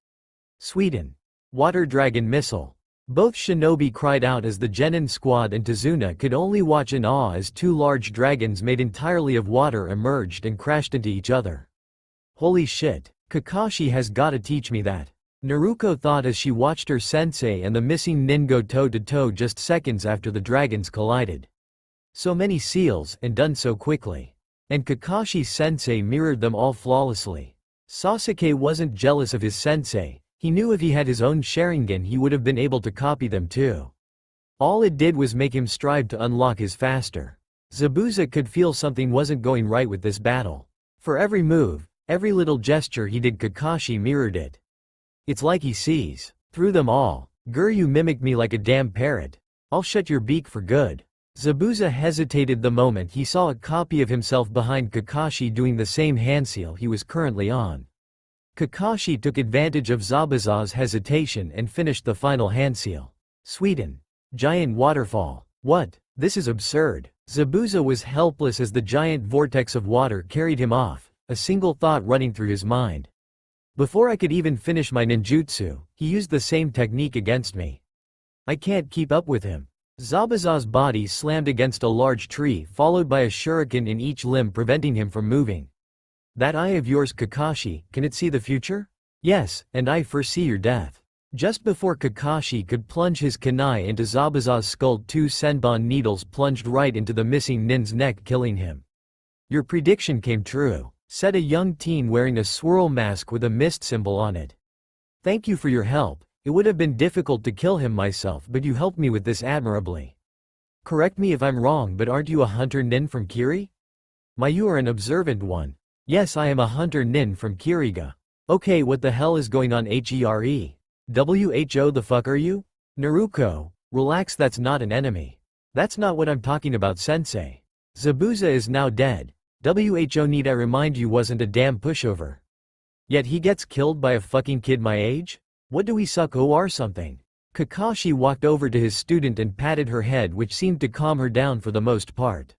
Sweden. Water Dragon Missile. Both shinobi cried out as the genin squad and Tazuna could only watch in awe as two large dragons made entirely of water emerged and crashed into each other. Holy shit, Kakashi has gotta teach me that. Naruto thought as she watched her sensei and the missing nin go toe-to-toe just seconds after the dragons collided. So many seals, and done so quickly. And Kakashi's sensei mirrored them all flawlessly. Sasuke wasn't jealous of his sensei, he knew if he had his own Sharingan he would have been able to copy them too. All it did was make him strive to unlock his faster. Zabuza could feel something wasn't going right with this battle. For every move, every little gesture he did, Kakashi mirrored it. It's like he sees through them all. Grr, you mimic me like a damn parrot. I'll shut your beak for good. Zabuza hesitated the moment he saw a copy of himself behind Kakashi doing the same handseal he was currently on. Kakashi took advantage of Zabuza's hesitation and finished the final handseal. Sweden. Giant waterfall. What? This is absurd. Zabuza was helpless as the giant vortex of water carried him off, a single thought running through his mind. Before I could even finish my ninjutsu, he used the same technique against me. I can't keep up with him. Zabuza's body slammed against a large tree, followed by a shuriken in each limb preventing him from moving. That eye of yours, Kakashi, can it see the future? Yes, and I foresee your death. Just before Kakashi could plunge his kunai into Zabuza's skull, two senbon needles plunged right into the missing nin's neck, killing him. Your prediction came true, said a young teen wearing a swirl mask with a mist symbol on it. Thank you for your help. It would have been difficult to kill him myself, but you helped me with this admirably. Correct me if I'm wrong, but aren't you a hunter nin from Kiri? You are an observant one. Yes, I am a hunter nin from Kiriga. Okay, what the hell is going on here? WHO the fuck are you? Naruto, relax, that's not an enemy. That's not what I'm talking about, sensei. Zabuza is now dead. WHO need I remind you wasn't a damn pushover. Yet he gets killed by a fucking kid my age? What do we suck or something? Kakashi walked over to his student and patted her head, which seemed to calm her down for the most part.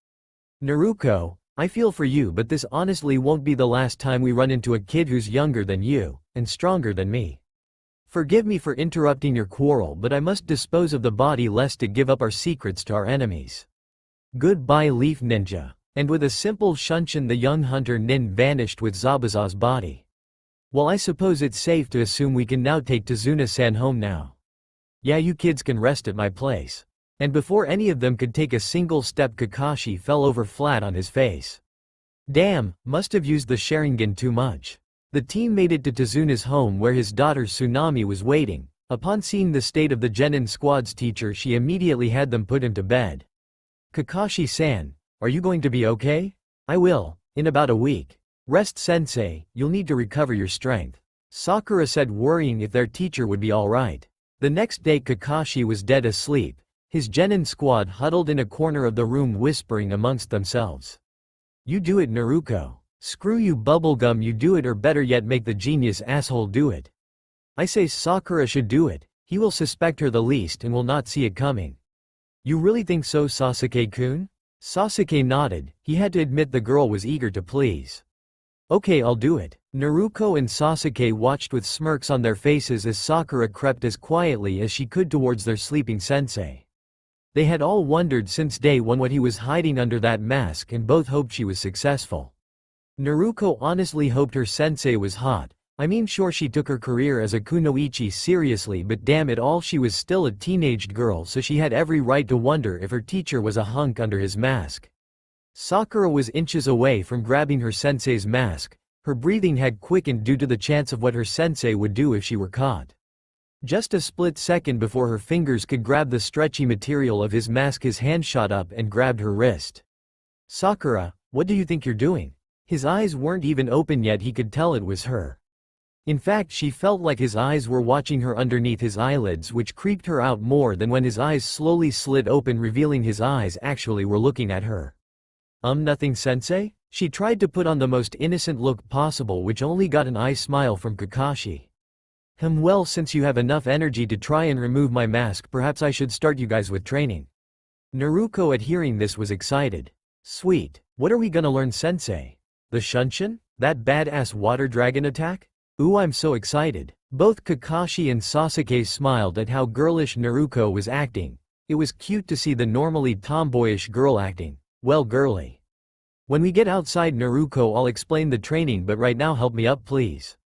Naruto, I feel for you, but this honestly won't be the last time we run into a kid who's younger than you, and stronger than me. Forgive me for interrupting your quarrel, but I must dispose of the body lest it give up our secrets to our enemies. Goodbye, Leaf Ninja. And with a simple shunshin the young hunter nin vanished with Zabuza's body. Well, I suppose it's safe to assume we can now take Tazuna-san home now. Yeah, you kids can rest at my place. And before any of them could take a single step, Kakashi fell over flat on his face. Damn, must have used the Sharingan too much. The team made it to Tazuna's home where his daughter Tsunami was waiting. Upon seeing the state of the Genin squad's teacher, she immediately had them put him to bed. Kakashi-san, are you going to be okay? I will, in about a week. Rest, sensei, you'll need to recover your strength. Sakura said, worrying if their teacher would be alright. The next day Kakashi was dead asleep. His Genin squad huddled in a corner of the room whispering amongst themselves. You do it, Naruto. Screw you, Bubblegum, you do it, or better yet make the genius asshole do it. I say Sakura should do it. He will suspect her the least and will not see it coming. You really think so, Sasuke-kun? Sasuke nodded. He had to admit the girl was eager to please. Okay, I'll do it. Naruto and Sasuke watched with smirks on their faces as Sakura crept as quietly as she could towards their sleeping sensei. They had all wondered since day one what he was hiding under that mask, and both hoped she was successful. Naruto honestly hoped her sensei was hot. I mean, sure, she took her career as a kunoichi seriously, but damn it all, she was still a teenaged girl, so she had every right to wonder if her teacher was a hunk under his mask. Sakura was inches away from grabbing her sensei's mask. Her breathing had quickened due to the chance of what her sensei would do if she were caught. Just a split second before her fingers could grab the stretchy material of his mask, his hand shot up and grabbed her wrist. Sakura, what do you think you're doing? His eyes weren't even open yet, he could tell it was her. In fact, she felt like his eyes were watching her underneath his eyelids, which creeped her out more than when his eyes slowly slid open, revealing his eyes actually were looking at her. Nothing, sensei? She tried to put on the most innocent look possible, which only got an eye smile from Kakashi. Well, since you have enough energy to try and remove my mask, perhaps I should start you guys with training. Naruto at hearing this was excited. Sweet. What are we gonna learn, sensei? The Shunshin? That badass water dragon attack? Ooh, I'm so excited. Both Kakashi and Sasuke smiled at how girlish Naruto was acting. It was cute to see the normally tomboyish girl acting, well, girly. When we get outside, Naruto, I'll explain the training, but right now help me up, please.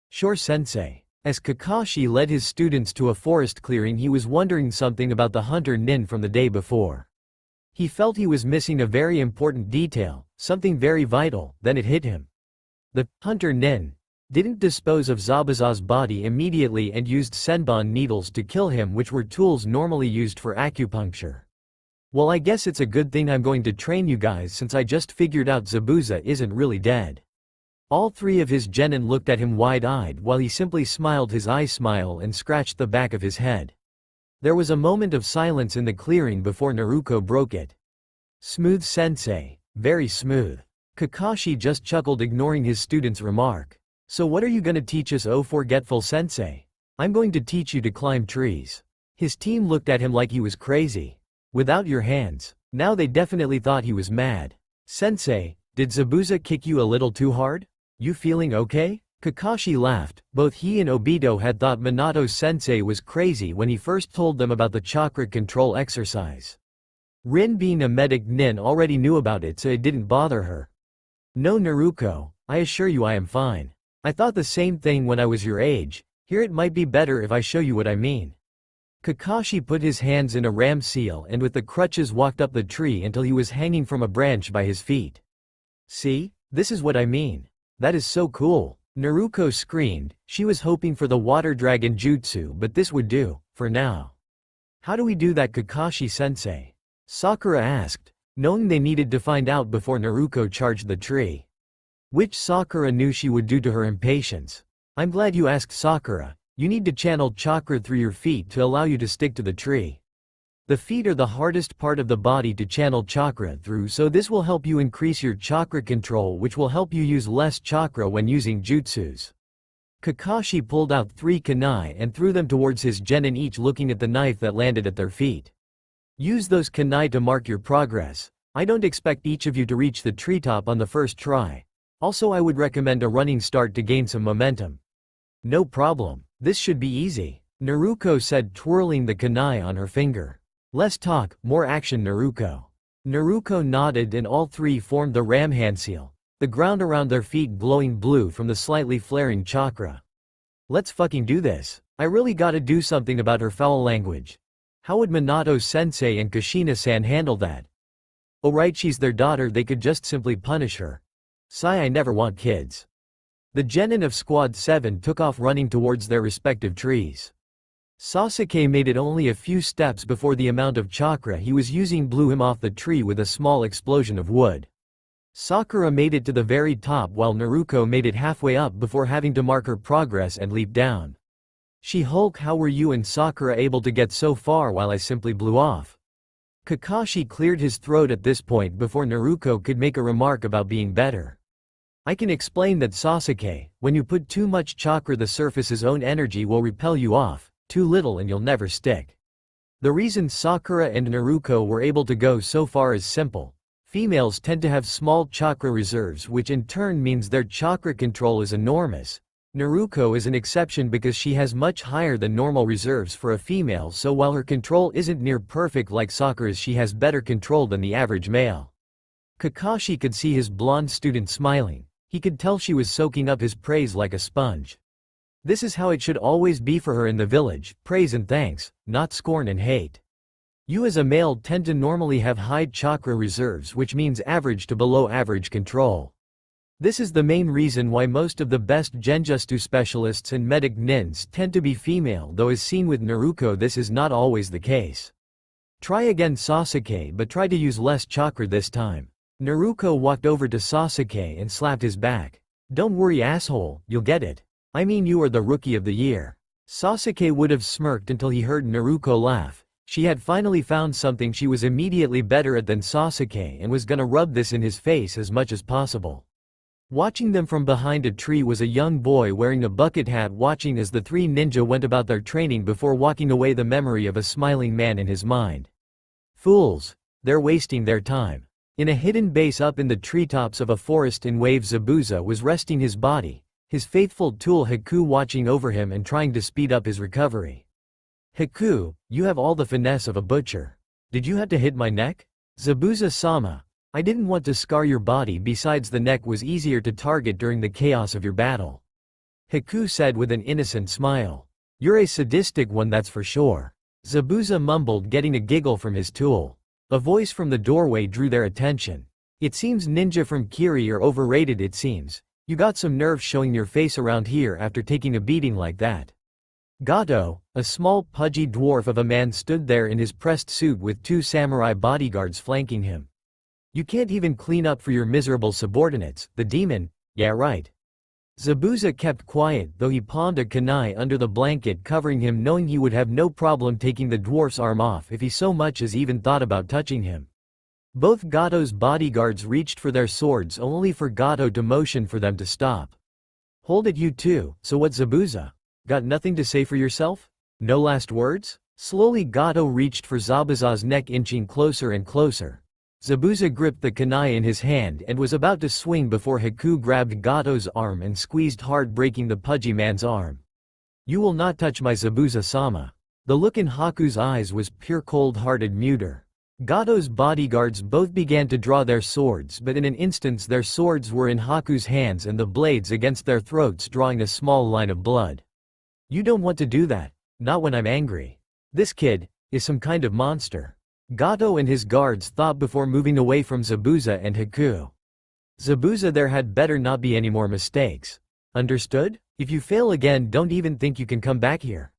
Sure, sensei. As Kakashi led his students to a forest clearing, he was wondering something about the hunter nin from the day before. He felt he was missing a very important detail, something very vital. Then it hit him. The hunter nin didn't dispose of Zabuza's body immediately and used senbon needles to kill him, which were tools normally used for acupuncture. Well, I guess it's a good thing I'm going to train you guys, since I just figured out Zabuza isn't really dead. All three of his genin looked at him wide-eyed while he simply smiled his eye smile and scratched the back of his head. There was a moment of silence in the clearing before Naruto broke it. Smooth, sensei. Very smooth. Kakashi just chuckled, ignoring his student's remark. So what are you gonna teach us, oh forgetful sensei? I'm going to teach you to climb trees. His team looked at him like he was crazy. Without your hands. Now they definitely thought he was mad. Sensei, did Zabuza kick you a little too hard? You feeling okay? Kakashi laughed. Both he and Obito had thought Minato sensei was crazy when he first told them about the chakra control exercise. Rin, being a medic nin, already knew about it, so it didn't bother her. No, Naruto, I assure you I am fine. I thought the same thing when I was your age. Here, it might be better if I show you what I mean. Kakashi put his hands in a ram seal and with the crutches walked up the tree until he was hanging from a branch by his feet. See? This is what I mean. That is so cool. Naruto screamed. She was hoping for the water dragon jutsu, but this would do, for now. How do we do that, Kakashi-sensei? Sakura asked, knowing they needed to find out before Naruto charged the tree. which Sakura knew she would do to her impatience. I'm glad you asked, Sakura. You need to channel chakra through your feet to allow you to stick to the tree. The feet are the hardest part of the body to channel chakra through, so this will help you increase your chakra control, which will help you use less chakra when using jutsus. Kakashi pulled out 3 kunai and threw them towards his genin, each looking at the knife that landed at their feet. Use those kunai to mark your progress. I don't expect each of you to reach the treetop on the first try. Also, I would recommend a running start to gain some momentum. No problem. This should be easy, Naruto said, twirling the kunai on her finger. Less talk, more action, Naruto. Naruto nodded and all 3 formed the ram hand seal, the ground around their feet glowing blue from the slightly flaring chakra. Let's fucking do this. I really gotta do something about her foul language. How would Minato-sensei and Kushina-san handle that? Oh right, she's their daughter, they could just simply punish her. Sigh, I never want kids. The genin of Squad 7 took off running towards their respective trees. Sasuke made it only a few steps before the amount of chakra he was using blew him off the tree with a small explosion of wood. Sakura made it to the very top while Naruto made it halfway up before having to mark her progress and leap down. She-Hulk, how were you and Sakura able to get so far while I simply blew off? Kakashi cleared his throat at this point before Naruto could make a remark about being better. I can explain that, Sasuke. When you put too much chakra, the surface's own energy will repel you off. Too little and you'll never stick. The reason Sakura and Naruto were able to go so far is simple. Females tend to have small chakra reserves, which in turn means their chakra control is enormous. Naruto is an exception because she has much higher than normal reserves for a female, so while her control isn't near perfect like Sakura's, she has better control than the average male. Kakashi could see his blonde student smiling. He could tell she was soaking up his praise like a sponge. This is how it should always be for her in the village, praise and thanks, not scorn and hate. You as a male tend to normally have high chakra reserves, which means average to below average control. This is the main reason why most of the best genjutsu specialists and medic nins tend to be female, though as seen with Naruto this is not always the case. Try again, Sasuke, but try to use less chakra this time. Naruto walked over to Sasuke and slapped his back. Don't worry, asshole, you'll get it. I mean, you are the rookie of the year. Sasuke would have smirked until he heard Naruto laugh. She had finally found something she was immediately better at than Sasuke and was gonna rub this in his face as much as possible. Watching them from behind a tree was a young boy wearing a bucket hat, watching as the 3 ninja went about their training before walking away, the memory of a smiling man in his mind. Fools. They're wasting their time. In a hidden base up in the treetops of a forest in Wave, Zabuza was resting his body, his faithful tool Haku watching over him and trying to speed up his recovery. Haku, you have all the finesse of a butcher. Did you have to hit my neck? Zabuza-sama, I didn't want to scar your body, besides the neck was easier to target during the chaos of your battle. Haku said with an innocent smile. You're a sadistic one, that's for sure. Zabuza mumbled, getting a giggle from his tool. A voice from the doorway drew their attention. It seems ninja from Kiri are overrated, it seems. You got some nerve showing your face around here after taking a beating like that. Gato, a small pudgy dwarf of a man, stood there in his pressed suit with 2 samurai bodyguards flanking him. You can't even clean up for your miserable subordinates, the demon, yeah right. Zabuza kept quiet, though he palmed a kunai under the blanket covering him, knowing he would have no problem taking the dwarf's arm off if he so much as even thought about touching him. Both Gato's bodyguards reached for their swords, only for Gato to motion for them to stop. Hold it, you two. So what, Zabuza? Got nothing to say for yourself? No last words? Slowly Gato reached for Zabuza's neck, inching closer and closer. Zabuza gripped the kunai in his hand and was about to swing before Haku grabbed Gato's arm and squeezed hard, breaking the pudgy man's arm. You will not touch my Zabuza-sama. The look in Haku's eyes was pure cold-hearted murder. Gato's bodyguards both began to draw their swords, but in an instant their swords were in Haku's hands and the blades against their throats, drawing a small line of blood. You don't want to do that. Not when I'm angry. This kid is some kind of monster. Gato and his guards thought before moving away from Zabuza and Haku. Zabuza, there had better not be any more mistakes. Understood? If you fail again, don't even think you can come back here.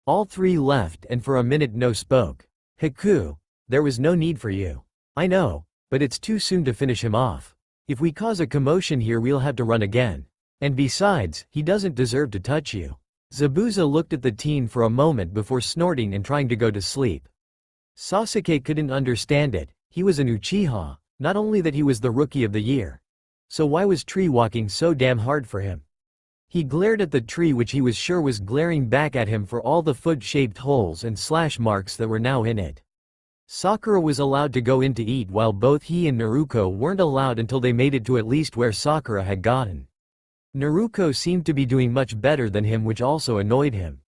All 3 left and for a minute no spoke. Haku, there was no need for you. I know, but it's too soon to finish him off. If we cause a commotion here we'll have to run again. And besides, he doesn't deserve to touch you. Zabuza looked at the teen for a moment before snorting and trying to go to sleep. Sasuke couldn't understand it. He was an Uchiha, not only that he was the rookie of the year. So why was tree walking so damn hard for him? He glared at the tree which he was sure was glaring back at him for all the foot-shaped holes and slash marks that were now in it. Sakura was allowed to go in to eat while both he and Naruto weren't allowed until they made it to at least where Sakura had gotten. Naruto seemed to be doing much better than him, which also annoyed him.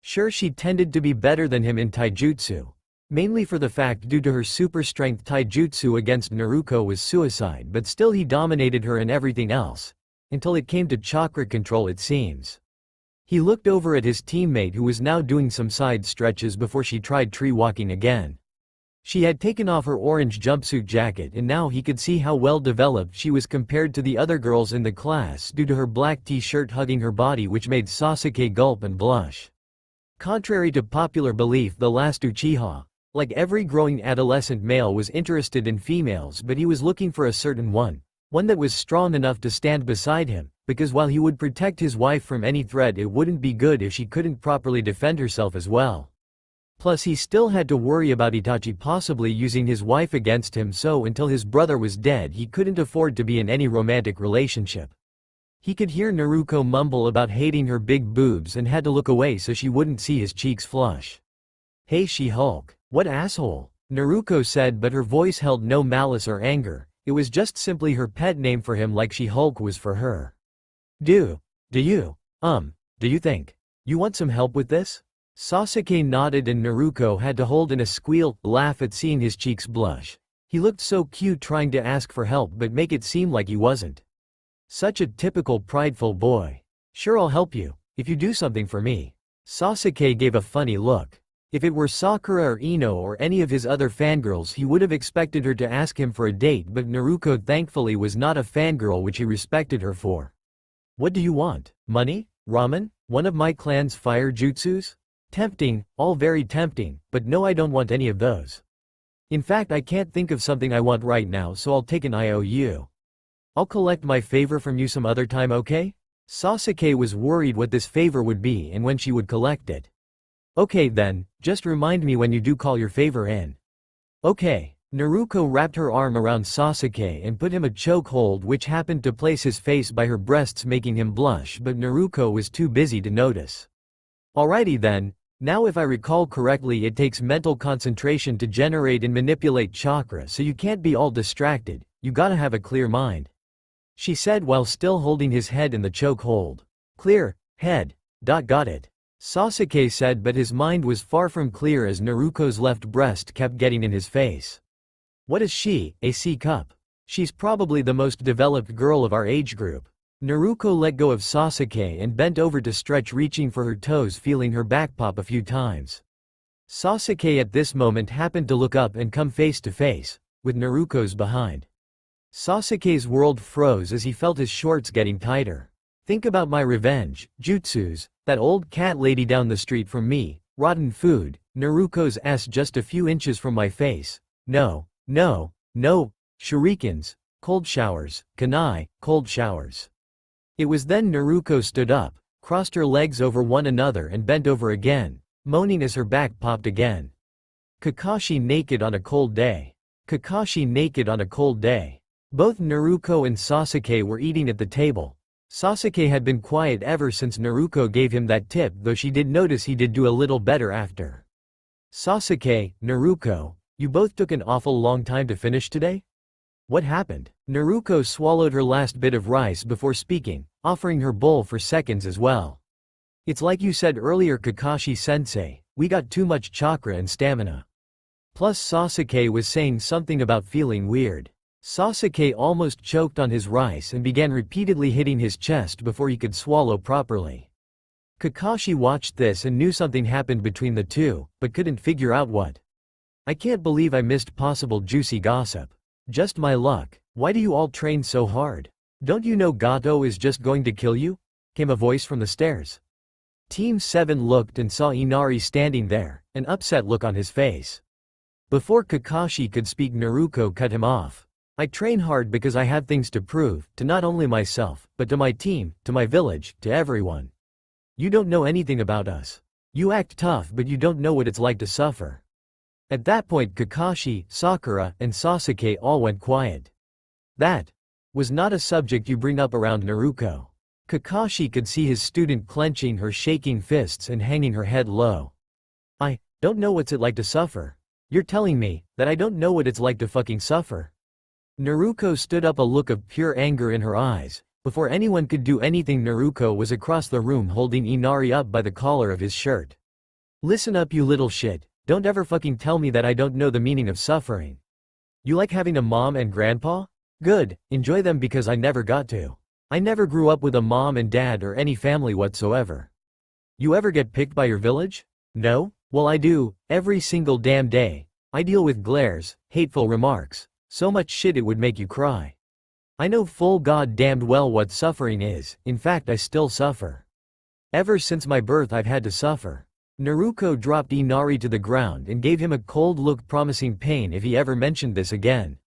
Sure, she tended to be better than him in taijutsu. Mainly for the fact due to her super strength taijutsu against Naruto was suicide, but still he dominated her in everything else. Until it came to chakra control it seems. He looked over at his teammate who was now doing some side stretches before she tried tree walking again. She had taken off her orange jumpsuit jacket and now he could see how well developed she was compared to the other girls in the class due to her black t-shirt hugging her body, which made Sasuke gulp and blush. Contrary to popular belief, the last Uchiha, like every growing adolescent male, was interested in females, but he was looking for a certain one that was strong enough to stand beside him, because while he would protect his wife from any threat, it wouldn't be good if she couldn't properly defend herself as well. Plus he still had to worry about Itachi possibly using his wife against him, so until his brother was dead he couldn't afford to be in any romantic relationship. He could hear Naruto mumble about hating her big boobs and had to look away so she wouldn't see his cheeks flush. "Hey She-Hulk, what asshole," Naruto said, but her voice held no malice or anger. It was just simply her pet name for him, like She-Hulk was for her. Do you think you want some help with this?" Sasuke nodded and Naruto had to hold in a squeal laugh at seeing his cheeks blush. He looked so cute trying to ask for help but make it seem like he wasn't. Such a typical prideful boy. "Sure, I'll help you, if you do something for me." Sasuke gave a funny look. If it were Sakura or Ino or any of his other fangirls he would have expected her to ask him for a date, but Naruto thankfully was not a fangirl, which he respected her for. "What do you want? Money? Ramen? One of my clan's fire jutsus? Tempting, all very tempting, but no, I don't want any of those. In fact, I can't think of something I want right now, so I'll take an IOU. I'll collect my favor from you some other time, okay?" Sasuke was worried what this favor would be and when she would collect it. "Okay then, just remind me when you do call your favor in." "Okay." Naruto wrapped her arm around Sasuke and put him a chokehold, which happened to place his face by her breasts, making him blush, but Naruto was too busy to notice. "Alrighty then, now if I recall correctly it takes mental concentration to generate and manipulate chakra, so you can't be all distracted, you gotta have a clear mind," she said while still holding his head in the chokehold. "Clear head. Got it," Sasuke said, but his mind was far from clear as Naruto's left breast kept getting in his face. "What is she, a C-cup? She's probably the most developed girl of our age group." Naruto let go of Sasuke and bent over to stretch, reaching for her toes, feeling her back pop a few times. Sasuke at this moment happened to look up and come face to face with Naruto's behind. Sasuke's world froze as he felt his shorts getting tighter. "Think about my revenge jutsus, that old cat lady down the street from me, rotten food, Naruto's ass just a few inches from my face. No, shurikens, cold showers, kunai, cold showers." It was then Naruto stood up, crossed her legs over one another and bent over again, moaning as her back popped again. Kakashi naked on a cold day. Kakashi naked on a cold day. Both Naruto and Sasuke were eating at the table. Sasuke had been quiet ever since Naruto gave him that tip, though she did notice he did do a little better after. "Sasuke, Naruto, you both took an awful long time to finish today? What happened?" Naruto swallowed her last bit of rice before speaking, offering her bowl for seconds as well. "It's like you said earlier, Kakashi-sensei, we got too much chakra and stamina." Plus Sasuke was saying something about feeling weird. Sasuke almost choked on his rice and began repeatedly hitting his chest before he could swallow properly. Kakashi watched this and knew something happened between the two, but couldn't figure out what. "I can't believe I missed possible juicy gossip. Just my luck. Why do you all train so hard? Don't you know Gato is just going to kill you?" came a voice from the stairs. Team 7 looked and saw Inari standing there, an upset look on his face. Before Kakashi could speak, Naruto cut him off. I train hard because I have things to prove, to not only myself, but to my team, to my village, to everyone. You don't know anything about us. You act tough but you don't know what it's like to suffer. At that point Kakashi, Sakura, and Sasuke all went quiet. That was not a subject you bring up around Naruto. Kakashi could see his student clenching her shaking fists and hanging her head low. I don't know what's it like to suffer. You're telling me that I don't know what it's like to fucking suffer? Naruto stood up, a look of pure anger in her eyes. Before anyone could do anything, Naruto was across the room holding Inari up by the collar of his shirt. Listen up, you little shit. Don't ever fucking tell me that I don't know the meaning of suffering. You like having a mom and grandpa? Good, enjoy them because I never got to. I never grew up with a mom and dad or any family whatsoever. You ever get picked by your village? No? Well, I do, every single damn day. I deal with glares, hateful remarks, so much shit it would make you cry. I know full goddamned well what suffering is. In fact, I still suffer. Ever since my birth I've had to suffer. Naruto dropped Inari to the ground and gave him a cold look, promising pain if he ever mentioned this again.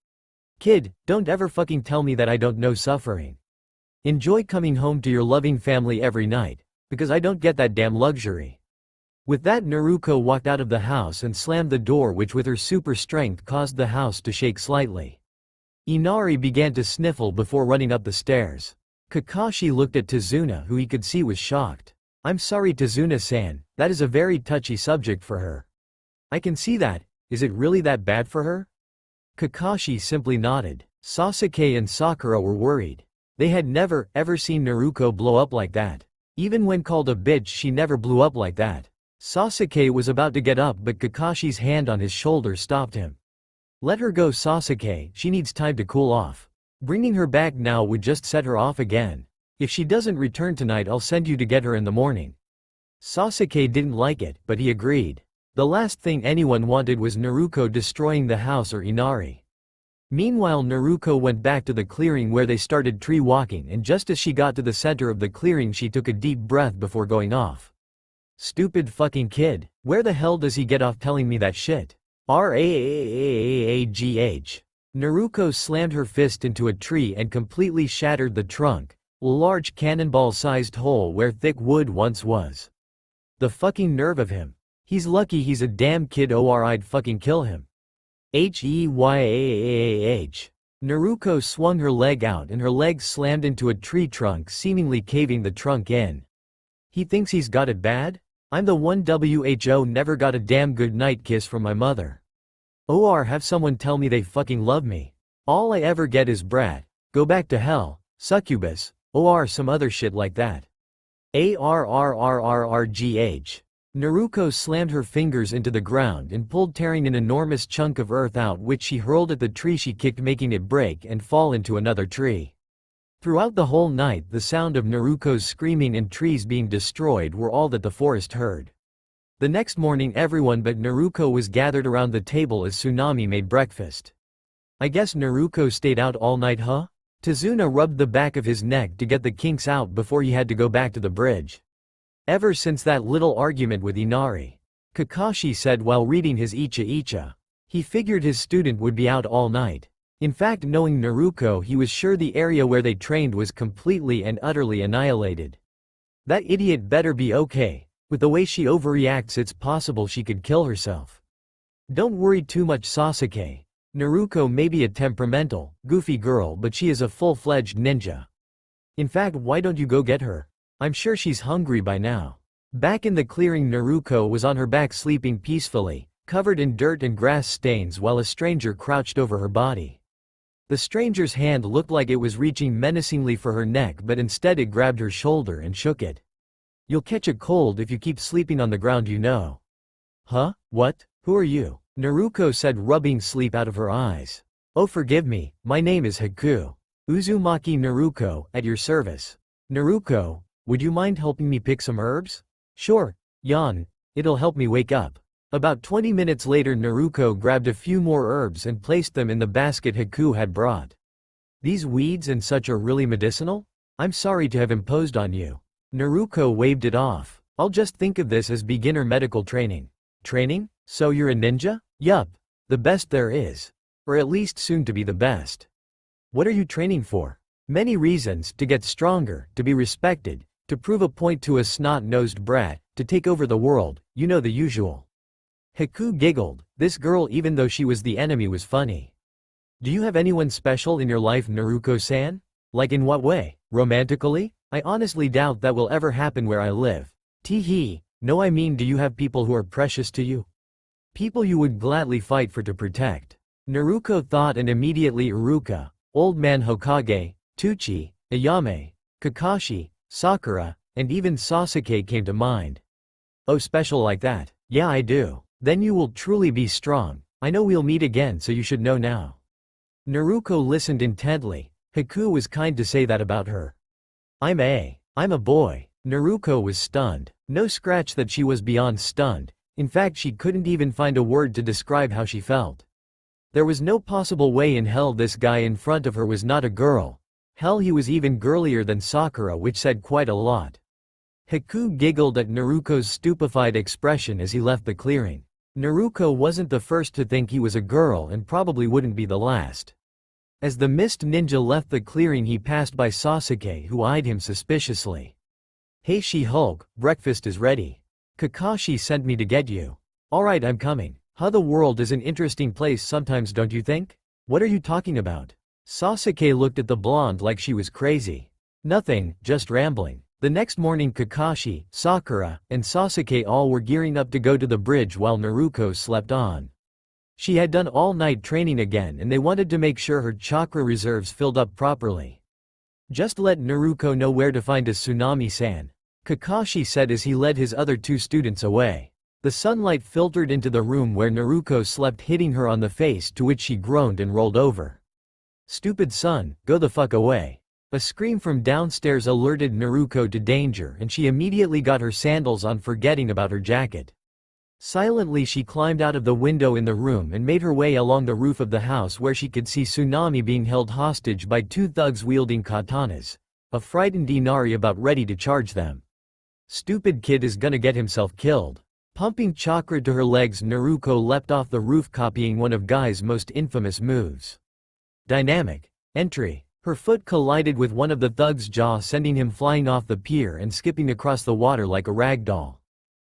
Kid, don't ever fucking tell me that I don't know suffering. Enjoy coming home to your loving family every night, because I don't get that damn luxury. With that, Naruto walked out of the house and slammed the door, which with her super strength caused the house to shake slightly. Inari began to sniffle before running up the stairs. Kakashi looked at Tazuna, who he could see was shocked. I'm sorry Tazuna-san, that is a very touchy subject for her. I can see that. Is it really that bad for her? Kakashi simply nodded. Sasuke and Sakura were worried. They had never, ever seen Naruto blow up like that. Even when called a bitch, she never blew up like that. Sasuke was about to get up, but Kakashi's hand on his shoulder stopped him. Let her go, Sasuke, she needs time to cool off. Bringing her back now would just set her off again. If she doesn't return tonight, I'll send you to get her in the morning. Sasuke didn't like it, but he agreed. The last thing anyone wanted was Naruto destroying the house or Inari. Meanwhile, Naruto went back to the clearing where they started tree walking, and just as she got to the center of the clearing she took a deep breath before going off. Stupid fucking kid, where the hell does he get off telling me that shit? Raagh. Naruto slammed her fist into a tree and completely shattered the trunk, a large cannonball-sized hole where thick wood once was. The fucking nerve of him. He's lucky he's a damn kid, or I'd fucking kill him. Heyaah. Naruto swung her leg out and her leg slammed into a tree trunk, seemingly caving the trunk in. He thinks he's got it bad? I'm the one who never got a damn good night kiss from my mother. Or have someone tell me they fucking love me. All I ever get is brat, go back to hell, succubus, or some other shit like that. Arrrrrrgh. Naruto slammed her fingers into the ground and pulled, tearing an enormous chunk of earth out, which she hurled at the tree she kicked, making it break and fall into another tree. Throughout the whole night, the sound of Naruto's screaming and trees being destroyed were all that the forest heard. The next morning, everyone but Naruto was gathered around the table as Tsunami made breakfast. I guess Naruto stayed out all night, huh? Tazuna rubbed the back of his neck to get the kinks out before he had to go back to the bridge. Ever since that little argument with Inari, Kakashi said while reading his Icha, he figured his student would be out all night. In fact, knowing Naruto, he was sure the area where they trained was completely and utterly annihilated. That idiot better be okay. With the way she overreacts, it's possible she could kill herself. Don't worry too much, Sasuke. Naruto may be a temperamental, goofy girl, but she is a full-fledged ninja. In fact, why don't you go get her? I'm sure she's hungry by now. Back in the clearing, Naruto was on her back sleeping peacefully, covered in dirt and grass stains, while a stranger crouched over her body. The stranger's hand looked like it was reaching menacingly for her neck, but instead it grabbed her shoulder and shook it. You'll catch a cold if you keep sleeping on the ground, you know. Huh? What? Who are you? Naruto said, rubbing sleep out of her eyes. Oh, forgive me, my name is Haku. Uzumaki Naruto, at your service. Naruto, would you mind helping me pick some herbs? Sure, Yan, it'll help me wake up. About 20 minutes later, Naruto grabbed a few more herbs and placed them in the basket Haku had brought. These weeds and such are really medicinal? I'm sorry to have imposed on you. Naruto waved it off. I'll just think of this as beginner medical training. Training? So you're a ninja? Yup. The best there is. Or at least soon to be the best. What are you training for? Many reasons: to get stronger, to be respected, to prove a point to a snot-nosed brat, to take over the world, you know the usual. Haku giggled. This girl, even though she was the enemy, was funny. Do you have anyone special in your life, Naruko-san? Like in what way? Romantically? I honestly doubt that will ever happen where I live. Tee-hee. No, I mean, do you have people who are precious to you? People you would gladly fight for to protect. Naruko thought, and immediately Iruka, Old Man Hokage, Tuchi, Ayame, Kakashi, Sakura, and even Sasuke came to mind. Oh, special like that? Yeah, I do. Then you will truly be strong. I know we'll meet again, so you should know now. Naruko listened intently. Haku was kind to say that about her. I'm a boy. Naruko was stunned. No scratch that she was beyond stunned. In fact, she couldn't even find a word to describe how she felt. There was no possible way in hell this guy in front of her was not a girl. Hell, he was even girlier than Sakura, which said quite a lot. Haku giggled at Naruko's stupefied expression as he left the clearing. Naruko wasn't the first to think he was a girl and probably wouldn't be the last. As the mist ninja left the clearing, he passed by Sasuke, who eyed him suspiciously. Hey She-Hulk, breakfast is ready. Kakashi sent me to get you. Alright, I'm coming. Huh, the world is an interesting place sometimes, don't you think? What are you talking about? Sasuke looked at the blonde like she was crazy. Nothing, just rambling. The next morning, Kakashi, Sakura, and Sasuke all were gearing up to go to the bridge while Naruko slept on. She had done all-night training again, and they wanted to make sure her chakra reserves filled up properly. Just let Naruko know where to find a Tsunami-san, Kakashi said as he led his other two students away. The sunlight filtered into the room where Naruko slept, hitting her on the face, to which she groaned and rolled over. Stupid son, go the fuck away. A scream from downstairs alerted Naruko to danger, and she immediately got her sandals on, forgetting about her jacket. Silently she climbed out of the window in the room and made her way along the roof of the house, where she could see Tsunami being held hostage by two thugs wielding katanas, a frightened Inari about ready to charge them. Stupid kid is gonna get himself killed. Pumping chakra to her legs, Naruko leapt off the roof, copying one of Guy's most infamous moves. Dynamic entry. Her foot collided with one of the thug's jaw, sending him flying off the pier and skipping across the water like a rag doll.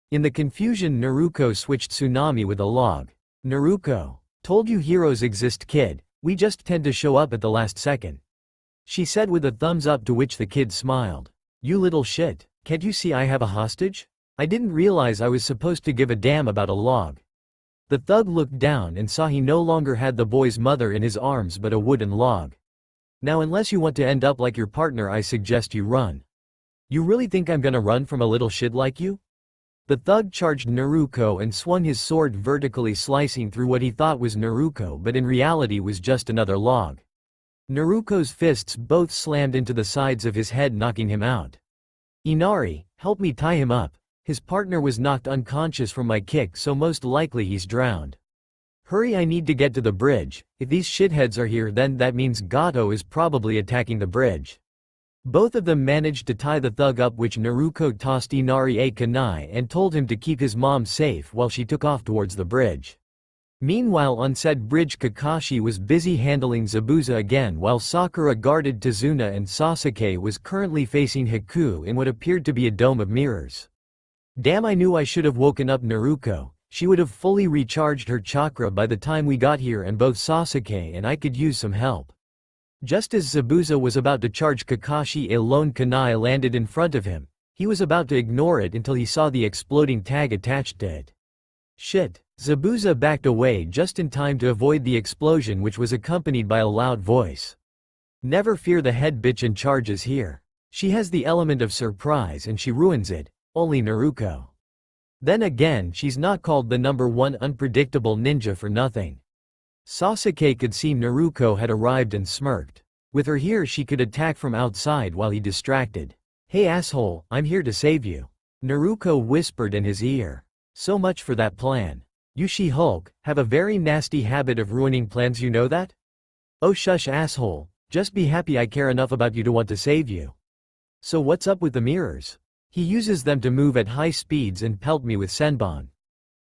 In the confusion, Naruko switched Tsunami with a log. Naruko, told you heroes exist, kid. We just tend to show up at the last second, she said with a thumbs up, to which the kid smiled. You little shit, can't you see I have a hostage? I didn't realize I was supposed to give a damn about a log. The thug looked down and saw he no longer had the boy's mother in his arms but a wooden log. Now, unless you want to end up like your partner, I suggest you run. You really think I'm gonna run from a little shit like you? The thug charged Naruko and swung his sword vertically, slicing through what he thought was Naruko but in reality was just another log. Naruko's fists both slammed into the sides of his head, knocking him out. Inari, help me tie him up. His partner was knocked unconscious from my kick, so most likely he's drowned. Hurry, I need to get to the bridge. If these shitheads are here, then that means Gato is probably attacking the bridge. Both of them managed to tie the thug up, which Naruko tossed Inari a kunai and told him to keep his mom safe while she took off towards the bridge. Meanwhile, on said bridge, Kakashi was busy handling Zabuza again, while Sakura guarded Tazuna, and Sasuke was currently facing Haku in what appeared to be a dome of mirrors. Damn, I knew I should have woken up Naruko. She would have fully recharged her chakra by the time we got here, and both Sasuke and I could use some help. Just as Zabuza was about to charge Kakashi, a lone kunai landed in front of him. He was about to ignore it until he saw the exploding tag attached to it. Shit. Zabuza backed away just in time to avoid the explosion, which was accompanied by a loud voice. Never fear, the head bitch in charge is here. She has the element of surprise and she ruins it. Only Naruko. Then again, she's not called the #1 unpredictable ninja for nothing. Sasuke could see Naruko had arrived and smirked. With her here, she could attack from outside while he distracted. Hey asshole, I'm here to save you, Naruko whispered in his ear. So much for that plan. You She-Hulk have a very nasty habit of ruining plans, you know that? Oh shush asshole, just be happy I care enough about you to want to save you. So what's up with the mirrors? He uses them to move at high speeds and pelt me with senbon.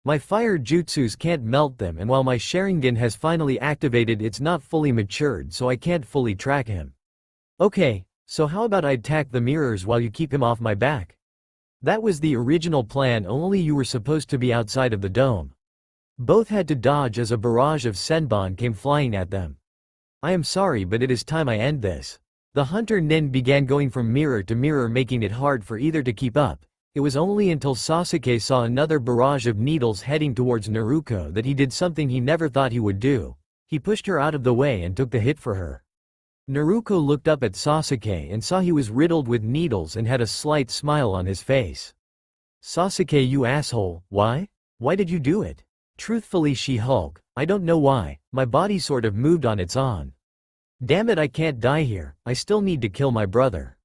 My fire jutsus can't melt them, and while my Sharingan has finally activated, it's not fully matured, so I can't fully track him. Okay, so how about I attack the mirrors while you keep him off my back? That was the original plan, only you were supposed to be outside of the dome. Both had to dodge as a barrage of senbon came flying at them. I am sorry, but it is time I end this. The hunter nin began going from mirror to mirror, making it hard for either to keep up. It was only until Sasuke saw another barrage of needles heading towards Naruto that he did something he never thought he would do. He pushed her out of the way and took the hit for her. Naruto looked up at Sasuke and saw he was riddled with needles and had a slight smile on his face. Sasuke, you asshole, why? Why did you do it? Truthfully, She-Hulk, I don't know why, my body sort of moved on its own. Damn it, I can't die here, I still need to kill my brother.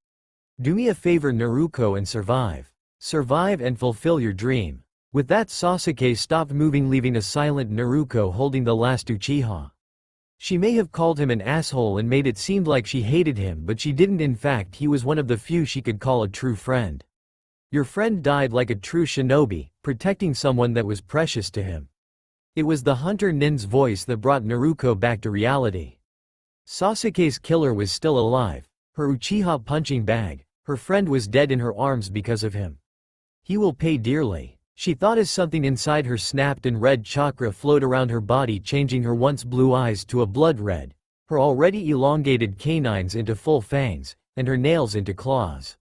Do me a favor, Naruto, and survive. Survive and fulfill your dream. With that, Sasuke stopped moving, leaving a silent Naruto holding the last Uchiha. She may have called him an asshole and made it seem like she hated him, but she didn't. In fact, he was one of the few she could call a true friend. Your friend died like a true shinobi, protecting someone that was precious to him. It was the hunter nin's voice that brought Naruto back to reality. Sasuke's killer was still alive, her Uchiha punching bag. Her friend was dead in her arms because of him. He will pay dearly, she thought as something inside her snapped and red chakra flowed around her body, changing her once blue eyes to a blood red, her already elongated canines into full fangs, and her nails into claws.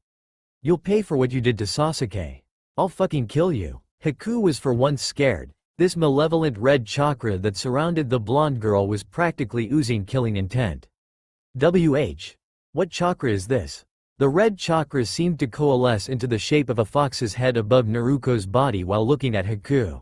You'll pay for what you did to Sasuke. I'll fucking kill you. Haku was for once scared. This malevolent red chakra that surrounded the blonde girl was practically oozing killing intent. What chakra is this? The red chakra seemed to coalesce into the shape of a fox's head above Naruto's body while looking at Haku.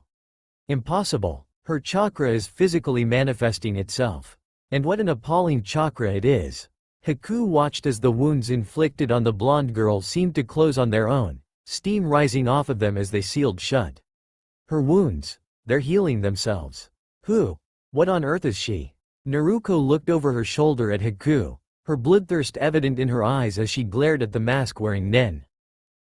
Impossible. Her chakra is physically manifesting itself. And what an appalling chakra it is. Haku watched as the wounds inflicted on the blonde girl seemed to close on their own, steam rising off of them as they sealed shut. Her wounds, they're healing themselves. Who? What on earth is she? Naruto looked over her shoulder at Haku, her bloodthirst evident in her eyes as she glared at the mask-wearing nin.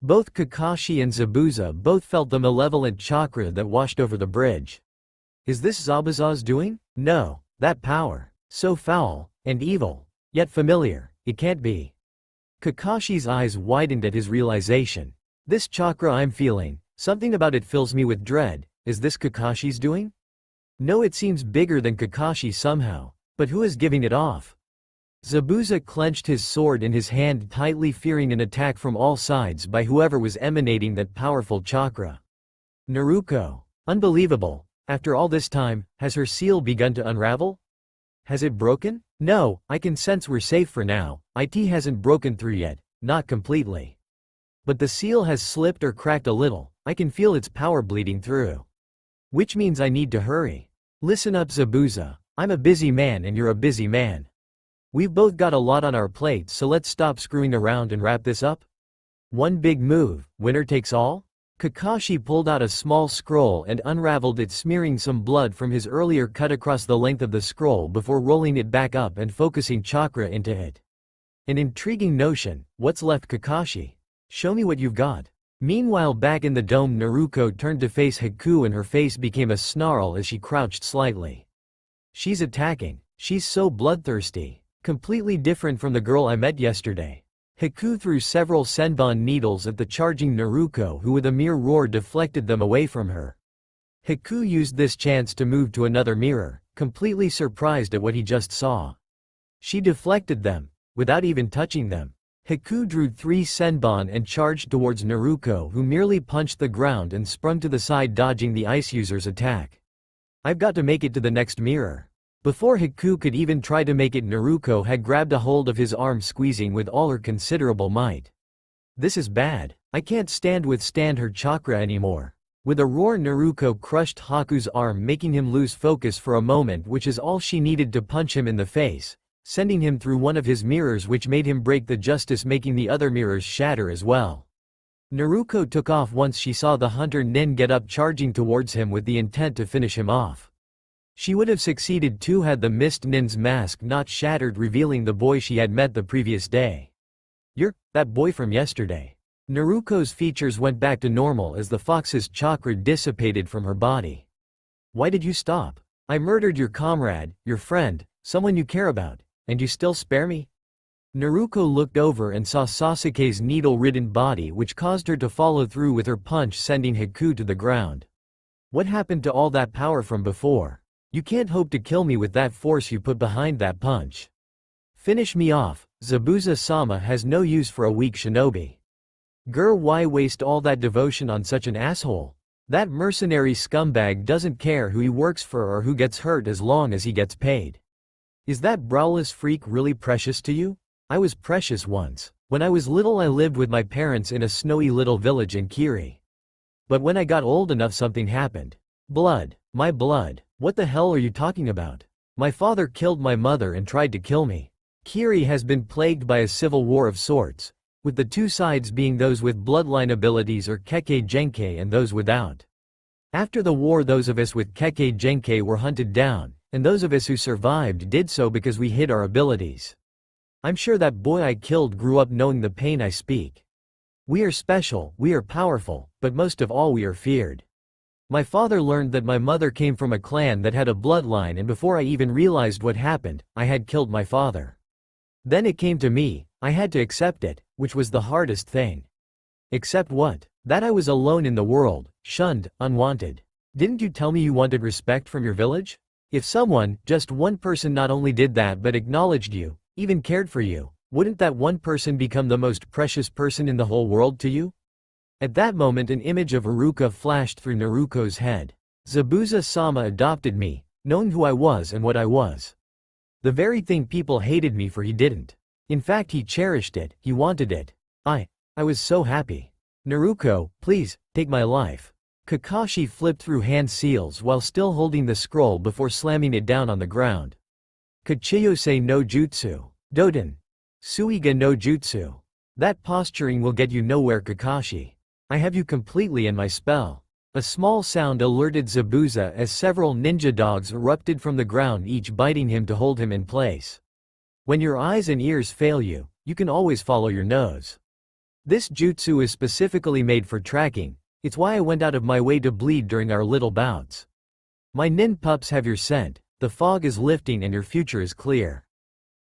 Both Kakashi and Zabuza both felt the malevolent chakra that washed over the bridge. Is this Zabuza's doing? No, that power. So foul, and evil, yet familiar, it can't be. Kakashi's eyes widened at his realization. This chakra I'm feeling, something about it fills me with dread. Is this Kakashi's doing? No, it seems bigger than Kakashi somehow, but who is giving it off? Zabuza clenched his sword in his hand tightly, fearing an attack from all sides by whoever was emanating that powerful chakra. Naruto. Unbelievable. After all this time, has her seal begun to unravel? Has it broken? No, I can sense we're safe for now. It hasn't broken through yet, not completely. But the seal has slipped or cracked a little, I can feel its power bleeding through. Which means I need to hurry. Listen up, Zabuza, I'm a busy man and you're a busy man. We've both got a lot on our plates, so let's stop screwing around and wrap this up. One big move, winner takes all? Kakashi pulled out a small scroll and unraveled it, smearing some blood from his earlier cut across the length of the scroll before rolling it back up and focusing chakra into it. An intriguing notion. What's left, Kakashi? Show me what you've got. Meanwhile, back in the dome, Naruto turned to face Haku and her face became a snarl as she crouched slightly. She's attacking. She's so bloodthirsty. Completely different from the girl I met yesterday. Haku threw several senbon needles at the charging Naruto, who with a mere roar deflected them away from her. Haku used this chance to move to another mirror, completely surprised at what he just saw. She deflected them, without even touching them. Haku drew 3 senbon and charged towards Naruto, who merely punched the ground and sprung to the side, dodging the ice user's attack. I've got to make it to the next mirror. Before Haku could even try to make it, Naruto had grabbed a hold of his arm, squeezing with all her considerable might. This is bad. I can't withstand her chakra anymore. With a roar, Naruto crushed Haku's arm, making him lose focus for a moment, which is all she needed to punch him in the face, sending him through one of his mirrors, which made him break the justice, making the other mirrors shatter as well. Naruto took off once she saw the hunter nin get up, charging towards him with the intent to finish him off. She would have succeeded too had the mist nin's mask not shattered, revealing the boy she had met the previous day. You're that boy from yesterday. Naruko's features went back to normal as the fox's chakra dissipated from her body. Why did you stop? I murdered your comrade, your friend, someone you care about, and you still spare me? Naruko looked over and saw Sasuke's needle-ridden body, which caused her to follow through with her punch, sending Haku to the ground. What happened to all that power from before? You can't hope to kill me with that force you put behind that punch. Finish me off. Zabuza-sama has no use for a weak shinobi. Why waste all that devotion on such an asshole? That mercenary scumbag doesn't care who he works for or who gets hurt as long as he gets paid. Is that browless freak really precious to you? I was precious once. When I was little I lived with my parents in a snowy little village in Kiri. But when I got old enough something happened. Blood. My blood. What the hell are you talking about? My father killed my mother and tried to kill me. Kiri has been plagued by a civil war of sorts, with the two sides being those with bloodline abilities or Kekkei Genkai and those without. After the war those of us with Kekkei Genkai were hunted down, and those of us who survived did so because we hid our abilities. I'm sure that boy I killed grew up knowing the pain I speak. We are special, we are powerful, but most of all we are feared. My father learned that my mother came from a clan that had a bloodline, and before I even realized what happened, I had killed my father. Then it came to me, I had to accept it, which was the hardest thing. Accept what? That I was alone in the world, shunned, unwanted. Didn't you tell me you wanted respect from your village? If someone, just one person not only did that but acknowledged you, even cared for you, wouldn't that one person become the most precious person in the whole world to you? At that moment an image of Iruka flashed through Naruko's head. Zabuza-sama adopted me, knowing who I was and what I was. The very thing people hated me for he didn't. In fact he cherished it, he wanted it. I was so happy. Naruko, please, take my life. Kakashi flipped through hand seals while still holding the scroll before slamming it down on the ground. Kachiyose no jutsu. Doden. Suiga no jutsu. That posturing will get you nowhere, Kakashi. I have you completely in my spell. A small sound alerted Zabuza as several ninja dogs erupted from the ground, each biting him to hold him in place. When your eyes and ears fail you, you can always follow your nose. This jutsu is specifically made for tracking, it's why I went out of my way to bleed during our little bouts. My nin pups have your scent, the fog is lifting and your future is clear.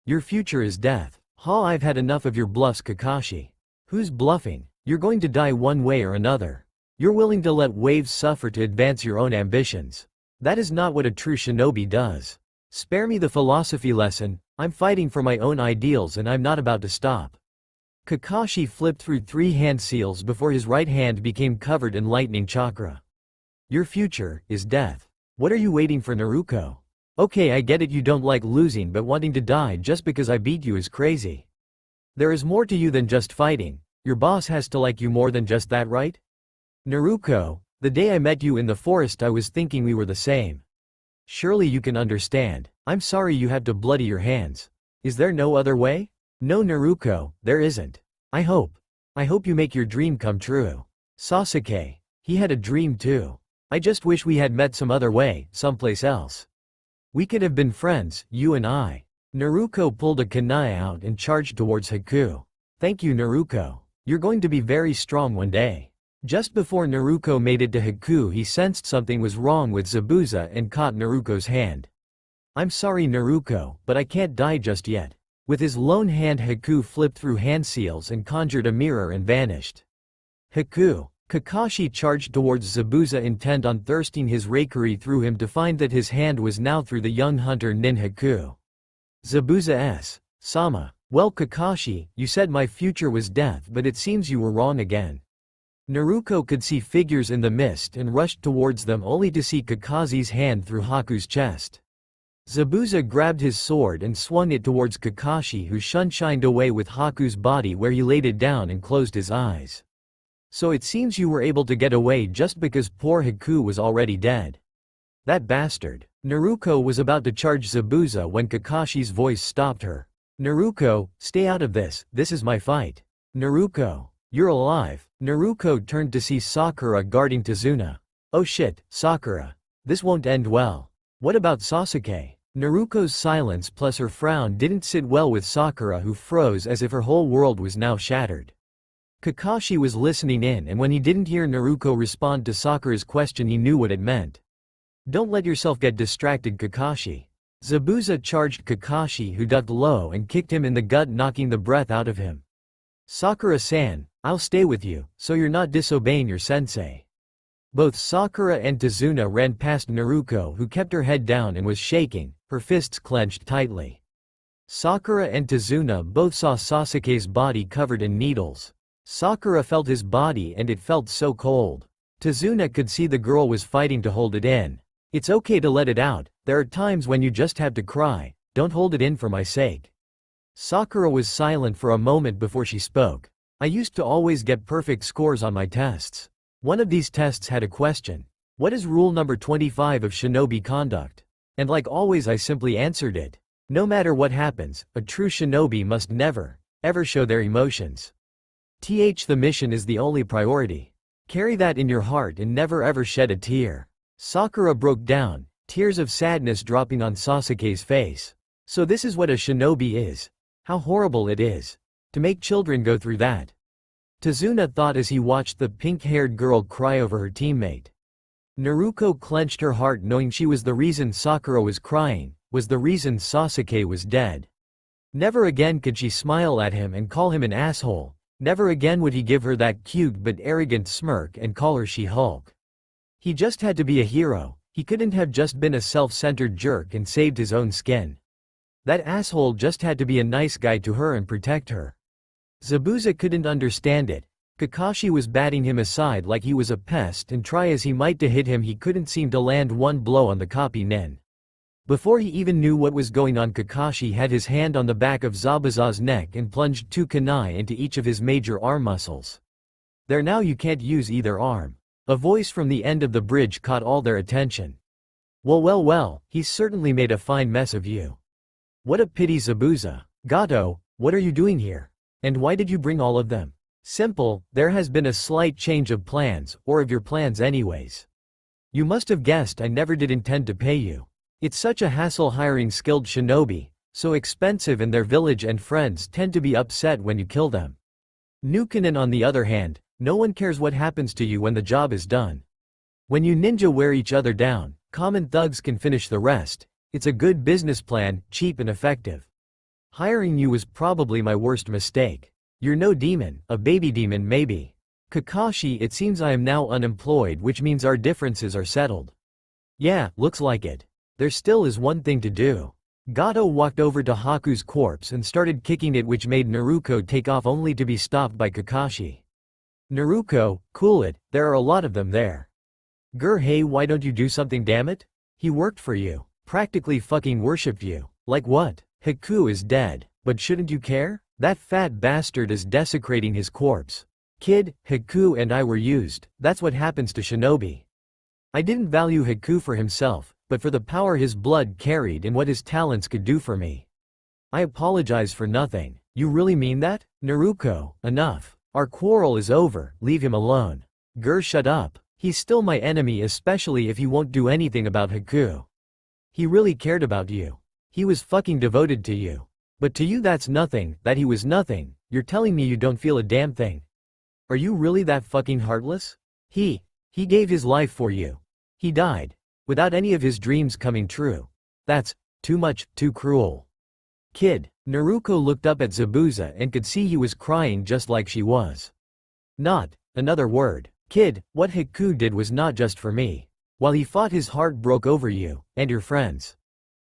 Your future is death. Ha, I've had enough of your bluffs, Kakashi. Who's bluffing? You're going to die one way or another. You're willing to let waves suffer to advance your own ambitions. That is not what a true shinobi does. Spare me the philosophy lesson, I'm fighting for my own ideals and I'm not about to stop. Kakashi flipped through 3 hand seals before his right hand became covered in lightning chakra. Your future is death. What are you waiting for, Naruko? Okay, I get it, you don't like losing, but wanting to die just because I beat you is crazy. There is more to you than just fighting. Your boss has to like you more than just that, right? Naruko, the day I met you in the forest I was thinking we were the same. Surely you can understand. I'm sorry you had to bloody your hands. Is there no other way? No, Naruko, there isn't. I hope you make your dream come true. Sasuke, he had a dream too. I just wish we had met some other way, someplace else. We could have been friends, you and I. Naruko pulled a kunai out and charged towards Haku. Thank you, Naruko. You're going to be very strong one day. Just before Naruko made it to Haku, he sensed something was wrong with Zabuza and caught Naruko's hand. I'm sorry, Naruko, but I can't die just yet. With his lone hand, Haku flipped through hand seals and conjured a mirror and vanished. Haku. Kakashi charged towards Zabuza, intent on thirsting his Reikiri through him, to find that his hand was now through the young hunter Nin Haku. Zabuza S. Sama. Well, Kakashi, you said my future was death, but it seems you were wrong again. Naruko could see figures in the mist and rushed towards them, only to see Kakashi's hand through Haku's chest. Zabuza grabbed his sword and swung it towards Kakashi, who shined away with Haku's body, where he laid it down and closed his eyes. So it seems you were able to get away just because poor Haku was already dead. That bastard. Naruko was about to charge Zabuza when Kakashi's voice stopped her. Naruko, stay out of this is my fight. Naruko, you're alive. Naruko turned to see Sakura guarding Tazuna. Oh shit, Sakura. This won't end well. What about Sasuke? Naruko's silence plus her frown didn't sit well with Sakura, who froze as if her whole world was now shattered. Kakashi was listening in, and when he didn't hear Naruto respond to Sakura's question, he knew what it meant. Don't let yourself get distracted, Kakashi. Zabuza charged Kakashi, who ducked low and kicked him in the gut, knocking the breath out of him. Sakura-san, I'll stay with you, so you're not disobeying your sensei. Both Sakura and Tazuna ran past Naruto, who kept her head down and was shaking, her fists clenched tightly. Sakura and Tazuna both saw Sasuke's body covered in needles. Sakura felt his body and it felt so cold. Tazuna could see the girl was fighting to hold it in. It's okay to let it out, there are times when you just have to cry, don't hold it in for my sake. Sakura was silent for a moment before she spoke. I used to always get perfect scores on my tests. One of these tests had a question. What is rule number 25 of shinobi conduct? And like always I simply answered it. No matter what happens, a true shinobi must never, ever show their emotions. The mission is the only priority. Carry that in your heart and never ever shed a tear. Sakura broke down, tears of sadness dropping on Sasuke's face. So this is what a shinobi is. How horrible it is. To make children go through that. Tazuna thought as he watched the pink-haired girl cry over her teammate. Naruto clenched her heart, knowing she was the reason Sakura was crying, was the reason Sasuke was dead. Never again could she smile at him and call him an asshole. Never again would he give her that cute but arrogant smirk and call her She-Hulk. He just had to be a hero. He couldn't have just been a self-centered jerk and saved his own skin. That asshole just had to be a nice guy to her and protect her. Zabuza couldn't understand it. Kakashi was batting him aside like he was a pest, and try as he might to hit him, he couldn't seem to land one blow on the copy nin. Before he even knew what was going on, Kakashi had his hand on the back of Zabuza's neck and plunged 2 kunai into each of his major arm muscles. There, now you can't use either arm. A voice from the end of the bridge caught all their attention. Well, he's certainly made a fine mess of you. What a pity, Zabuza. Gato, what are you doing here? And why did you bring all of them? Simple, there has been a slight change of plans, or of your plans anyways. You must have guessed I never did intend to pay you. It's such a hassle hiring skilled shinobi, so expensive, and their village and friends tend to be upset when you kill them. Nukanen, on the other hand, no one cares what happens to you when the job is done. When you ninja wear each other down, common thugs can finish the rest. It's a good business plan, cheap and effective. Hiring you was probably my worst mistake. You're no demon, a baby demon maybe. Kakashi, it seems I am now unemployed, which means our differences are settled. Yeah, looks like it. There still is one thing to do. Gato walked over to Haku's corpse and started kicking it, which made Naruto take off, only to be stopped by Kakashi. Naruto, cool it, there are a lot of them there. Hey, why don't you do something, damn it? He worked for you. Practically fucking worshipped you. Like what? Haku is dead, but shouldn't you care? That fat bastard is desecrating his corpse. Kid, Haku and I were used, that's what happens to shinobi. I didn't value Haku for himself, but for the power his blood carried and what his talents could do for me. I apologize for nothing. You really mean that? Naruto, enough. Our quarrel is over, leave him alone. Shut up. He's still my enemy, especially if he won't do anything about Haku. He really cared about you. He was fucking devoted to you. But to you that's nothing, that he was nothing. You're telling me you don't feel a damn thing. Are you really that fucking heartless? He gave his life for you. He died. Without any of his dreams coming true. That's too much, too cruel. Kid, Naruto looked up at Zabuza and could see he was crying just like she was. Not another word. Kid, what Haku did was not just for me. While he fought, his heart broke over you and your friends.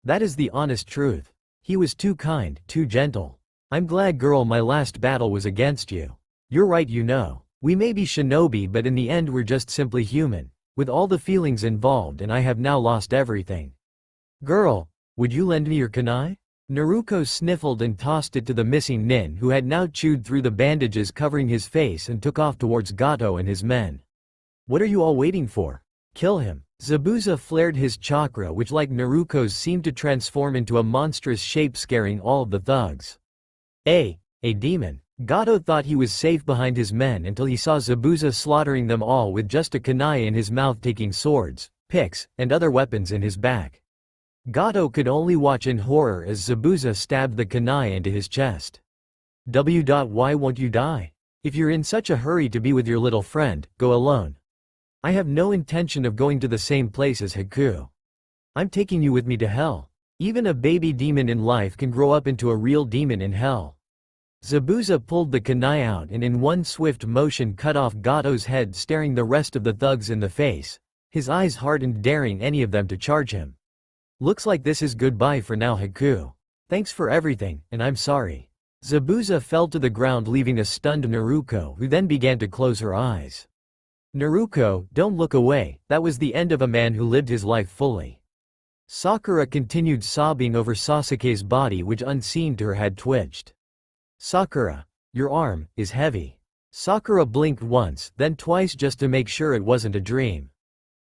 That is the honest truth. He was too kind, too gentle. I'm glad, girl, my last battle was against you. You're right, you know. We may be shinobi, but in the end we're just simply human. With all the feelings involved, and I have now lost everything. Girl, would you lend me your kunai? Naruto sniffled and tossed it to the missing nin, who had now chewed through the bandages covering his face and took off towards Gato and his men. What are you all waiting for? Kill him. Zabuza flared his chakra, which like Naruto's seemed to transform into a monstrous shape, scaring all of the thugs. A demon. Gato thought he was safe behind his men until he saw Zabuza slaughtering them all with just a kunai in his mouth, taking swords, picks, and other weapons in his back. Gato could only watch in horror as Zabuza stabbed the kunai into his chest. Why won't you die? If you're in such a hurry to be with your little friend, go alone. I have no intention of going to the same place as Haku. I'm taking you with me to hell. Even a baby demon in life can grow up into a real demon in hell. Zabuza pulled the kunai out and in one swift motion cut off Gato's head, staring the rest of the thugs in the face, his eyes hardened, daring any of them to charge him. Looks like this is goodbye for now, Haku. Thanks for everything, and I'm sorry. Zabuza fell to the ground, leaving a stunned Naruto, who then began to close her eyes. Naruto, don't look away, that was the end of a man who lived his life fully. Sakura continued sobbing over Sasuke's body, which unseen to her had twitched. Sakura, your arm is heavy. Sakura blinked once, then twice just to make sure it wasn't a dream.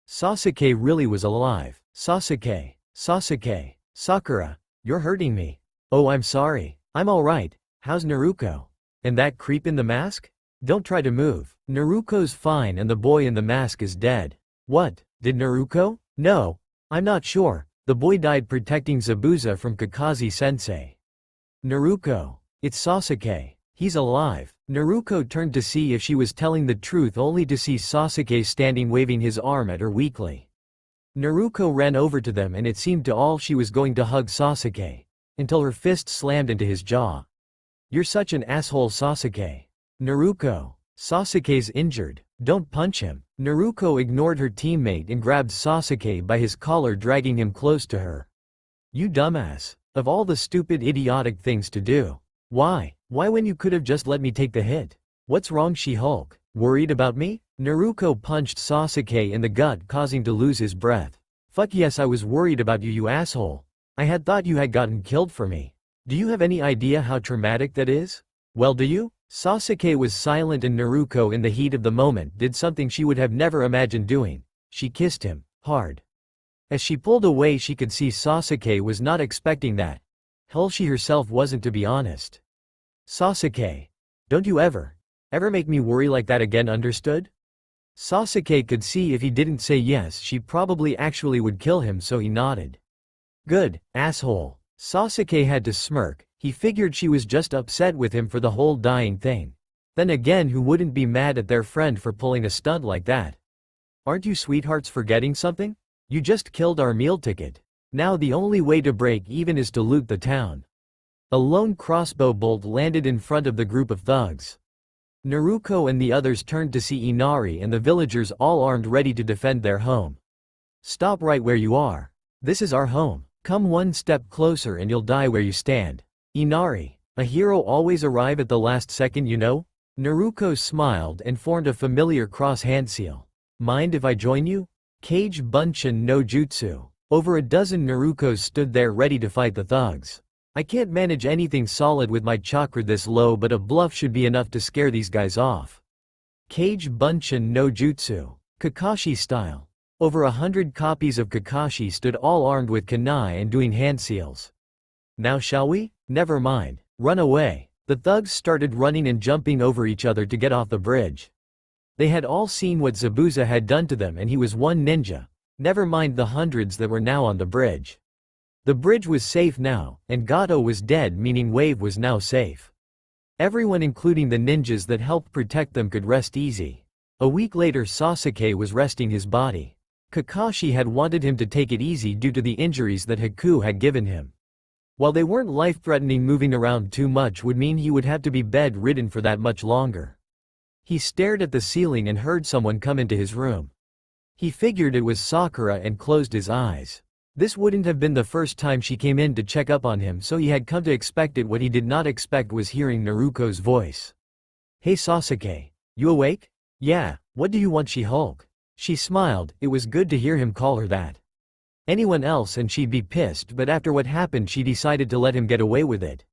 Sasuke really was alive. Sasuke, Sasuke, Sakura, you're hurting me. Oh, I'm sorry. I'm alright. How's Naruto? And that creep in the mask? Don't try to move. Naruto's fine and the boy in the mask is dead. What, did Naruto? No. I'm not sure. The boy died protecting Zabuza from Kakashi-sensei. Naruto. It's Sasuke. He's alive. Naruto turned to see if she was telling the truth, only to see Sasuke standing waving his arm at her weakly. Naruto ran over to them and it seemed to all she was going to hug Sasuke, until her fist slammed into his jaw. You're such an asshole, Sasuke. Naruto. Sasuke's injured. Don't punch him. Naruto ignored her teammate and grabbed Sasuke by his collar, dragging him close to her. You dumbass. Of all the stupid, idiotic things to do. Why? Why when you could have just let me take the hit? What's wrong, She-Hulk? Worried about me? Naruto punched Sasuke in the gut, causing to lose his breath. Fuck yes, I was worried about you, you asshole. I had thought you had gotten killed for me. Do you have any idea how traumatic that is? Well, do you? Sasuke was silent and Naruto, in the heat of the moment, did something she would have never imagined doing. She kissed him, hard. As she pulled away, she could see Sasuke was not expecting that. Hell, she herself wasn't, to be honest. Sasuke. Don't you ever make me worry like that again, understood? Sasuke could see if he didn't say yes, she probably actually would kill him, so he nodded. Good, asshole. Sasuke had to smirk. He figured she was just upset with him for the whole dying thing. Then again, who wouldn't be mad at their friend for pulling a stunt like that? Aren't you sweethearts forgetting something? You just killed our meal ticket. Now the only way to break even is to loot the town. A lone crossbow bolt landed in front of the group of thugs. Naruto and the others turned to see Inari and the villagers all armed, ready to defend their home. Stop right where you are. This is our home. Come one step closer and you'll die where you stand. Inari, a hero always arrive at the last second, you know? Naruto smiled and formed a familiar cross hand seal. Mind if I join you? Kage Bunshin no Jutsu. Over a dozen Narukos stood there ready to fight the thugs. I can't manage anything solid with my chakra this low, but a bluff should be enough to scare these guys off. Kage Bunshin no Jutsu. Kakashi style. Over 100 copies of Kakashi stood all armed with kunai and doing hand seals. Now shall we? Never mind. Run away. The thugs started running and jumping over each other to get off the bridge. They had all seen what Zabuza had done to them, and he was one ninja. Never mind the hundreds that were now on the bridge. The bridge was safe now, and Gato was dead, meaning Wave was now safe. Everyone, including the ninjas that helped protect them, could rest easy. A week later, Sasuke was resting his body. Kakashi had wanted him to take it easy due to the injuries that Haku had given him. While they weren't life-threatening, moving around too much would mean he would have to be bed-ridden for that much longer. He stared at the ceiling and heard someone come into his room. He figured it was Sakura and closed his eyes. This wouldn't have been the first time she came in to check up on him, so he had come to expect it. What he did not expect was hearing Naruto's voice. Hey Sasuke, you awake? Yeah, what do you want, She-Hulk? She smiled. It was good to hear him call her that. Anyone else and she'd be pissed, but after what happened she decided to let him get away with it.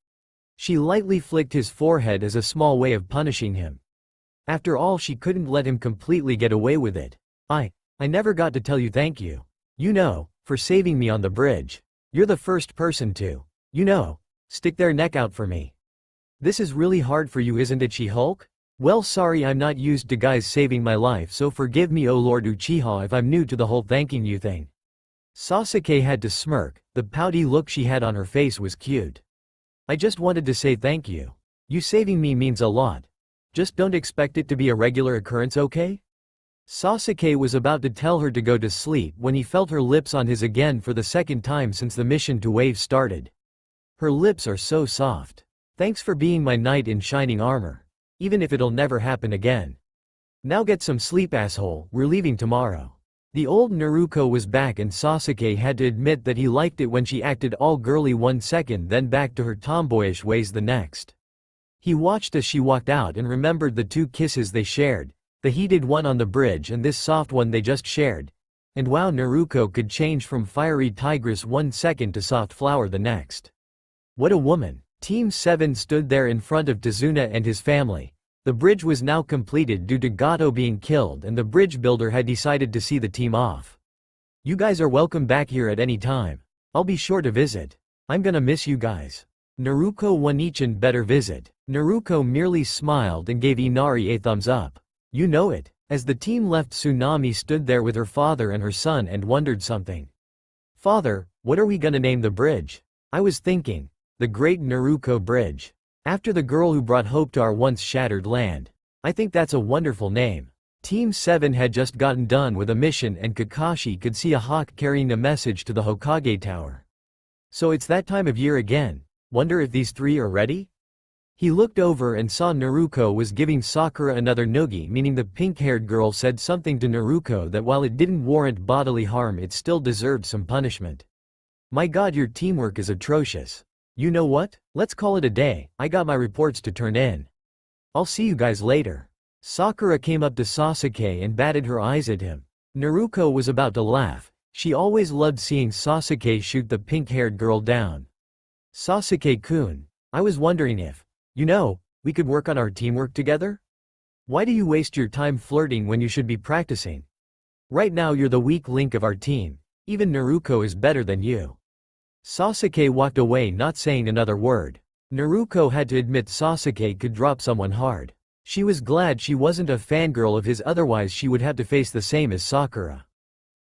She lightly flicked his forehead as a small way of punishing him. After all, she couldn't let him completely get away with it. I never got to tell you thank you. You know, for saving me on the bridge. You're the first person to, stick their neck out for me. This is really hard for you, isn't it, She-Hulk? Well, sorry, I'm not used to guys saving my life, so forgive me, oh Lord Uchiha, if I'm new to the whole thanking you thing. Sasuke had to smirk. The pouty look she had on her face was cute. I just wanted to say thank you. You saving me means a lot. Just don't expect it to be a regular occurrence, okay? Sasuke was about to tell her to go to sleep when he felt her lips on his again for the second time since the mission to Wave started. Her lips are so soft. Thanks for being my knight in shining armor. Even if it'll never happen again. Now get some sleep, asshole, we're leaving tomorrow. The old Naruto was back and Sasuke had to admit that he liked it when she acted all girly one second then back to her tomboyish ways the next. He watched as she walked out and remembered the 2 kisses they shared, the heated one on the bridge and this soft one they just shared. And wow, Naruto could change from fiery tigress one second to soft flower the next. What a woman. Team 7 stood there in front of Tazuna and his family. The bridge was now completed due to Gato being killed and the bridge builder had decided to see the team off. You guys are welcome back here at any time. I'll be sure to visit. I'm gonna miss you guys. Naruto One-chan better visit. Naruto merely smiled and gave Inari a thumbs up. You know it. As the team left, Tsunami stood there with her father and her son and wondered something. Father, what are we gonna name the bridge? I was thinking. The Great Naruto Bridge. After the girl who brought hope to our once shattered land. I think that's a wonderful name. Team 7 had just gotten done with a mission and Kakashi could see a hawk carrying a message to the Hokage Tower. So it's that time of year again. Wonder if these 3 are ready? He looked over and saw Naruto was giving Sakura another noogie, meaning the pink-haired girl said something to Naruto that while it didn't warrant bodily harm it still deserved some punishment. My god, your teamwork is atrocious. You know what? Let's call it a day, I got my reports to turn in. I'll see you guys later. Sakura came up to Sasuke and batted her eyes at him. Naruto was about to laugh. She always loved seeing Sasuke shoot the pink-haired girl down. Sasuke-kun, I was wondering if, we could work on our teamwork together? Why do you waste your time flirting when you should be practicing? Right now you're the weak link of our team. Even Naruto is better than you. Sasuke walked away not saying another word. Naruto had to admit Sasuke could drop someone hard. She was glad she wasn't a fangirl of his, otherwise she would have to face the same as Sakura.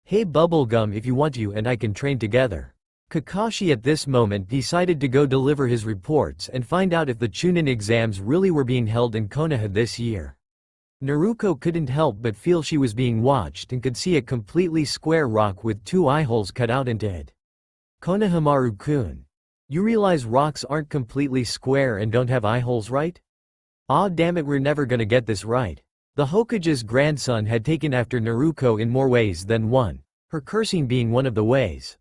Hey Bubblegum, if you want you and I can train together. Kakashi at this moment decided to go deliver his reports and find out if the Chunin exams really were being held in Konoha this year. Naruto couldn't help but feel she was being watched and could see a completely square rock with 2 eye holes cut out into it. Konohamaru-kun. You realize rocks aren't completely square and don't have eye holes, right? Aw damn it, we're never gonna get this right. The Hokage's grandson had taken after Naruto in more ways than one, her cursing being one of the ways.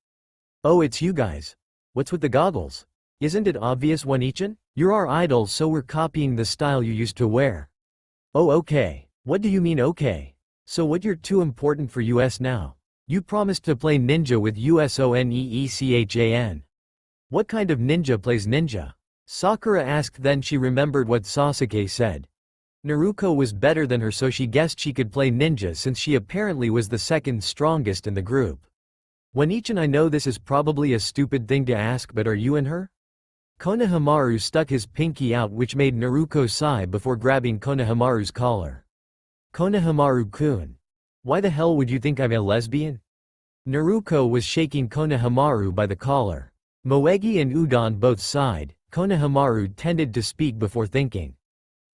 Oh, it's you guys. What's with the goggles? Isn't it obvious, One-chan? You're our idol, so we're copying the style you used to wear. Oh okay. What do you mean okay? So what, you're too important for US now? You promised to play ninja with USONEECHAN. What kind of ninja plays ninja? Sakura asked, then she remembered what Sasuke said. Naruto was better than her, so she guessed she could play ninja since she apparently was the second strongest in the group. One-chan, I know this is probably a stupid thing to ask, but are you in her? Konohamaru stuck his pinky out, which made Naruto sigh before grabbing Konohamaru's collar. Konohamaru-kun. Why the hell would you think I'm a lesbian? Naruto was shaking Konohamaru by the collar. Moegi and Udon both sighed. Konohamaru tended to speak before thinking.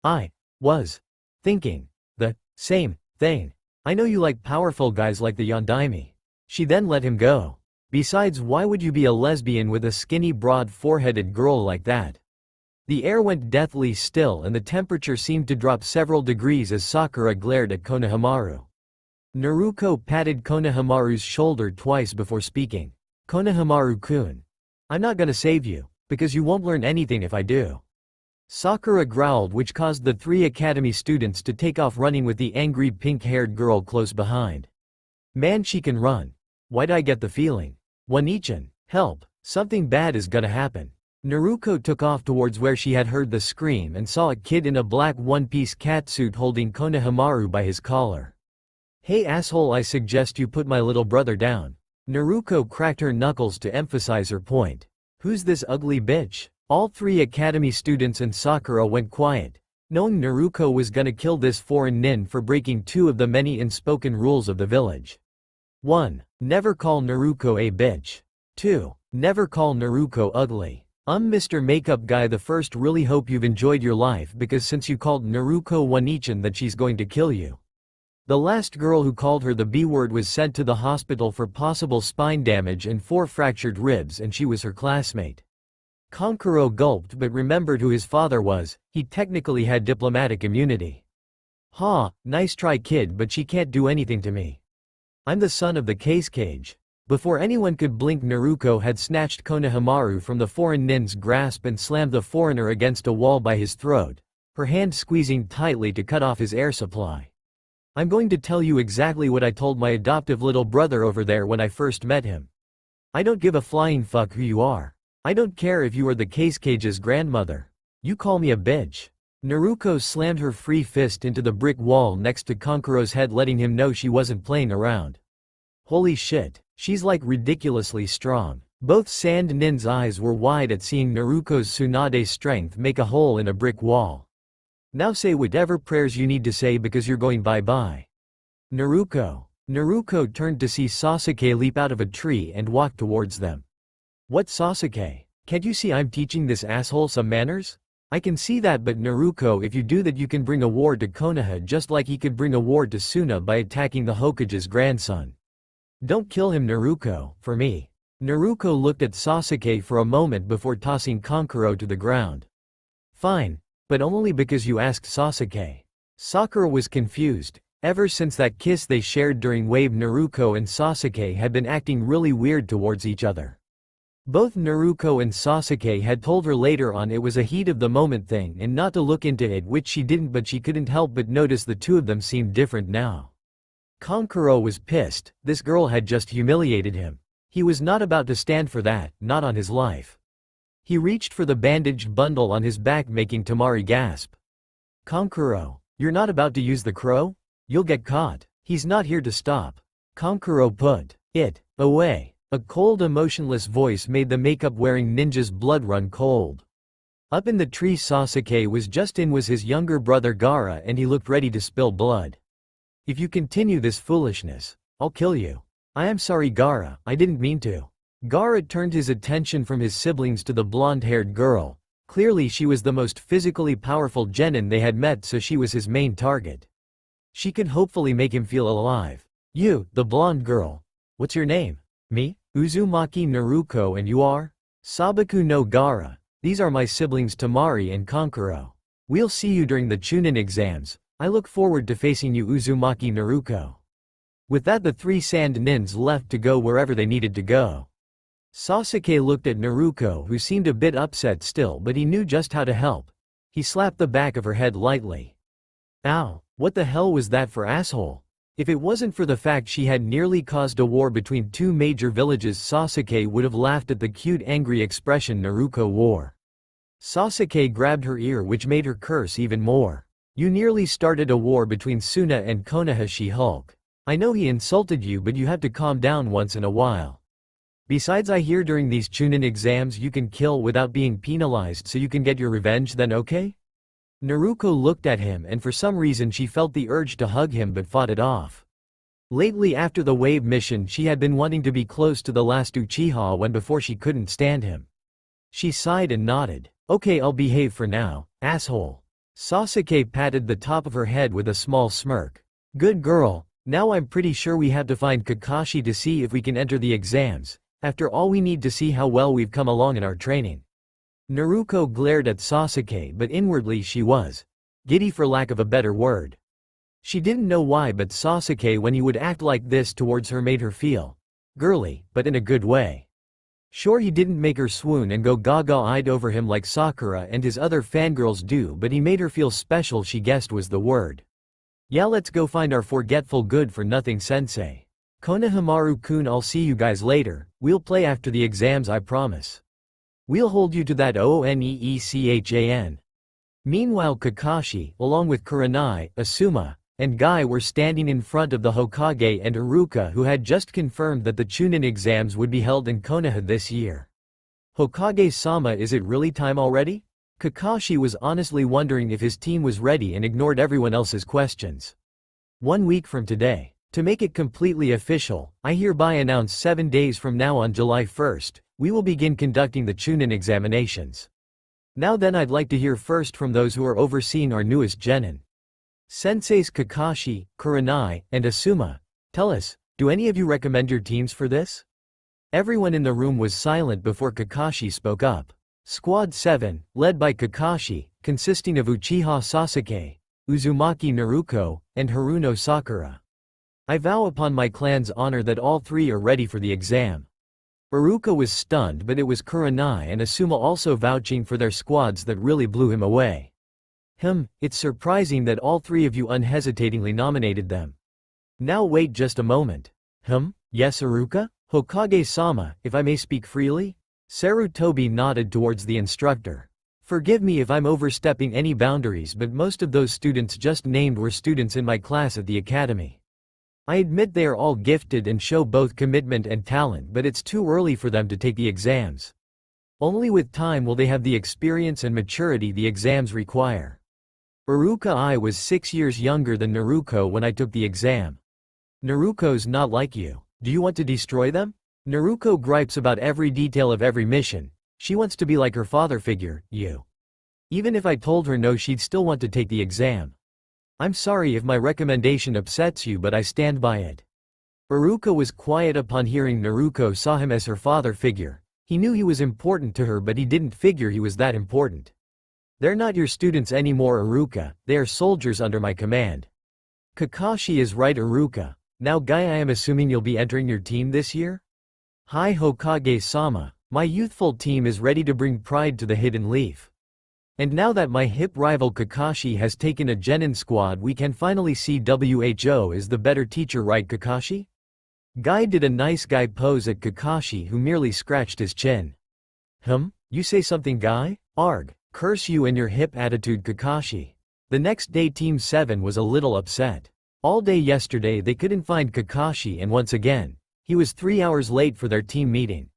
I was thinking the same thing. I know you like powerful guys like the Yondaime. She then let him go. Besides, why would you be a lesbian with a skinny, broad foreheaded girl like that? The air went deathly still and the temperature seemed to drop several degrees as Sakura glared at Konohamaru. Naruto patted Konohamaru's shoulder twice before speaking. Konohamaru-kun. I'm not gonna save you, because you won't learn anything if I do. Sakura growled, which caused the 3 academy students to take off running with the angry pink-haired girl close behind. Man, she can run. Why'd I get the feeling? One-chan, help, something bad is gonna happen. Naruto took off towards where she had heard the scream and saw a kid in a black one-piece catsuit holding Konohamaru by his collar. Hey asshole, I suggest you put my little brother down. Naruto cracked her knuckles to emphasize her point. Who's this ugly bitch? All 3 academy students and Sakura went quiet, knowing Naruto was gonna kill this foreign nin for breaking 2 of the many unspoken rules of the village. 1. Never call Naruto a bitch. 2. Never call Naruto ugly. Mr. Makeup Guy, the first really hope you've enjoyed your life, because since you called Naruko Wanichan that she's going to kill you. The last girl who called her the B word was sent to the hospital for possible spine damage and 4 fractured ribs, and she was her classmate. Kankuro gulped but remembered who his father was. He technically had diplomatic immunity. Ha, nice try kid, but she can't do anything to me. I'm the son of the case cage. Before anyone could blink, Naruko had snatched Konohamaru from the foreign nin's grasp and slammed the foreigner against a wall by his throat, her hand squeezing tightly to cut off his air supply. I'm going to tell you exactly what I told my adoptive little brother over there when I first met him. I don't give a flying fuck who you are. I don't care if you are the case cage's grandmother. You call me a bitch. Naruko slammed her free fist into the brick wall next to Kankuro's head, letting him know she wasn't playing around. Holy shit, she's like ridiculously strong. Both Sand Nin's eyes were wide at seeing Naruko's Tsunade strength make a hole in a brick wall. Now say whatever prayers you need to say, because you're going bye-bye. Naruko. Naruko turned to see Sasuke leap out of a tree and walk towards them. What, Sasuke? Can't you see I'm teaching this asshole some manners? I can see that, but Naruko, if you do that you can bring a war to Konoha just like he could bring a war to Suna by attacking the Hokage's grandson. Don't kill him, Naruko, for me. Naruko looked at Sasuke for a moment before tossing Kankuro to the ground. Fine, but only because you asked, Sasuke. Sakura was confused. Ever since that kiss they shared during Wave, Naruko and Sasuke had been acting really weird towards each other. Both Naruko and Sasuke had told her later on it was a heat of the moment thing and not to look into it, which she didn't, but she couldn't help but notice the two of them seemed different now. Kankuro was pissed. This girl had just humiliated him. He was not about to stand for that, not on his life. He reached for the bandaged bundle on his back, making Temari gasp. Kankuro, you're not about to use the crow? You'll get caught. He's not here to stop. Kankuro put it away. A cold, emotionless voice made the makeup-wearing ninja's blood run cold. Up in the tree Sasuke was just in was his younger brother Gaara, and he looked ready to spill blood. If you continue this foolishness, I'll kill you. I am sorry, Gaara, I didn't mean to. Gaara turned his attention from his siblings to the blonde-haired girl. Clearly she was the most physically powerful genin they had met, so she was his main target. She could hopefully make him feel alive. You, the blonde girl. What's your name? Me? Uzumaki Naruko, and you are? Sabaku no Gaara. These are my siblings Temari and Kankuro. We'll see you during the Chunin exams. I look forward to facing you, Uzumaki Naruko. With that, the 3 Sand Nins left to go wherever they needed to go. Sasuke looked at Naruko, who seemed a bit upset still, but he knew just how to help. He slapped the back of her head lightly. Ow, what the hell was that for, asshole? If it wasn't for the fact she had nearly caused a war between 2 major villages, Sasuke would have laughed at the cute angry expression Naruko wore. Sasuke grabbed her ear, which made her curse even more. You nearly started a war between Suna and Konoha, She-Hulk. I know he insulted you, but you have to calm down once in a while. Besides, I hear during these Chunin exams you can kill without being penalized, so you can get your revenge then, okay? Naruko looked at him, and for some reason she felt the urge to hug him but fought it off. Lately, after the Wave mission, she had been wanting to be close to the last Uchiha when before she couldn't stand him. She sighed and nodded. Okay, I'll behave for now, asshole. Sasuke patted the top of her head with a small smirk. Good girl. Now I'm pretty sure we have to find Kakashi to see if we can enter the exams. After all, we need to see how well we've come along in our training. Naruko glared at Sasuke, but inwardly she was giddy, for lack of a better word. She didn't know why, but Sasuke, when he would act like this towards her, made her feel girly, but in a good way. Sure, he didn't make her swoon and go gaga-eyed over him like Sakura and his other fangirls do, but he made her feel special. She guessed was the word. Yeah, let's go find our forgetful good-for-nothing sensei. Konohamaru-kun, I'll see you guys later. We'll play after the exams, I promise. We'll hold you to that, Oneechan. Meanwhile, Kakashi, along with Kurenai, Asuma, and Guy were standing in front of the Hokage and Iruka, who had just confirmed that the Chunin exams would be held in Konoha this year. Hokage-sama, is it really time already? Kakashi was honestly wondering if his team was ready and ignored everyone else's questions. 1 week from today. To make it completely official, I hereby announce 7 days from now, on July 1st, we will begin conducting the Chunin examinations. Now then, I'd like to hear first from those who are overseeing our newest genin. Senseis Kakashi, Kurenai, and Asuma, tell us, do any of you recommend your teams for this? Everyone in the room was silent before Kakashi spoke up. Squad 7, led by Kakashi, consisting of Uchiha Sasuke, Uzumaki Naruto, and Haruno Sakura. I vow upon my clan's honor that all three are ready for the exam. Iruka was stunned, but it was Kurenai and Asuma also vouching for their squads that really blew him away. It's surprising that all three of you unhesitatingly nominated them. Now wait just a moment. Yes, Iruka? Hokage-sama, if I may speak freely? Sarutobi nodded towards the instructor. Forgive me if I'm overstepping any boundaries, but most of those students just named were students in my class at the academy. I admit they are all gifted and show both commitment and talent, but it's too early for them to take the exams. Only with time will they have the experience and maturity the exams require. Iruka, I was 6 years younger than Naruto when I took the exam. Naruto's not like you. Do you want to destroy them? Naruto gripes about every detail of every mission. She wants to be like her father figure, you. Even if I told her no, she'd still want to take the exam. I'm sorry if my recommendation upsets you, but I stand by it. Iruka was quiet upon hearing Naruto saw him as her father figure. He knew he was important to her, but he didn't figure he was that important. They're not your students anymore, Iruka, they are soldiers under my command. Kakashi is right, Iruka. Now Guy, I am assuming you'll be entering your team this year? Hi Hokage-sama, my youthful team is ready to bring pride to the Hidden Leaf. And now that my hip rival Kakashi has taken a genin squad, we can finally see WHO is the better teacher, right Kakashi? Guy did a nice guy pose at Kakashi, who merely scratched his chin. You say something, Guy? Arg, curse you and your hip attitude, Kakashi. The next day Team 7 was a little upset. All day yesterday they couldn't find Kakashi, and once again, he was 3 hours late for their team meeting.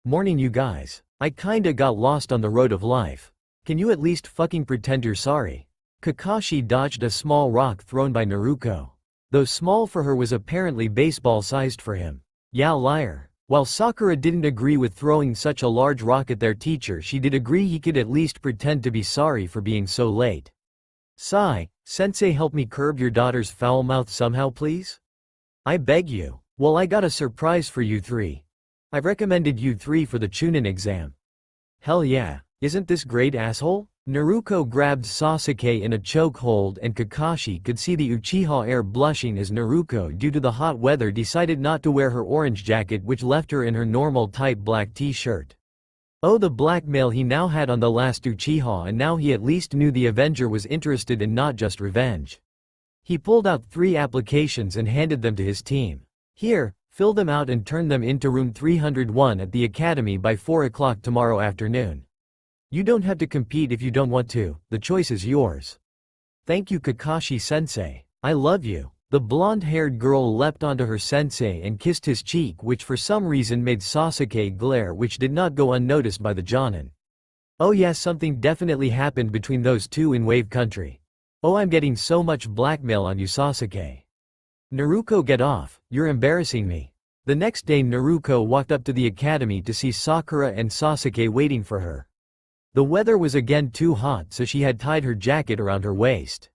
Morning you guys. I kinda got lost on the road of life. Can you at least fucking pretend you're sorry? Kakashi dodged a small rock thrown by Naruto. Though small for her, was apparently baseball-sized for him. Yeah, liar. While Sakura didn't agree with throwing such a large rock at their teacher, she did agree he could at least pretend to be sorry for being so late. Sigh, sensei, help me curb your daughter's foul mouth somehow, please? I beg you. Well, I got a surprise for you three. I've recommended you three for the Chunin exam. Hell yeah. Isn't this great, asshole? Naruto grabbed Sasuke in a chokehold, and Kakashi could see the Uchiha heir blushing as Naruto, due to the hot weather, decided not to wear her orange jacket, which left her in her normal tight black t-shirt. Oh, the blackmail he now had on the last Uchiha, and now he at least knew the Avenger was interested in not just revenge. He pulled out 3 applications and handed them to his team. Here, fill them out and turn them into room 301 at the academy by 4 o'clock tomorrow afternoon. You don't have to compete if you don't want to, the choice is yours. Thank you, Kakashi-sensei. I love you. The blonde-haired girl leapt onto her sensei and kissed his cheek, which for some reason made Sasuke glare, which did not go unnoticed by the Jonin. Oh yes, something definitely happened between those two in Wave Country. Oh, I'm getting so much blackmail on you, Sasuke. Naruto, get off, you're embarrassing me. The next day Naruto walked up to the academy to see Sakura and Sasuke waiting for her. The weather was again too hot, so she had tied her jacket around her waist.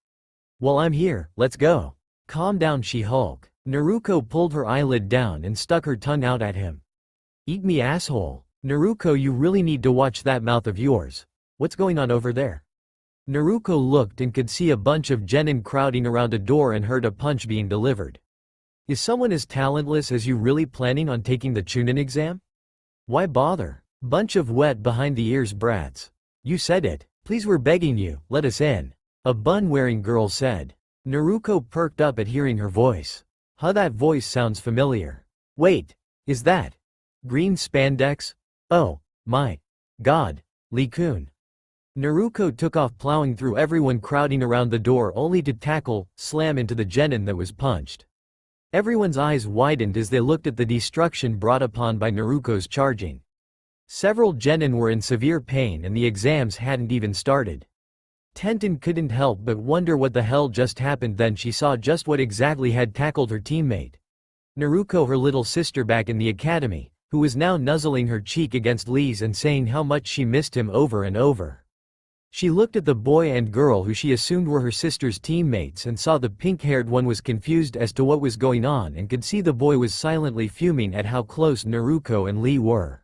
Well, I'm here, let's go. Calm down, She-Hulk. Naruto pulled her eyelid down and stuck her tongue out at him. Eat me, asshole. Naruto, you really need to watch that mouth of yours. What's going on over there? Naruto looked and could see a bunch of genin crowding around a door and heard a punch being delivered. Is someone as talentless as you really planning on taking the Chunin exam? Why bother? Bunch of wet behind the ears brats. You said it. Please, we're begging you, let us in. A bun-wearing girl said. Naruto perked up at hearing her voice. That voice sounds familiar. Wait, is that green spandex? Oh my god, Lee-kun. Naruto took off, plowing through everyone crowding around the door, only to slam into the genin that was punched. Everyone's eyes widened as they looked at the destruction brought upon by Naruto's charging. Several genin were in severe pain and the exams hadn't even started. Tenten couldn't help but wonder what the hell just happened. Then she saw just what exactly had tackled her teammate. Naruto, her little sister back in the academy, who was now nuzzling her cheek against Lee's and saying how much she missed him over and over. She looked at the boy and girl who she assumed were her sister's teammates and saw the pink-haired one was confused as to what was going on and could see the boy was silently fuming at how close Naruto and Lee were.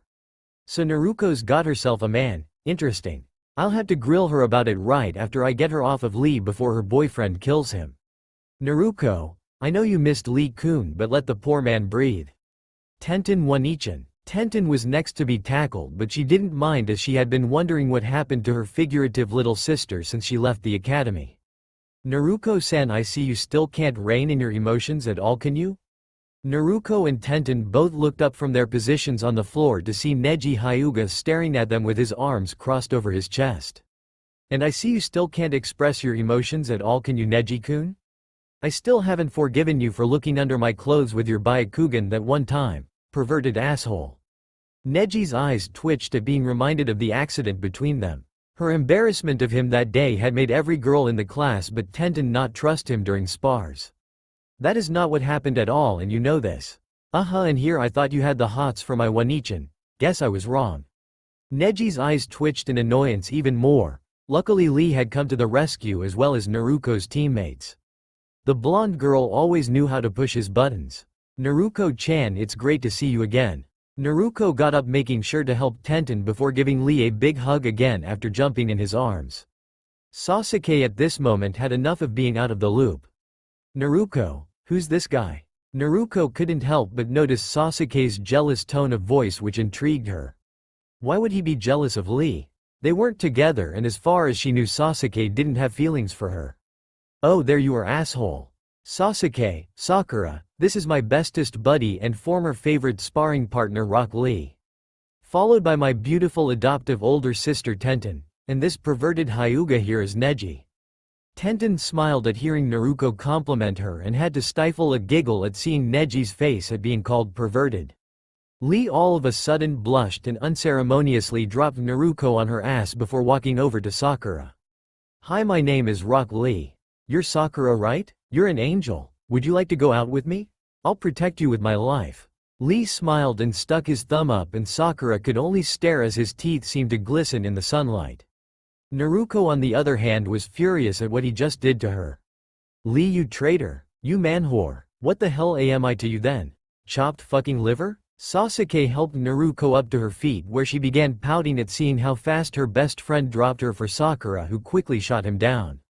So Naruto's got herself a man, interesting. I'll have to grill her about it right after I get her off of Lee before her boyfriend kills him. Naruto, I know you missed Lee-kun, but let the poor man breathe. Tenten One-ichan. Tenten was next to be tackled, but she didn't mind as she had been wondering what happened to her figurative little sister since she left the academy. Naruto-san, I see you still can't rein in your emotions at all, can you? Naruto and Tenten both looked up from their positions on the floor to see Neji Hyuga staring at them with his arms crossed over his chest. And I see you still can't express your emotions at all, can you, Neji-kun? I still haven't forgiven you for looking under my clothes with your Byakugan that one time, perverted asshole. Neji's eyes twitched at being reminded of the accident between them. Her embarrassment of him that day had made every girl in the class but Tenten not trust him during spars. That is not what happened at all, and you know this. And here I thought you had the hots for my One-ichan. Guess I was wrong. Neji's eyes twitched in annoyance even more. Luckily Lee had come to the rescue as well as Naruto's teammates. The blonde girl always knew how to push his buttons. Naruto-chan, it's great to see you again. Naruto got up, making sure to help Tenten before giving Lee a big hug again after jumping in his arms. Sasuke at this moment had enough of being out of the loop. Naruto, who's this guy? Naruto couldn't help but notice Sasuke's jealous tone of voice, which intrigued her. Why would he be jealous of Lee? They weren't together, and as far as she knew Sasuke didn't have feelings for her. Oh, there you are, asshole. Sasuke, Sakura, this is my bestest buddy and former favorite sparring partner Rock Lee. Followed by my beautiful adoptive older sister Tenten, and this perverted Hyuga here is Neji. Tenten smiled at hearing Naruto compliment her and had to stifle a giggle at seeing Neji's face at being called perverted. Lee all of a sudden blushed and unceremoniously dropped Naruto on her ass before walking over to Sakura. Hi, my name is Rock Lee. You're Sakura, right? You're an angel. Would you like to go out with me? I'll protect you with my life. Lee smiled and stuck his thumb up, and Sakura could only stare as his teeth seemed to glisten in the sunlight. Naruto on the other hand was furious at what he just did to her. Lee, you traitor. You man whore. What the hell am I to you then? Chopped fucking liver? Sasuke helped Naruto up to her feet, where she began pouting at seeing how fast her best friend dropped her for Sakura, who quickly shot him down.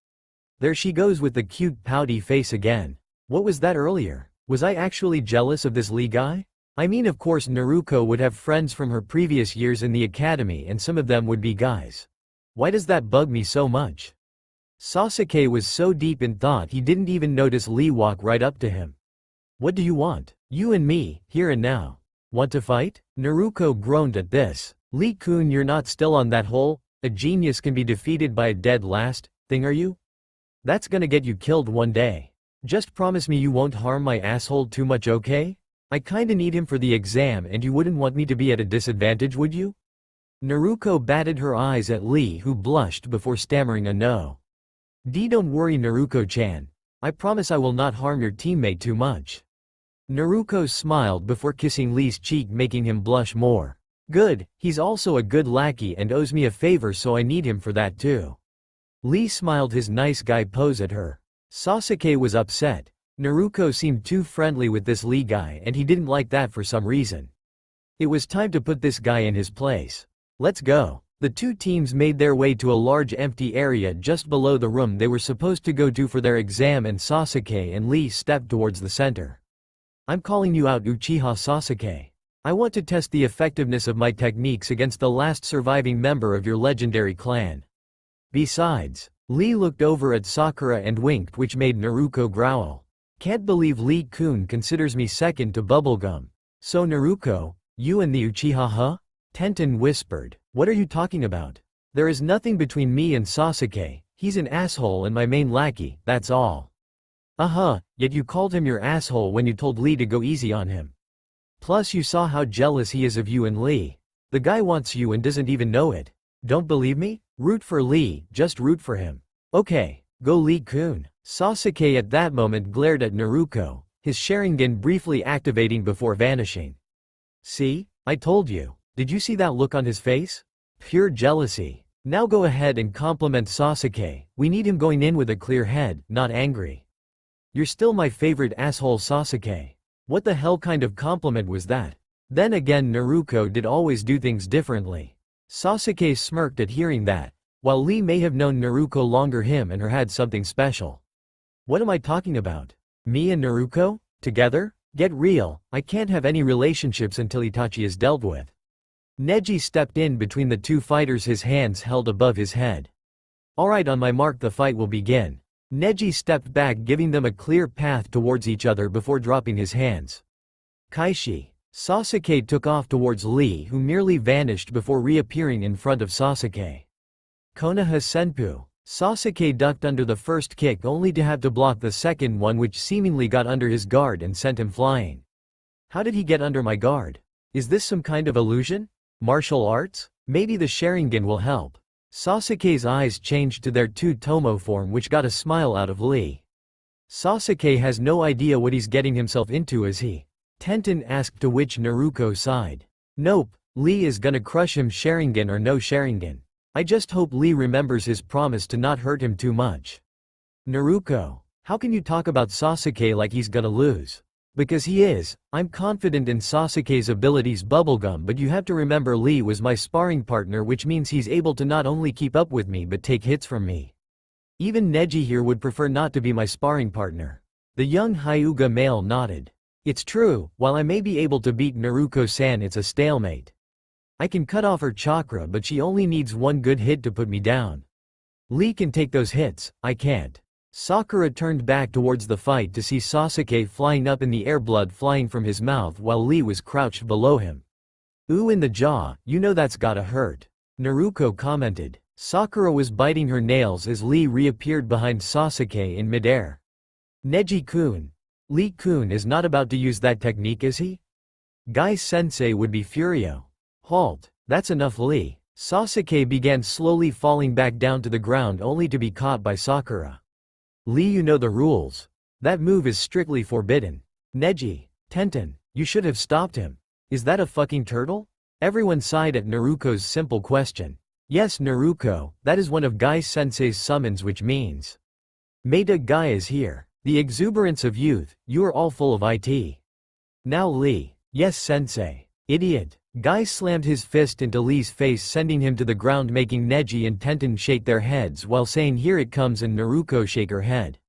There she goes with the cute pouty face again. What was that earlier? Was I actually jealous of this Lee guy? I mean, of course Naruto would have friends from her previous years in the academy and some of them would be guys. Why does that bug me so much? Sasuke was so deep in thought he didn't even notice Lee walk right up to him. What do you want? You and me, here and now. Want to fight? Naruto groaned at this. Lee-kun, you're not still on that hole? A genius can be defeated by a dead last thing, are you? That's gonna get you killed one day. Just promise me you won't harm my asshole too much, okay? I kinda need him for the exam and you wouldn't want me to be at a disadvantage, would you? Naruto batted her eyes at Lee, who blushed before stammering a no. Don't worry, Naruto-chan. I promise I will not harm your teammate too much. Naruto smiled before kissing Lee's cheek, making him blush more. Good, he's also a good lackey and owes me a favor, so I need him for that too. Lee smiled his nice guy pose at her. Sasuke was upset. Naruto seemed too friendly with this Lee guy and he didn't like that for some reason. It was time to put this guy in his place. Let's go. The two teams made their way to a large empty area just below the room they were supposed to go to for their exam, and Sasuke and Lee stepped towards the center. I'm calling you out, Uchiha Sasuke. I want to test the effectiveness of my techniques against the last surviving member of your legendary clan. Besides, Lee looked over at Sakura and winked, which made Naruto growl. Can't believe Lee-kun considers me second to bubblegum. So Naruto, you and the Uchiha, huh? Tenten whispered. What are you talking about? There is nothing between me and Sasuke. He's an asshole and my main lackey, that's all. Yet you called him your asshole when you told Lee to go easy on him. Plus you saw how jealous he is of you and Lee. The guy wants you and doesn't even know it. Don't believe me? Root for Lee, just root for him. Okay, go Lee-kun. Sasuke at that moment glared at Naruto, his Sharingan briefly activating before vanishing. See? I told you. Did you see that look on his face? Pure jealousy. Now go ahead and compliment Sasuke. We need him going in with a clear head, not angry. You're still my favorite asshole Sasuke. What the hell kind of compliment was that? Then again, Naruto did always do things differently. Sasuke smirked at hearing that, while Lee may have known Naruto longer him and her had something special. What am I talking about? Me and Naruto? Together? Get real, I can't have any relationships until Itachi is dealt with. Neji stepped in between the two fighters, his hands held above his head. Alright, on my mark, the fight will begin. Neji stepped back, giving them a clear path towards each other before dropping his hands. Kaishi. Sasuke took off towards Lee, who merely vanished before reappearing in front of Sasuke. Konoha Senpu. Sasuke ducked under the first kick only to have to block the second one, which seemingly got under his guard and sent him flying. How did he get under my guard? Is this some kind of illusion? Martial arts? Maybe the Sharingan will help. Sasuke's eyes changed to their two-tomo form, which got a smile out of Lee. Sasuke has no idea what he's getting himself into, as he. Tenten asked, to which Naruto sighed. Nope, Lee is gonna crush him, Sharingan or no Sharingan. I just hope Lee remembers his promise to not hurt him too much. Naruto, how can you talk about Sasuke like he's gonna lose? Because he is. I'm confident in Sasuke's abilities, bubblegum, but you have to remember Lee was my sparring partner, which means he's able to not only keep up with me but take hits from me. Even Neji here would prefer not to be my sparring partner. The young Hyuga male nodded. It's true, while I may be able to beat Naruto-san, it's a stalemate. I can cut off her chakra, but she only needs one good hit to put me down. Lee can take those hits, I can't. Sakura turned back towards the fight to see Sasuke flying up in the air, blood flying from his mouth while Lee was crouched below him. Ooh, in the jaw, you know that's gotta hurt. Naruto commented. Sakura was biting her nails as Lee reappeared behind Sasuke in midair. Neji-kun. Lee-kun is not about to use that technique, is he? Guy-sensei would be furio. Halt, that's enough, Lee. Sasuke began slowly falling back down to the ground only to be caught by Sakura. Lee, you know the rules. That move is strictly forbidden. Neji, Tenten, you should have stopped him. Is that a fucking turtle? Everyone sighed at Naruto's simple question. Yes, Naruto, that is one of Guy-sensei's summons, which means Meta Guy is here. The exuberance of youth, you are all full of it. Now Lee. Yes, sensei. Idiot. Guy slammed his fist into Lee's face, sending him to the ground, making Neji and Tenten shake their heads while saying, here it comes, and Naruto shake her head.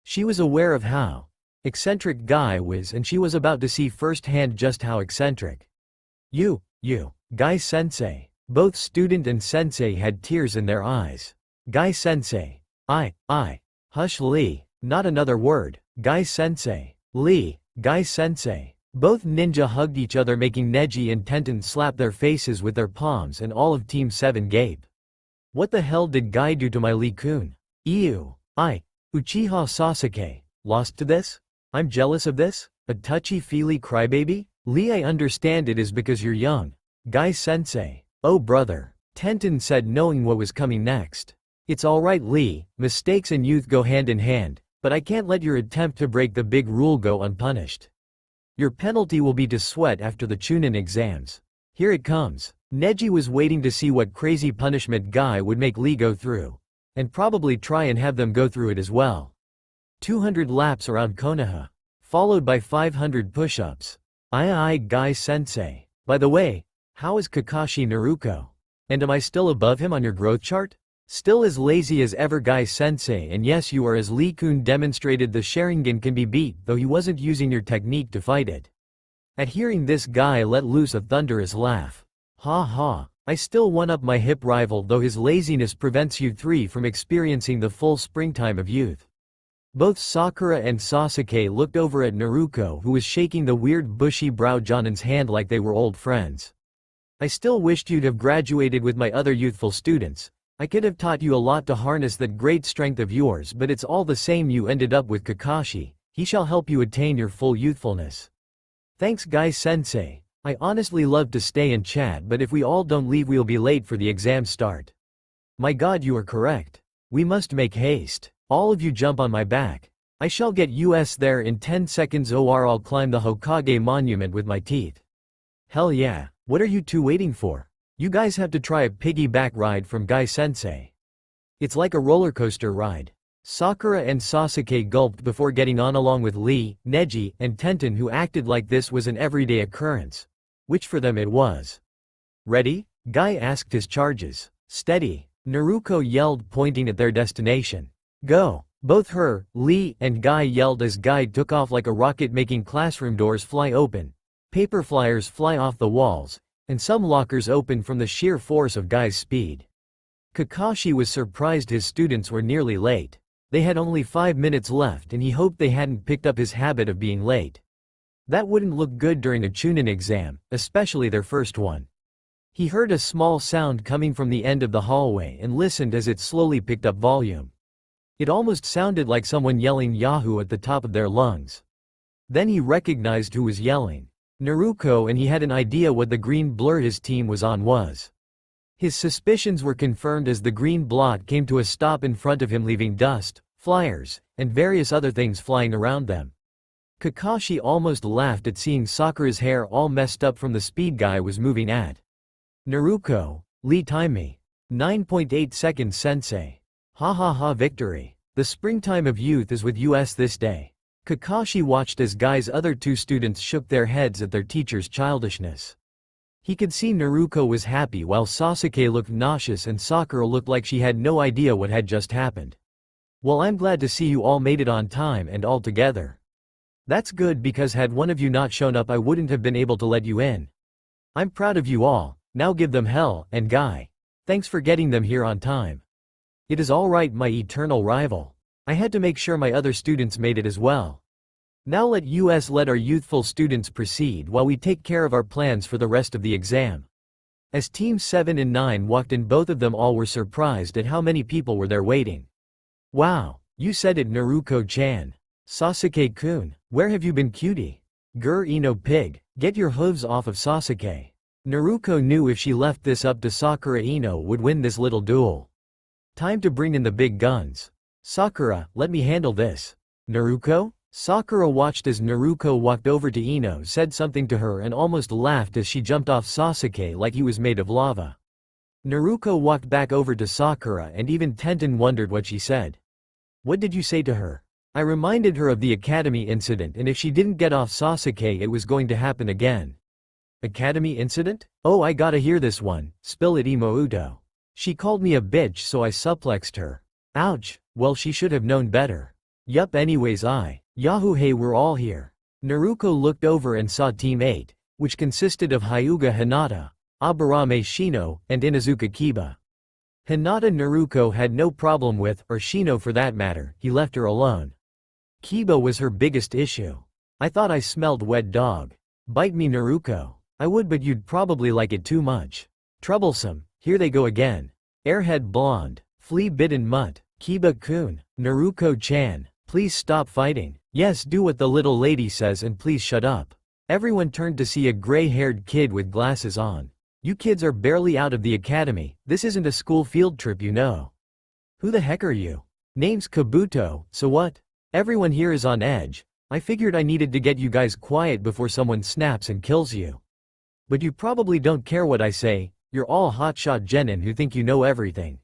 She was aware of how eccentric Guy was, and she was about to see firsthand just how eccentric. You, Guy-sensei. Both student and sensei had tears in their eyes. Guy-sensei. I. Hush, Lee. Not another word. Guy-sensei. Lee. Guy-sensei. Both ninja hugged each other, making Neji and Tenten slap their faces with their palms, and all of Team 7 gape. What the hell did Guy do to my Lee-kun? Ew. Uchiha Sasuke. Lost to this? I'm jealous of this? A touchy-feely crybaby? Lee, I understand it is because you're young. Guy-sensei. Oh brother. Tenten said, knowing what was coming next. It's alright, Lee, mistakes and youth go hand in hand, but I can't let your attempt to break the big rule go unpunished. Your penalty will be to sweat after the Chunin exams. Here it comes. Neji was waiting to see what crazy punishment Guy would make Lee go through, and probably try and have them go through it as well. 200 laps around Konoha, followed by 500 push-ups. Guy-sensei. By the way, how is Kakashi Naruto? And am I still above him on your growth chart? Still as lazy as ever, Guy-sensei, and yes, you are, as Lee-kun demonstrated the Sharingan can be beat, though he wasn't using your technique to fight it. At hearing this, Guy let loose a thunderous laugh. Ha ha, I still one-up my hip rival, though his laziness prevents you three from experiencing the full springtime of youth. Both Sakura and Sasuke looked over at Naruto, who was shaking the weird bushy brow Jonin's hand like they were old friends. I still wished you'd have graduated with my other youthful students. I could have taught you a lot to harness that great strength of yours, but it's all the same, you ended up with Kakashi. He shall help you attain your full youthfulness. Thanks, Guy-sensei. I honestly love to stay and chat, but if we all don't leave, we'll be late for the exam start. My god, you are correct. We must make haste. All of you jump on my back. I shall get us there in 10 seconds, or I'll climb the Hokage monument with my teeth. Hell yeah, what are you two waiting for? You guys have to try a piggyback ride from Guy-sensei. It's like a roller coaster ride. Sakura and Sasuke gulped before getting on along with Lee, Neji, and Tenten, who acted like this was an everyday occurrence. Which for them it was. Ready? Guy asked his charges. Steady. Naruto yelled, pointing at their destination. Go. Both her, Lee, and Guy yelled as Guy took off like a rocket, making classroom doors fly open. Paper flyers fly off the walls, and some lockers open from the sheer force of Guy's speed. Kakashi was surprised his students were nearly late. They had only 5 minutes left and he hoped they hadn't picked up his habit of being late. That wouldn't look good during a Chunin exam, especially their first one. He heard a small sound coming from the end of the hallway and listened as it slowly picked up volume. It almost sounded like someone yelling Yahoo at the top of their lungs. Then he recognized who was yelling. Naruto, and he had an idea what the green blur his team was on was. His suspicions were confirmed as the green blot came to a stop in front of him, leaving dust, flyers, and various other things flying around them. Kakashi almost laughed at seeing Sakura's hair all messed up from the speed Guy was moving at. Naruto, Lee, time me. 9.8 seconds, sensei. Ha ha ha, victory. The springtime of youth is with us this day. Kakashi watched as Guy's other two students shook their heads at their teacher's childishness. He could see Naruto was happy while Sasuke looked nauseous and Sakura looked like she had no idea what had just happened. Well, I'm glad to see you all made it on time and all together. That's good, because had one of you not shown up I wouldn't have been able to let you in. I'm proud of you all, now give them hell, and Guy. Thanks for getting them here on time. It is all right, my eternal rival. I had to make sure my other students made it as well. Now let our youthful students proceed while we take care of our plans for the rest of the exam. As Teams 7 and 9 walked in, both of them all were surprised at how many people were there waiting. Wow, you said it, Naruto-chan. Sasuke-kun, where have you been, cutie? Grr, Ino pig, get your hooves off of Sasuke. Naruto knew if she left this up to Sakura, Ino would win this little duel. Time to bring in the big guns. Sakura, let me handle this. Naruto? Sakura watched as Naruto walked over to Ino, said something to her and almost laughed as she jumped off Sasuke like he was made of lava. Naruto walked back over to Sakura and even Tenten wondered what she said. What did you say to her? I reminded her of the academy incident, and if she didn't get off Sasuke it was going to happen again. Academy incident? Oh, I gotta hear this one, spill it, Imouto. She called me a bitch so I suplexed her. Ouch, well she should have known better. Yup, anyways Yahoo, hey, we're all here. Naruto looked over and saw Team 8, which consisted of Hyuga Hinata, Aburame Shino, and Inuzuka Kiba. Hinata Naruto had no problem with, or Shino for that matter, he left her alone. Kiba was her biggest issue. I thought I smelled wet dog. Bite me, Naruto. I would, but you'd probably like it too much. Troublesome, here they go again. Airhead blonde, flea-bitten mutt, Kiba-kun, Naruto-chan, please stop fighting. Yes, do what the little lady says and please shut up. Everyone turned to see a gray-haired kid with glasses on. You kids are barely out of the academy, this isn't a school field trip, you know. Who the heck are you? Name's Kabuto, so what? Everyone here is on edge. I figured I needed to get you guys quiet before someone snaps and kills you. But you probably don't care what I say, you're all hotshot genin who think you know everything.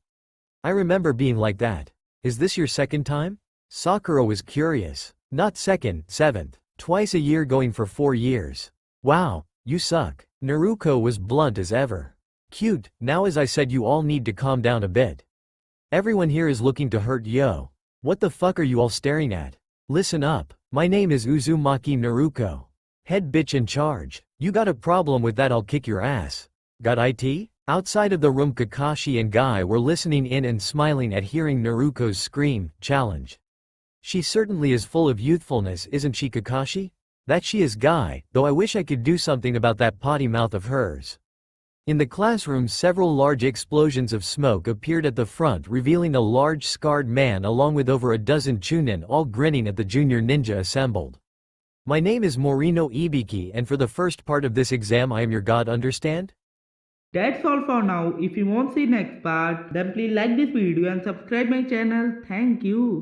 I remember being like that. Is this your second time? Sakura was curious. Not second, seventh. Twice a year going for 4 years. Wow, you suck. Naruto was blunt as ever. Cute, now as I said you all need to calm down a bit. Everyone here is looking to hurt yo. What the fuck are you all staring at? Listen up, my name is Uzumaki Naruto. Head bitch in charge. You got a problem with that, I'll kick your ass. Got it? Outside of the room Kakashi and Guy were listening in and smiling at hearing Naruto's scream, challenge. She certainly is full of youthfulness, isn't she, Kakashi? That she is, Guy, though I wish I could do something about that potty mouth of hers. In the classroom several large explosions of smoke appeared at the front, revealing a large scarred man along with over a dozen Chunin, all grinning at the junior ninja assembled. My name is Morino Ibiki and for the first part of this exam I am your god, understand? That's all for now. If you want to see next part, then please like this video and subscribe my channel. Thank you.